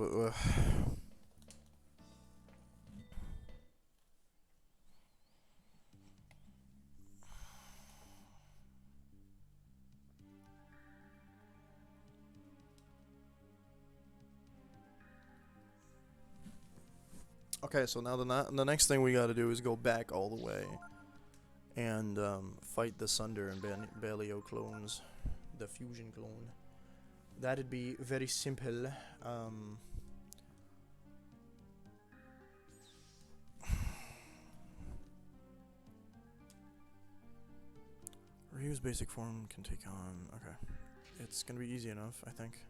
Okay, so now the next thing we gotta do is go back all the way and fight the Sunder and Balio clones, the fusion clone. That'd be very simple. Ryu's basic form can take on. Okay, it's gonna be easy enough, I think.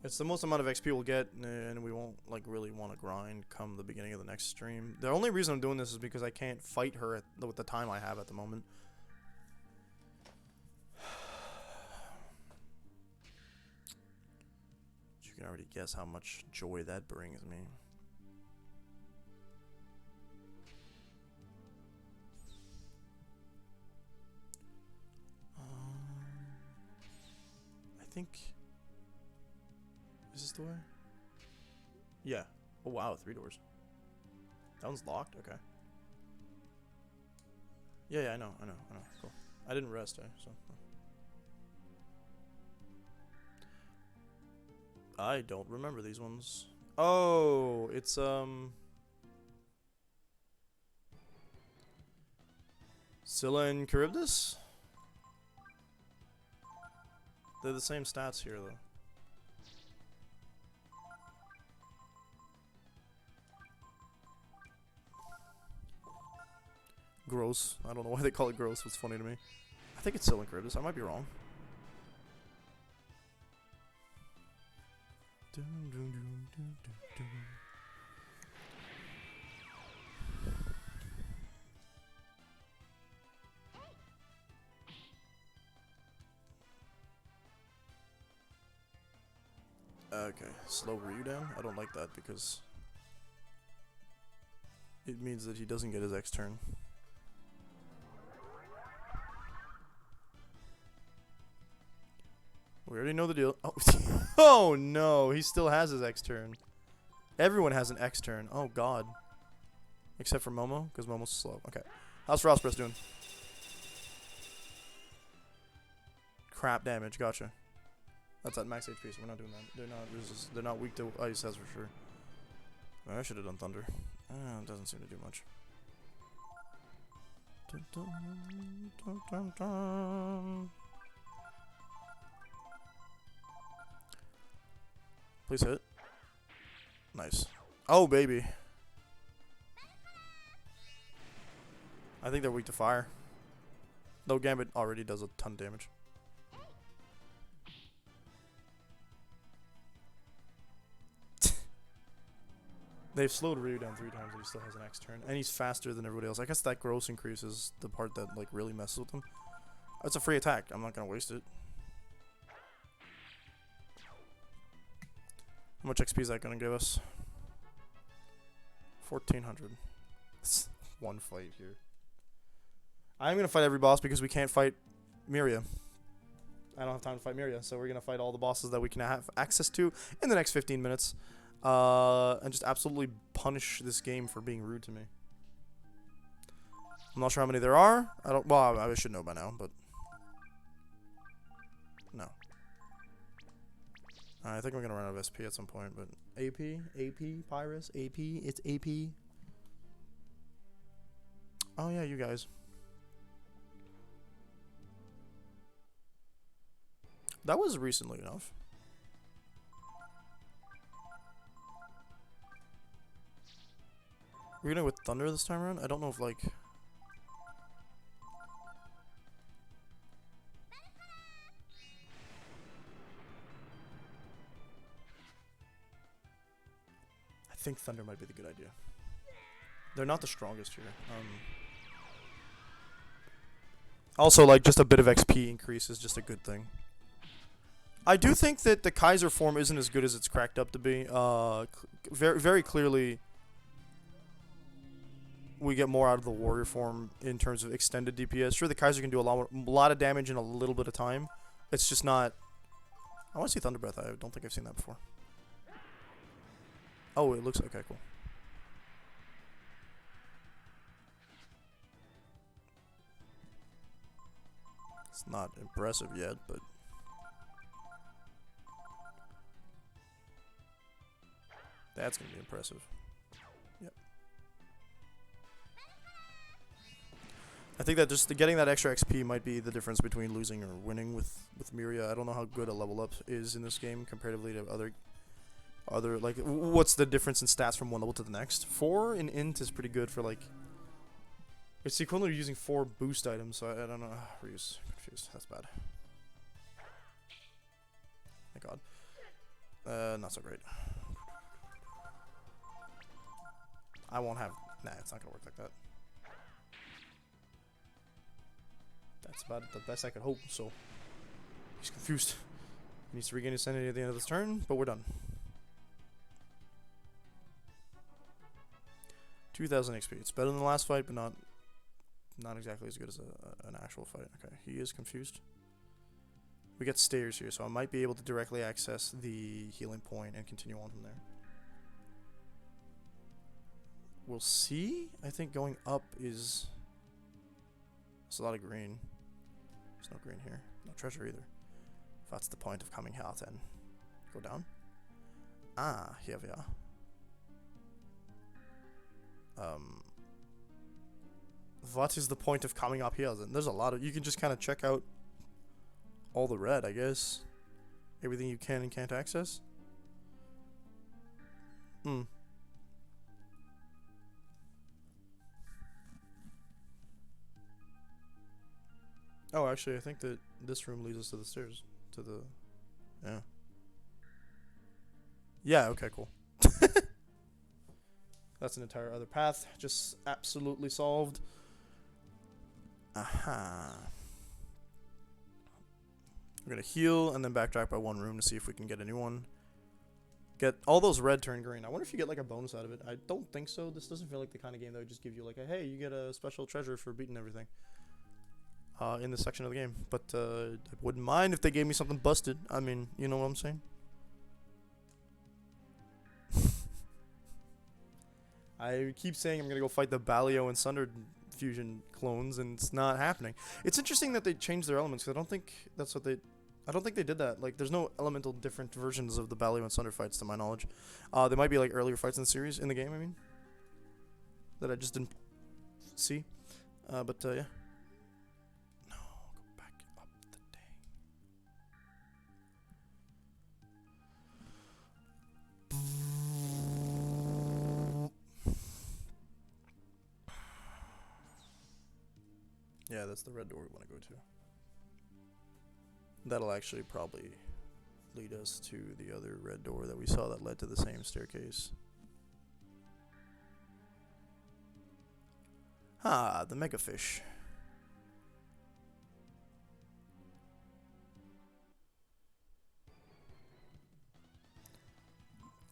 It's the most amount of XP we'll get, and we won't like really want to grind come the beginning of the next stream. The only reason I'm doing this is because I can't fight her with the time I have at the moment. You can already guess how much joy that brings me. I think. Is this the way? Yeah. Oh wow, 3 doors. That one's locked? Okay. Yeah, I know. Cool. I didn't rest, so. I don't remember these ones. Oh, it's Scylla and Charybdis? They're the same stats here, though. Gross. I don't know why they call it gross. It's funny to me. I think it's Scylla and Charybdis. I might be wrong. Okay, slow Ryu down. I don't like that because it means that he doesn't get his X turn. We already know the deal. Oh, oh no, he still has his X turn. Everyone has an X turn. Oh god. Except for Momo, because Momo's slow. Okay. How's Frostpress doing? Crap damage, gotcha. That's at max HP, so we're not doing that. They're not weak to ice, that's for sure. I should have done Thunder. It doesn't seem to do much. Please hit. Nice. Oh, baby. I think they're weak to fire. Though Gambit already does a ton of damage. They've slowed Ryu down 3 times and he still has an X turn. And he's faster than everybody else. I guess that gross increase is the part that like really messes with him. It's a free attack. I'm not going to waste it. How much XP is that going to give us? 1,400. It's one fight here. I'm going to fight every boss because we can't fight Miria. I don't have time to fight Miria, so we're going to fight all the bosses that we can have access to in the next 15 minutes. And just absolutely punish this game for being rude to me. I'm not sure how many there are. Well, I should know by now, but no. I think I'm gonna run out of SP at some point, but AP, Pyrus, AP, it's AP. Oh yeah, you guys. That was recently enough. We're gonna go with Thunder this time around? I don't know if, like... I think Thunder might be the good idea. They're not the strongest here. Also, like, just a bit of XP increase is just a good thing. I do think that the Kaiser form isn't as good as it's cracked up to be. Very clearly... we get more out of the warrior form in terms of extended DPS. Sure, the Kaiser can do a lot of damage in a little bit of time. It's just not... I want to see Thunder Breath. I don't think I've seen that before. Oh, it looks... okay, cool. It's not impressive yet, but... That's gonna be impressive. Yep. I think that just getting that extra XP might be the difference between losing or winning with Miria. I don't know how good a level up is in this game comparatively to other like what's the difference in stats from one level to the next. 4 in int is pretty good for like it's the equivalent of using 4 boost items, so I don't know. Ryu's confused. That's bad. Thank God. Not so great. I won't have. Nah, it's not gonna work like that. That's about the best I could hope, so. He's confused. He needs to regain his sanity at the end of this turn, but we're done. 2,000 XP. It's better than the last fight, but not exactly as good as an actual fight. Okay, he is confused. We get stairs here, so I might be able to directly access the healing point and continue on from there. We'll see. I think going up is... There's a lot of green. There's no green here. No treasure either. If that's the point of coming here, then go down. Ah, here we are. What is the point of coming up here then? There's a lot of... You can just kind of check out all the red, I guess. Everything you can and can't access. Hmm. Oh, actually, I think that this room leads us to the stairs. To the... Yeah. Yeah, okay, cool. That's an entire other path. Just absolutely solved. Aha. We're gonna heal and then backtrack by 1 room to see if we can get a new one. Get all those red turn green. I wonder if you get like a bonus out of it. I don't think so. This doesn't feel like the kind of game that would just give you like a, hey, you get a special treasure for beating everything. In this section of the game. But I wouldn't mind if they gave me something busted. I mean, you know what I'm saying? I keep saying I'm gonna go fight the Balio and Sunder fusion clones, and it's not happening. It's interesting that they changed their elements, because I don't think that's what they... I don't think they did that. Like, there's no elemental different versions of the Balio and Sunder fights, to my knowledge. There might be, like, earlier fights in the series, in the game, I mean. That I just didn't see. But, yeah. No, go back up the day. Yeah, that's the red door we want to go to. That'll actually probably lead us to the other red door that we saw that led to the same staircase. Ah, the mega fish.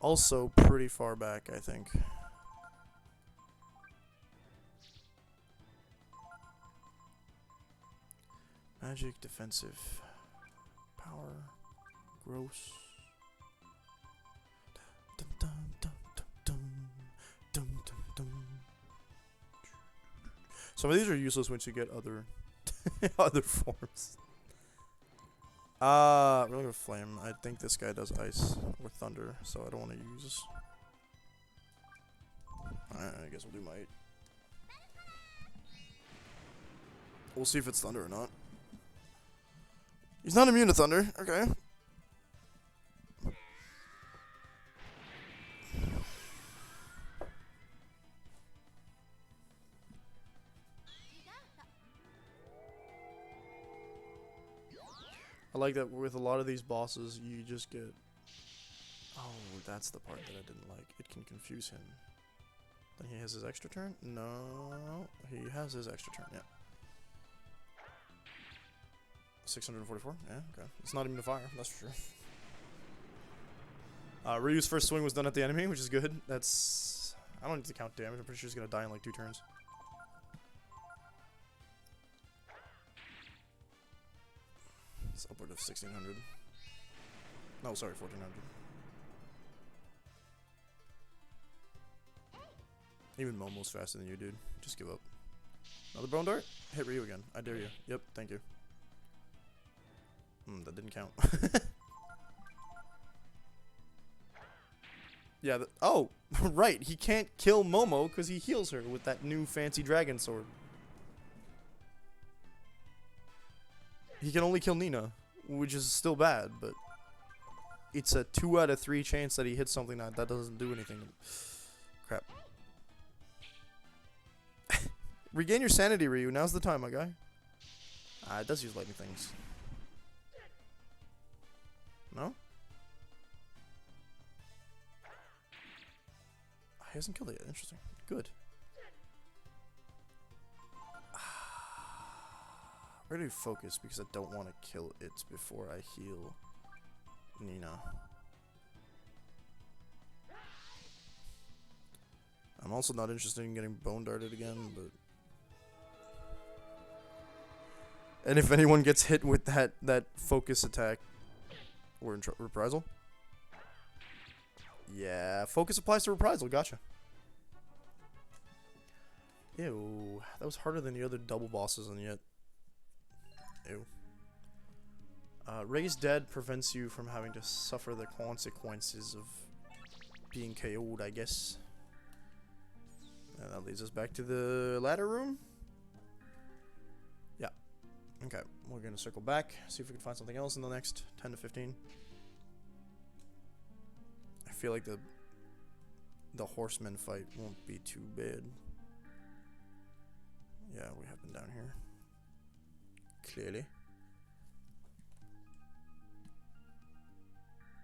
Also pretty far back, I think. Magic, defensive, power, gross. Dum, dum, dum, dum, dum, dum, dum, dum. Some of these are useless once you get other other forms. We're gonna go flame. I think this guy does ice or thunder, so I don't want to use. I guess we'll do might. We'll see if it's thunder or not. He's not immune to thunder. Okay. I like that with a lot of these bosses, you just get... Oh, that's the part that I didn't like. It can confuse him. Then he has his extra turn? No. He has his extra turn, yeah. 644? Yeah, okay. It's not even a fire, that's for sure. Ryu's first swing was done at the enemy, which is good. That's... I don't need to count damage. I'm pretty sure he's gonna die in like 2 turns. It's upward of 1,600. No, sorry, 1,400. Even Momo's faster than you, dude. Just give up. Another bone dart? Hit Ryu again. I dare you. Yep, thank you. That didn't count. Yeah, oh, right. He can't kill Momo because he heals her with that new fancy dragon sword. He can only kill Nina, which is still bad, but it's a 2 out of 3 chance that he hits something that doesn't do anything. Crap. Regain your sanity, Ryu. Now's the time, my guy. It does use lightning things. No? He hasn't killed it yet. Interesting. Good. Where do we focus? Because I don't want to kill it before I heal Nina. I'm also not interested in getting bone darted again, but... And if anyone gets hit with that focus attack, we're in reprisal? Yeah, focus applies to reprisal, gotcha. Ew, that was harder than the other double bosses, and yet... Ew. Raised Dead prevents you from having to suffer the consequences of being KO'd, I guess. And that leads us back to the ladder room. Yeah. Okay, we're gonna circle back, see if we can find something else in the next 10 to 15. I feel like the horseman fight won't be too bad. Yeah, we have been down here. Clearly.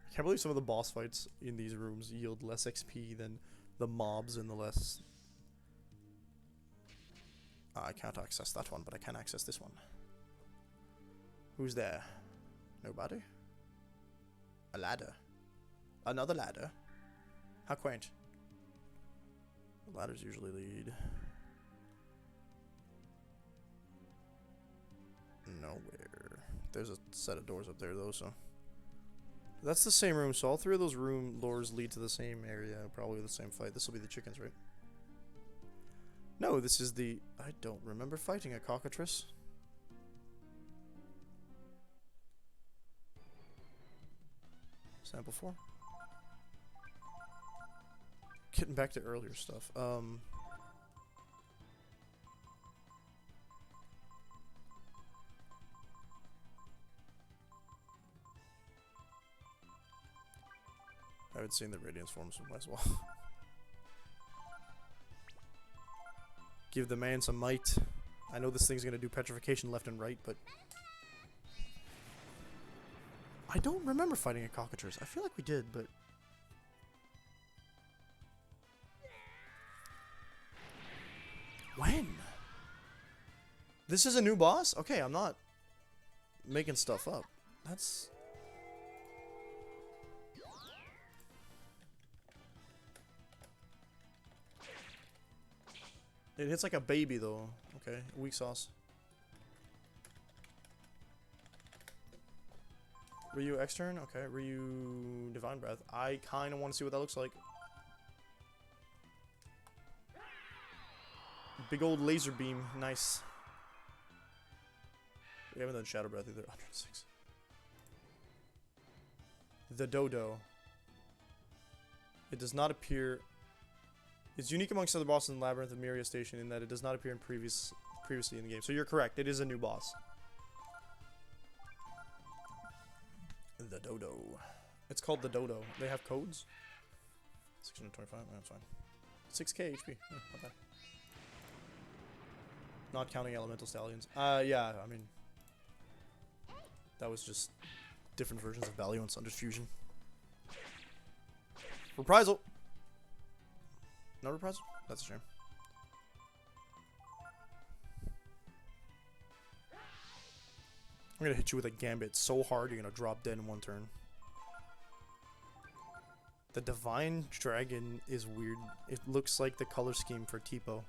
I can't believe some of the boss fights in these rooms yield less XP than the mobs in the less... I can't access that one, but I can access this one. Who's there? Nobody? A ladder. Another ladder? How quaint. The ladders usually lead... nowhere. There's a set of doors up there, though, so... That's the same room, so all 3 of those room doors lead to the same area, probably the same fight. This will be the chickens, right? No, this is the... I don't remember fighting a cockatrice. Sample 4. Getting back to earlier stuff. I haven't seen the Radiance form, so might as well. Give the man some might. I know this thing's gonna do petrification left and right, but... I don't remember fighting a cockatrice. I feel like we did, but... When? This is a new boss? Okay, I'm not making stuff up. That's... It hits like a baby, though. Okay, weak sauce. Ryu X-Turn? Okay, Ryu Divine Breath. I kind of want to see what that looks like. Big old laser beam. Nice. We haven't done Shadow Breath either. 106. The Dodo. It does not appear... It's unique amongst other bosses in Labyrinth of Miria Station in that it does not appear in previously in the game. So you're correct. It is a new boss. The Dodo. It's called the Dodo. They have codes? 625? That's fine. 6k HP. Not bad. Not counting elemental stallions. Yeah, I mean... That was just different versions of Valiance under fusion. Reprisal! No reprisal? That's a shame. I'm gonna hit you with a gambit so hard you're gonna drop dead in 1 turn. The Divine Dragon is weird. It looks like the color scheme for Tipo.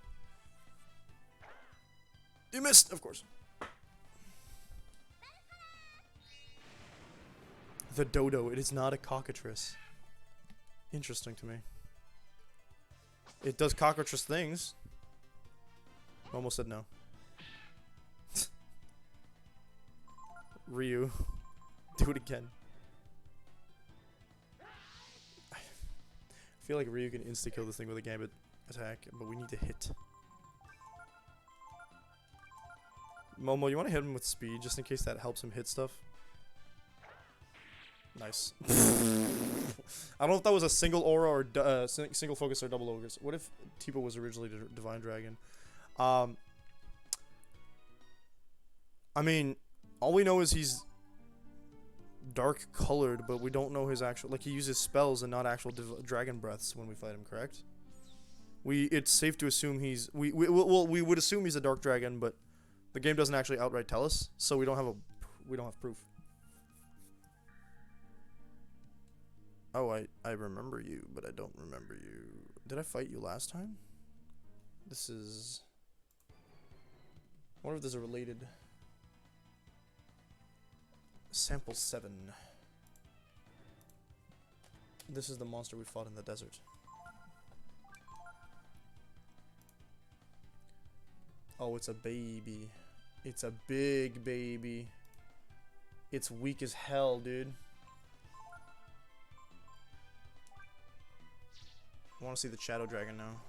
You missed, of course. The Dodo. It is not a cockatrice. Interesting to me. It does cockatrice things. Almost said no. Ryu. Do it again. I feel like Ryu can insta-kill this thing with a Gambit attack, but we need to hit. Momo, you want to hit him with speed, just in case that helps him hit stuff? Nice. I don't know if that was a single aura or single focus or double ogres. What if Tipo was originally Divine Dragon? I mean, all we know is he's dark colored, but we don't know his actual, like, he uses spells and not actual dragon breaths when we fight him, correct? It's safe to assume he's, we would assume he's a dark dragon, but the game doesn't actually outright tell us, so we don't have proof. Oh, I remember you, but I don't remember you. Did I fight you last time? This is... I wonder if there's a related... Sample 7. This is the monster we fought in the desert. Oh, it's a baby. It's a big baby. It's weak as hell, dude. I want to see the Shadow Dragon now.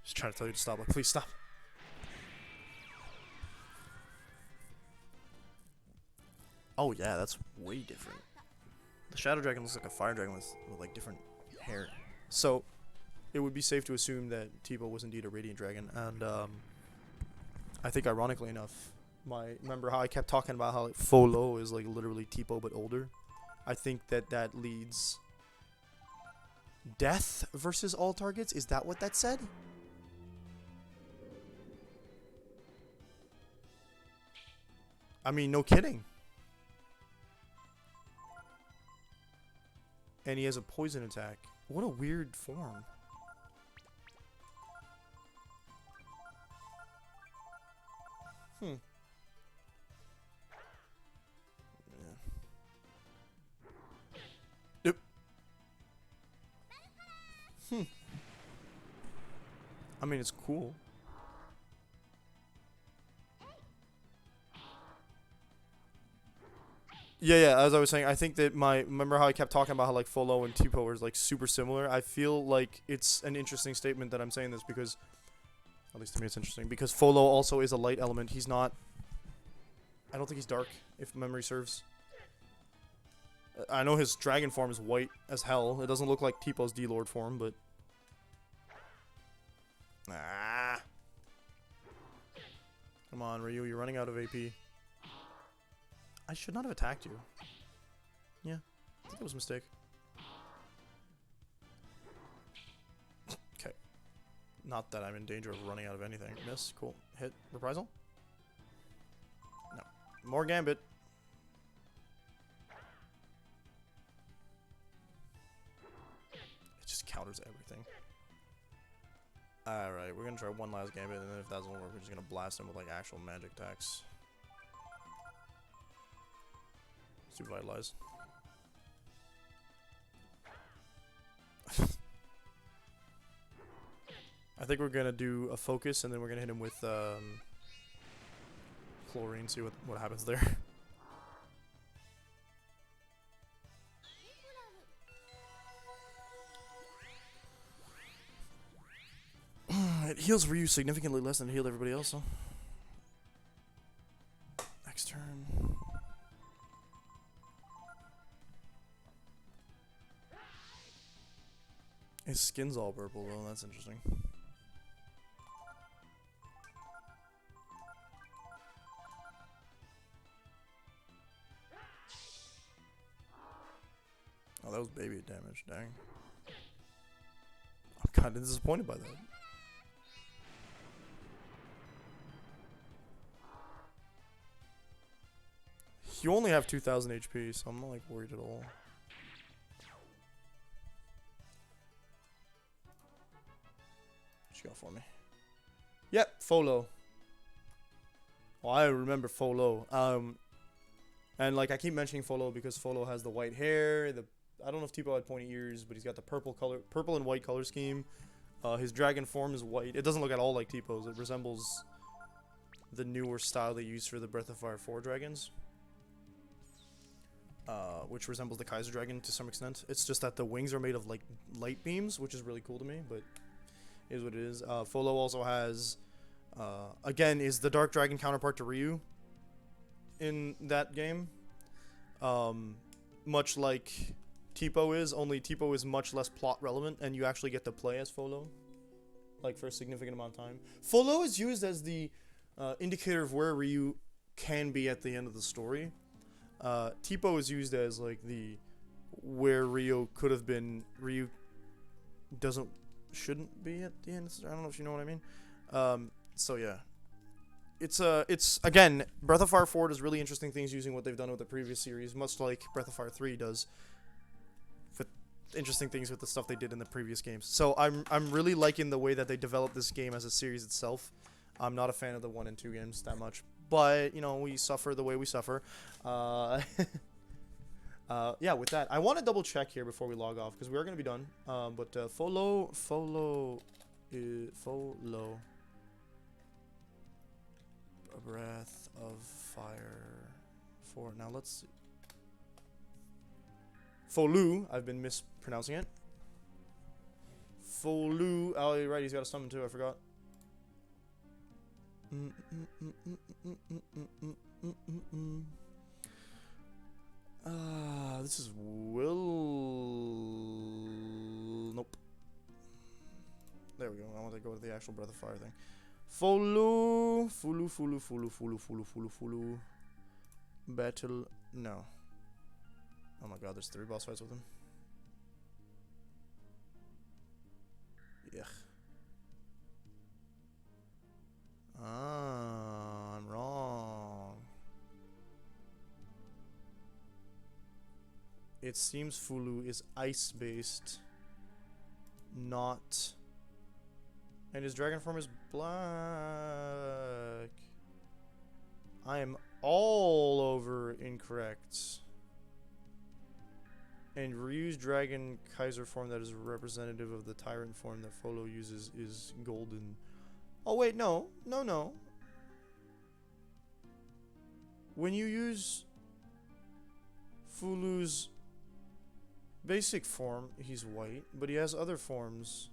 Just trying to tell you to stop. Like, please stop. Oh yeah, that's way different. The Shadow Dragon looks like a Fire Dragon with like different hair. So, it would be safe to assume that Tipo was indeed a Radiant Dragon, and I think ironically enough, remember how I kept talking about how like Folo is like literally Tipo but older? I think that leads death versus all targets. Is that what that said? I mean, no kidding. And he has a poison attack. What a weird form. Hmm. Yeah. Yep. Hmm. I mean, it's cool. Yeah, as I was saying, I think that remember how I kept talking about how like Folo and Tipo are like super similar? I feel like it's an interesting statement that I'm saying this because, at least to me it's interesting, because Folo also is a light element. He's not, I don't think he's dark, if memory serves. I know his dragon form is white as hell. It doesn't look like Tipo's D-Lord form, but... Ah. Come on, Ryu, you're running out of AP. I should not have attacked you. Yeah, I think it was a mistake. Okay. Not that I'm in danger of running out of anything. Miss, cool. Hit, reprisal? No. More Gambit. It just counters everything. Alright, we're gonna try one last Gambit, and then if that doesn't work, we're just gonna blast him with like actual magic attacks. Let's do Vitalize. I think we're gonna do a focus, and then we're gonna hit him with chlorine. See what happens there. It heals Ryu significantly less than it healed everybody else, though. Next turn. His skin's all purple, though. That's interesting. Oh, that was baby damage. Dang. I'm kind of disappointed by that. You only have 2,000 HP, so I'm not like worried at all. What you got for me? Yep, Folo. Well, I remember Folo. And like I keep mentioning Folo because Folo has the white hair, the I don't know if Tipo had pointy ears, but he's got the purple and white color scheme. His dragon form is white. It doesn't look at all like Tipo's. It resembles the newer style they use for the Breath of Fire 4 dragons. Which resembles the Kaiser Dragon to some extent. It's just that the wings are made of like light beams, which is really cool to me, but it is what it is. Folo also has, again, is the Dark Dragon counterpart to Ryu in that game. Much like Tipo is, only Tipo is much less plot relevant, and you actually get to play as Folo, like for a significant amount of time. Folo is used as the indicator of where Ryu can be at the end of the story. Tipo is used as like the where Ryu could have been. Ryu shouldn't be at the end. I don't know if you know what I mean. So yeah, it's again, Breath of Fire 4 does really interesting things using what they've done with the previous series, much like Breath of Fire 3 does with interesting things with the stuff they did in the previous games. So I'm really liking the way that they developed this game as a series itself. I'm not a fan of the 1 and 2 games that much, but you know, we suffer the way we suffer. Yeah, with that, I want to double check here before we log off because we are going to be done. But Folo. A Breath of Fire 4. Now let's see. Folu, I've been mispronouncing it. Folu. Oh, you're right, he's got a summon too, I forgot. This is Nope. There we go. I want to go to the actual Breath of Fire thing. Fulu. Battle. No. Oh my god, there's 3 boss fights with him. Yuck. Ah, I'm wrong. It seems Fulu is ice-based, not... And his dragon form is black. I am all over incorrect. And Ryu's dragon Kaiser form that is representative of the tyrant form that Folo uses is golden. Oh wait, no. When you use Fulu's basic form, he's white, but he has other forms.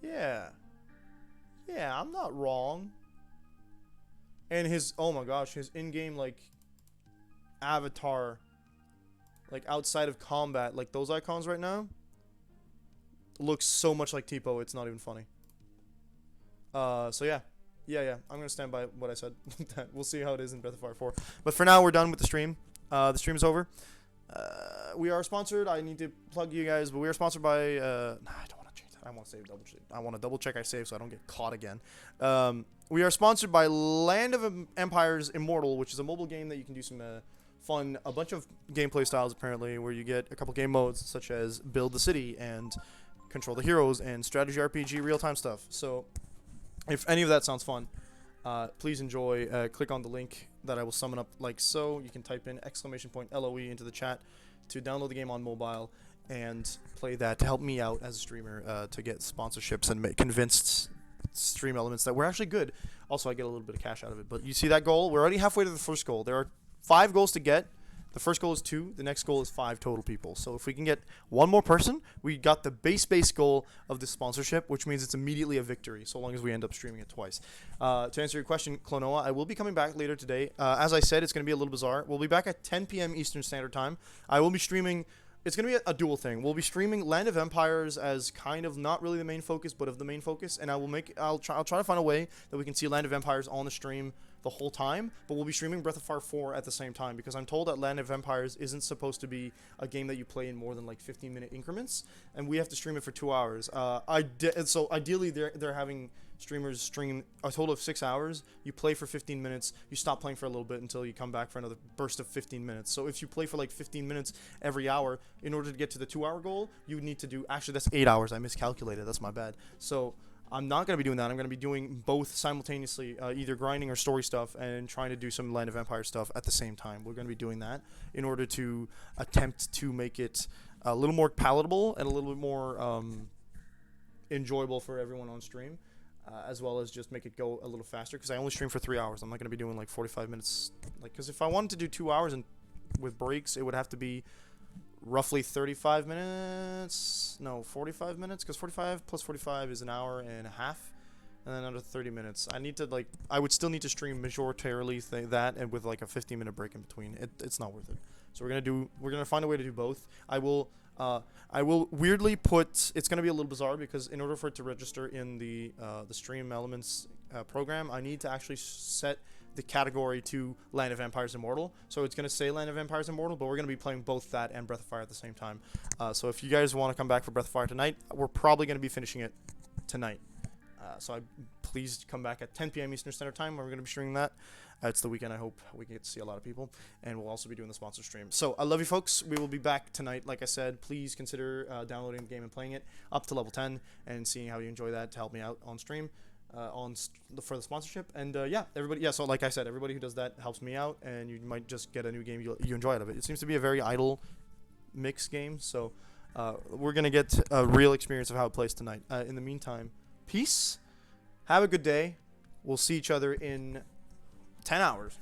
Yeah, I'm not wrong. And his, oh my gosh, his in-game, like, avatar, like, outside of combat, like, those icons right now, looks so much like Tipo, it's not even funny. So yeah, I'm gonna stand by what I said. We'll see how it is in Breath of Fire 4. But for now, we're done with the stream. The stream's over. We are sponsored. I need to plug you guys, but we are sponsored by, I don't want to change that. I want to save double check. I want to double check I save so I don't get caught again. We are sponsored by Land of Empires Immortal, which is a mobile game that you can do some fun, a bunch of gameplay styles apparently, where you get a couple game modes such as build the city and control the heroes and strategy RPG real-time stuff. So if any of that sounds fun, please enjoy. Click on the link that I will summon up like so. You can type in !LOE into the chat to download the game on mobile and play that to help me out as a streamer to get sponsorships and make convinced stream elements that were actually good. Also, I get a little bit of cash out of it. But you see that goal? We're already halfway to the first goal. There are 5 goals to get. The first goal is 2. The next goal is 5 total people. So if we can get one more person, we got the base goal of this sponsorship, which means it's immediately a victory, so long as we end up streaming it twice. To answer your question, Clonoa, I will be coming back later today. As I said, it's going to be a little bizarre. We'll be back at 10 p.m. Eastern Standard Time. I will be streaming... It's going to be a dual thing. We'll be streaming Land of Empires as kind of not really the main focus, but of the main focus, and I'll try to find a way that we can see Land of Empires on the stream the whole time, but we'll be streaming Breath of Fire 4 at the same time, because I'm told that Land of Empires isn't supposed to be a game that you play in more than like 15-minute increments, and we have to stream it for 2 hours. So ideally they're having streamers stream a total of 6 hours. You play for 15 minutes, you stop playing for a little bit until you come back for another burst of 15 minutes. So if you play for like 15 minutes every hour, in order to get to the 2-hour goal, you would need to do, actually that's 8 hours, I miscalculated, that's my bad. So I'm not going to be doing that. I'm going to be doing both simultaneously, either grinding or story stuff, and trying to do some Land of Empire stuff at the same time. We're going to be doing that in order to attempt to make it a little more palatable and a little bit more enjoyable for everyone on stream, as well as just make it go a little faster, because I only stream for 3 hours. I'm not going to be doing like 45 minutes, because if I wanted to do 2 hours and with breaks, it would have to be roughly 35 minutes, no, 45 minutes, because 45 plus 45 is an hour and a half, and then under 30 minutes. I would still need to stream majoritarily that, and with like a 15-minute break in between. It's not worth it. So we're gonna find a way to do both. I will weirdly put, it's gonna be a little bizarre, because in order for it to register in the Stream Elements program, I need to actually set the category to Land of Empires Immortal. So it's going to say Land of Empires Immortal, but we're going to be playing both that and Breath of Fire at the same time. So if you guys want to come back for Breath of Fire tonight, we're probably going to be finishing it tonight. Please come back at 10 p.m. Eastern Standard Time, where we're going to be streaming that. It's the weekend. I hope we get to see a lot of people. And we'll also be doing the sponsor stream. So I love you, folks. We will be back tonight. Like I said, please consider downloading the game and playing it up to level 10 and seeing how you enjoy that to help me out on stream. For the sponsorship, and everybody, so like I said, everybody who does that helps me out, and you might just get a new game you enjoy out of it. It seems to be a very idle mix game, so we're gonna get a real experience of how it plays tonight. In the meantime, peace, have a good day. We'll see each other in 10 hours.